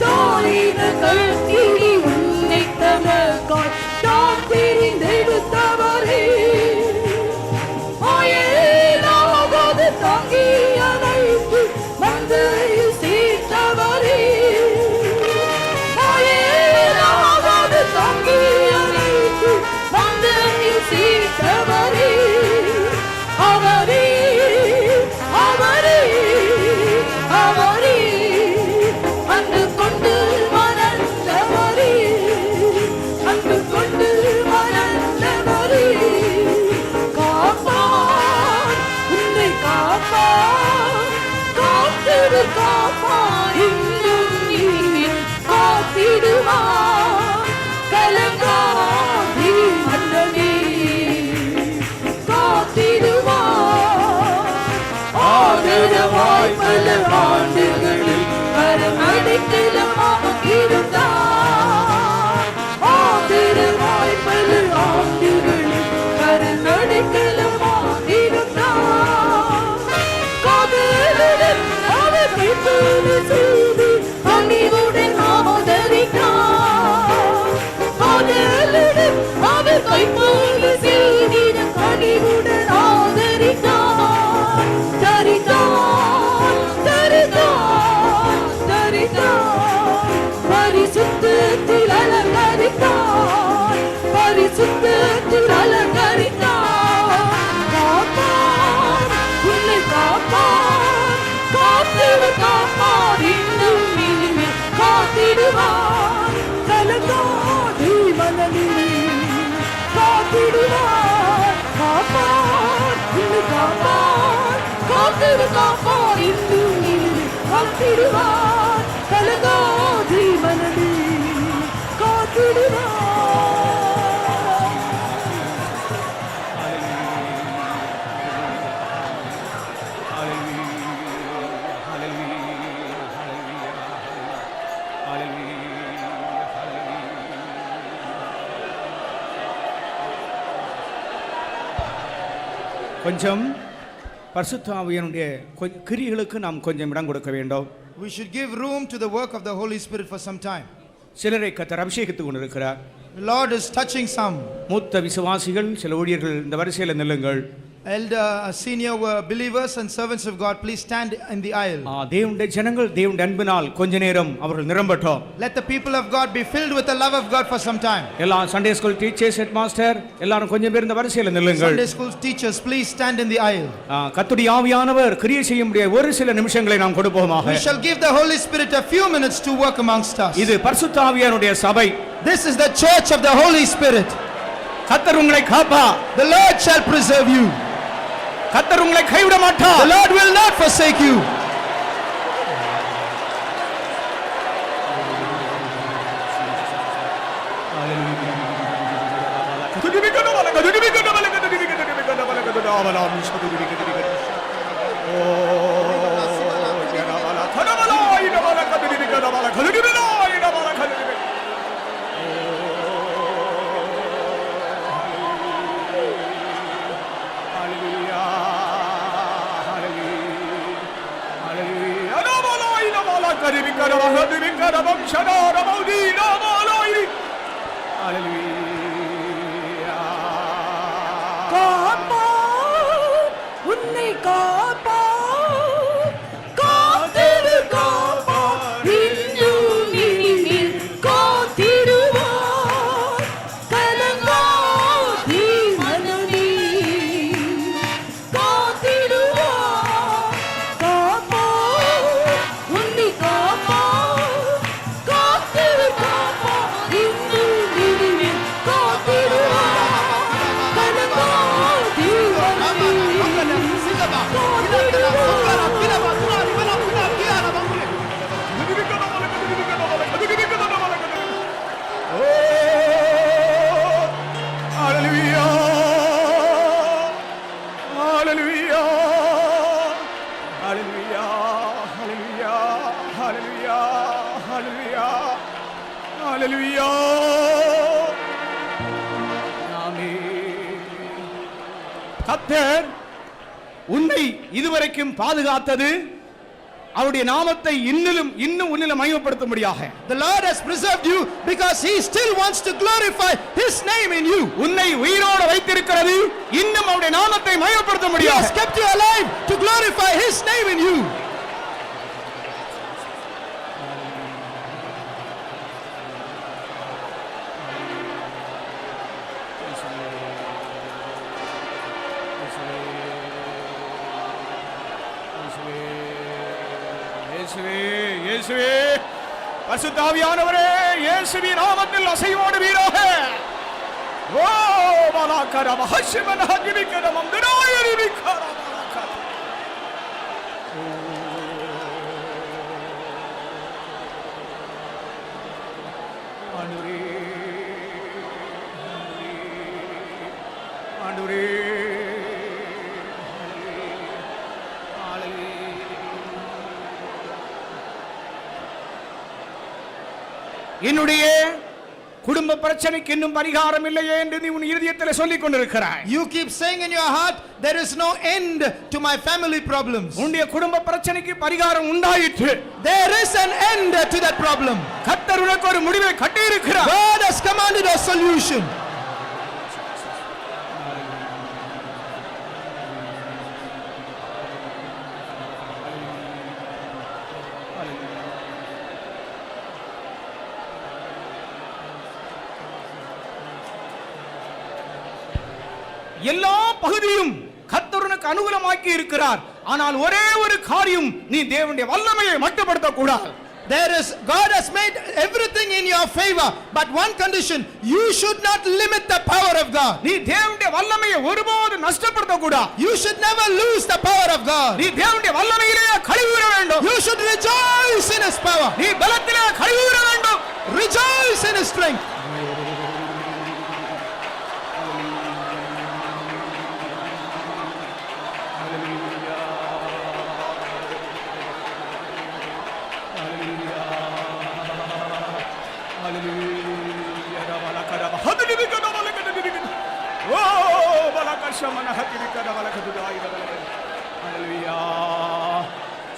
தாயின கட்டிலி உன்னை தொடர்வான் மனநீ காத்திடுவார் காப்பார் உன்னை காப்பார் காத்திடு காப்பார் இன்னும் இனிமே காத்திடுவார் கலங்காதே மனநீ காத்திடுவார் கொஞ்சம் பரிசுத்த ஆவியானுடைய கிரியைகளுக்கு நாம் கொஞ்சம் இடம் கொடுக்க வேண்டும். We should give room to the work of the Holy Spirit for some time. சிலரை கர்த்தர் அபிஷேகித்துக் கொண்டிருக்கிறார். The Lord is touching some. மூத்த விசுவாசிகள் சில ஊழியர்கள் இந்த வரிசையில் நில்லுங்கள். Elder, senior believers and servants of God, please stand in the aisle. தேவனுடைய ஜனங்கள் தேவனுடைய அன்பினால் கொஞ்ச நேரம் அவர்கள் நிரம்பட்டும். Let the people of God be filled with the love of God for some time. எல்லா Sunday school teachers, head master எல்லாரும் கொஞ்சம் பேர் இந்த வரிசையில் நில்லுங்கள். Sunday school teachers, please stand in the aisle. கர்த்தருடைய ஆவியானவர் கிரியை செய்ய முடிய ஒரு சில நிமிஷங்களை நாம் கொடுப்போமாக. We shall give the Holy Spirit a few minutes to work amongst us. இது பரிசுத்த ஆவியானுடைய சபை. This is the church of the Holy Spirit. கர்த்தர் உங்களை காப்பா. The Lord shall preserve you. கர்த்தர் உங்களை கைவிட மாட்டார். The Lord will not forsake you. காப்பார் உன்னை காப்பார் காத்திடு காப்பார் இன்னும் இனிமேல் காத்திடுவார் கலங்காதே மனநீ காத்திடுவார் காப்பார் உன்னை காப்பார் காத்திடு காப்பார் இன்னும் இனிமேல் காத்திடுவார் கலங்காதே மனநீ கர்த்தர் உன்னை இதுவரைக்கும் பாதுகாத்தது அவருடைய நாமத்தை இன்னும் உன்னிலும் மகிமைப்படுத்தும்படியாக. The Lord has preserved you because He still wants to glorify His name in you. உன்னை உயிரோடு வைத்திருக்கிறது இன்னும் அவருடைய நாமத்தை He மகிமைப்படுத்தும்படியாக. has kept you alive to glorify His name in you. இயேசுவே பரிசுத்த ஆவியானவரே இயேசுவின் நாமத்தில் அசைவாடுவீராக. ஓ மலாக்கர மஹஷமன ஹஜிபிக்கர மந்தராயரிபிக்கர மலாக்கர. ஆண்டவரே ஆண்டவரே என்னுடைய குடும்ப பிரச்சனைக்கு இன்னும் பரிகாரம் இல்லையே என்று நீ உன் இதயத்தில் சொல்லிக் கொண்டிருக்கிறாய். You keep saying in your heart, there is no end to my family problems. உன்னுடைய குடும்ப பிரச்சனைக்கு பரிகாரம் உண்டாயிற்று. There is an end to that problem. கர்த்தர் உனக்கு ஒரு முடிவை கட்டி இருக்கிறார். God has commanded a solution. எல்லா பகுதியும் கர்த்தர் உனக்கு அனுகூலமாக்கி இருக்கிறார். ஆனால் ஒரே ஒரு காரியம், நீ தேவனுடைய வல்லமையை மட்டுப்படுத்த கூடாது. God has made everything in your favor, but one condition: you should not limit the power of God. நீ தேவனுடைய வல்லமையை ஒருபோது நஷ்டப்படுத்த கூடாது. You should never lose the power of God. நீ தேவனுடைய வல்லமையிலே களிகூர வேண்டும். You should rejoice in His power. நீ பலத்திலே களிகூர வேண்டும். Rejoice in His strength.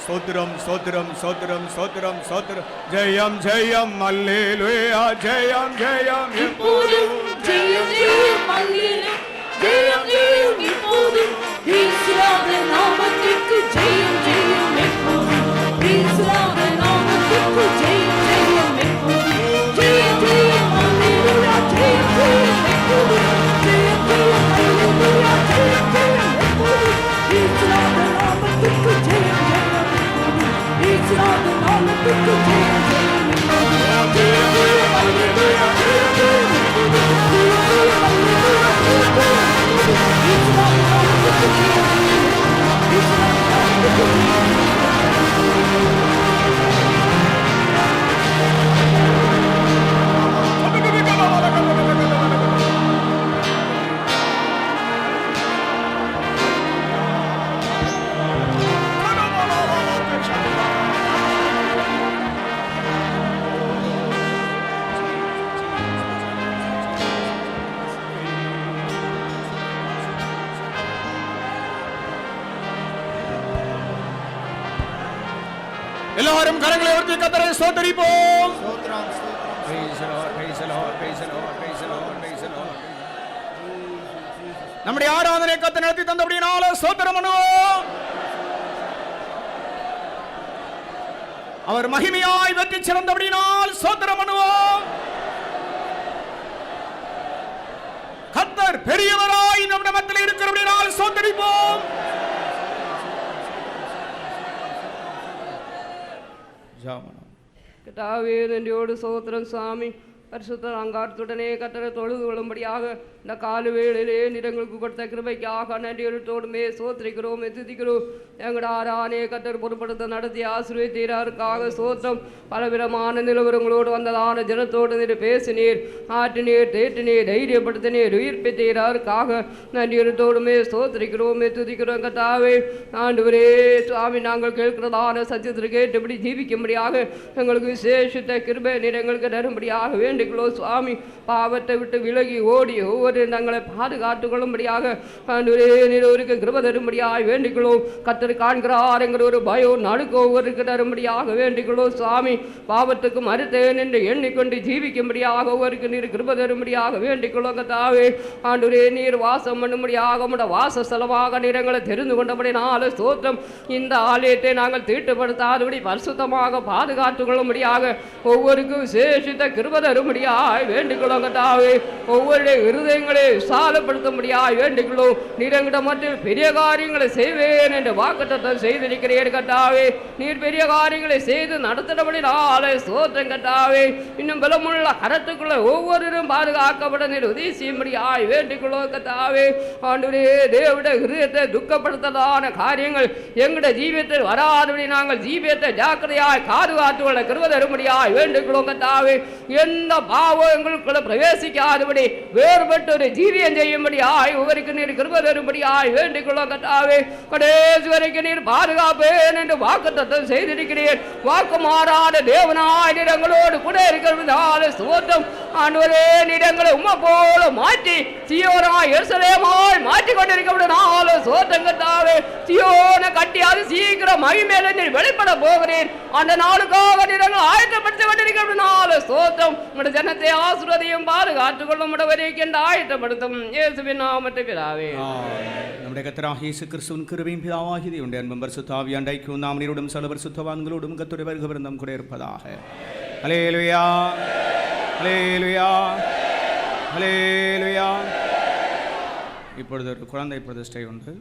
சோத்ரம் சோத்ரம் சோத்ரம் சோத்ரம் சோத்ரம் ஜெயம் ஜெயம் அல்லேலூயா ஜெயம் ஜெயம் எப்போதும் ஜெயம் ஜெயம் அல்லேலூயா ஜெயம் ஜெயம் எப்போதும் இயேசுவின் நாமத்துக்கு ஜெயம் ஜெயம் எப்போதும் இயேசுவின் நாமத்துக்கு ஜெயம் ஜெயம் எப்போதும் ஜெயம் ஜெயம் அல்லேலூயா ஜெயம் ஜெயம் எப்போதும் ஜெயம் ஜெயம் அல்லேலூயா ஜெயம் ஜெயம் எப்போதும் இயேசுவின் நாமத்துக்கு ஜெயம் ஜெயம் இயேசுவின் நாமத்துக்கு ஜெயம் ஜெயம் எப்போதும் ஜெயம் ஜெயம் அல்லேலூயா ஜெயம் ஜெயம் எப்போதும் ஜெயம் ஜெயம் அல்லேலூயா ஜெயம் ஜெயம் இயேசுவின் நாமத்துக்கு ஜெயம் ஜெயம் இயேசுவின் நாமத்துக்கு எல்லாரும் கரங்களை உயர்த்தி கர்த்தரை ஸ்தோத்திரிப்போம். Stotram, stotram. Praise the Lord, praise the Lord, praise the Lord, praise the Lord, praise the Lord. நம்முடைய ஆராதனை கர்த்தர் நடத்தி தந்தபடியால் ஸ்தோத்திரம் பண்ணுவோம். அவர் மகிமையாய் வெற்றி சிறந்தபடியால் ஸ்தோத்திரம் பண்ணுவோம். கர்த்தர் பெரியவராய் நம் மத்தியில் இருக்கிறபடியால் ஸ்தோத்திரிப்போம். கர்த்தாவே நன்றியோடு சோத்திரம் சுவாமி பரிசுத்த அங்காரத்துடனே கர்த்தரை தொழுது கொள்ளும்படியாக இந்த கால வேளையிலே நிறங்களுக்கு கொடுத்த கிருபைக்காக நன்றியோடுமே சோத்திரிக்கிறோம் துதிக்கிறோம். எங்கட ஆரானே கர்த்தர் பொறுப்படுத்த நடத்தி ஆசீர்வதித்தீராருக்காக சோத்திரம். பலவிதமான நிலவரங்களோடு வந்ததான ஜனத்தோடு நீர் பேசினீர், ஆற்றினீர், தேற்றினீர், தைரியப்படுத்தினீர், உயிர்ப்பித்தீராருக்காக நன்றியோடுமே சோத்திரிக்கிறோம் துதிக்கிறோம். கர்த்தாவே ஆண்டவரே சுவாமி நாங்கள் கேட்கிறதான சத்தியத்திற்கு கேட்டபடி ஜீவிக்கும்படியாக எங்களுக்கு விசேஷித்த கிருபை நீர் எங்களுக்கு தரும்படியாக வேண்டிக்கிறோம் சுவாமி. பாவத்தை விட்டு விலகி ஓடி ஒவ்வொரு தங்களை பாதுகாத்துக் கொள்ளும்படியாக ஆண்டவரே நீர் ஒருக்கு கிருபை தரும்படியாக வேண்டிக்கிறோம். கர்த்தர் காண்கிறார் என்கிற ஒரு பயம் நடுக்க ஒவ்வொருக்கு தரும்படியாக வேண்டிக்கிறோம் சுவாமி. பாவத்துக்கு மறுத்தேன் என்று எண்ணிக்கொண்டு ஜீவிக்கும்படியாக ஒவ்வொருக்கு நீர் கிருபை தரும்படியாக வேண்டிக்கிறோம். கர்த்தாவே ஆண்டவரே நீர் வாசம் பண்ணும்படியாக உடைய வாசஸ்தலமாக நீர் எங்களை தெரிந்து கொண்டபடினால ஸ்தோத்திரம். இந்த ஆலயத்தை நாங்கள் தீட்டுப்படுத்தாதபடி பரிசுத்தமாக பாதுகாத்துக் கொள்ளும்படியாக ஒவ்வொருக்கும் விசேஷித்த கிருபை தரும்படியாக வேண்டிக்கிறோம். கர்த்தாவே ஒவ்வொருடைய இருதயங்களை விசாலப்படுத்தும்படியாக வேண்டிக்கிறோம். நீர் எங்களிடம் மட்டும் பெரிய காரியங்களை செய்வேன் என்று வாக்குத்தத்தம் செய்திருக்கிறீர் கர்த்தாவே. நீர் பெரிய காரியங்களை செய்து நடத்தினபடினாலே ஸ்தோத்திரம் கர்த்தாவே. இன்னும் பலமுள்ள கரத்துக்குள்ள ஒவ்வொருவரும் பாதுகாக்கப்பட நீர் உதவி செய்யும்படியாக வேண்டிக்கிறோம் கர்த்தாவே. ஆண்டவரே தேவனுடைய ஹிருதயத்தை துக்கப்படுத்ததான காரியங்கள் எங்களுடைய ஜீவியத்தில் வராதபடி நாங்கள் ஜீவியத்தை ஜாக்கிரதையாய் பாதுகாத்துள்ள கிருபை தரும்படியாக வேண்டிக்கிறோம் கர்த்தாவே. எந்த பாவம் எங்களுக்குள்ள பிரவேசிக்காதபடி வேறுபட்டு ஒரு ஜீவியம் செய்யும்படியாய் ஒவ்வொருக்கு நீர் கிருபை தரும்படியாய் வேண்டிக்கொள்ளும் கர்த்தாவே. கடைசி வரைக்கும் நீர் பாதுகாப்பேன் என்று வாக்குத்தத்தம் செய்திருக்கிறீர். வாக்கு மாறாத தேவனாய் நீர் எங்களோடு கூட இருக்கிறதால ஸ்தோத்திரம். ஆண்டவரே நீர் எங்களை உம்மை போல மாற்றி சீயோனாய் எருசலேமாய் மாற்றி கொண்டிருக்கிறதால ஸ்தோத்திரம் கர்த்தாவே. சீயோனை கட்டி அது சீக்கிரம் மகிமையில நீர் வெளிப்பட போகிறீர். அந்த நாளுக்காக நீர் எங்களை ஆயத்தப்படுத்தி கொண்டிருக்கிறதால ஸ்தோத்திரம். உங்களுடைய ஜனத்தை ஆசீர்வதியும் பாதுகாத்துக் கொள்ளும் வரைக்கும் ஆயத்தப்படுத்தும் இயேசுவின் நாமத்தில் பிதாவே. നമ്മുടെ കർത്താവായ യേശു ക്രിസ്തുവിൻ കൃപയും പിതാവാகிய தேவனுடைய அன்பும் பரிசுத்த ஆவியானவருடைய ஐக்கியமும் நாம் நீரோடும் சகல பரிசுத்தவான்களோடும் கர்த்தருடைய வருகை விருந்தம் கூட இருப்பதாக. ஹல்லேலூயா ஹல்லேலூயா ஹல்லேலூயா. இப்பொழுது ஒரு குழந்தை பிரதிஷ்டை உண்டு.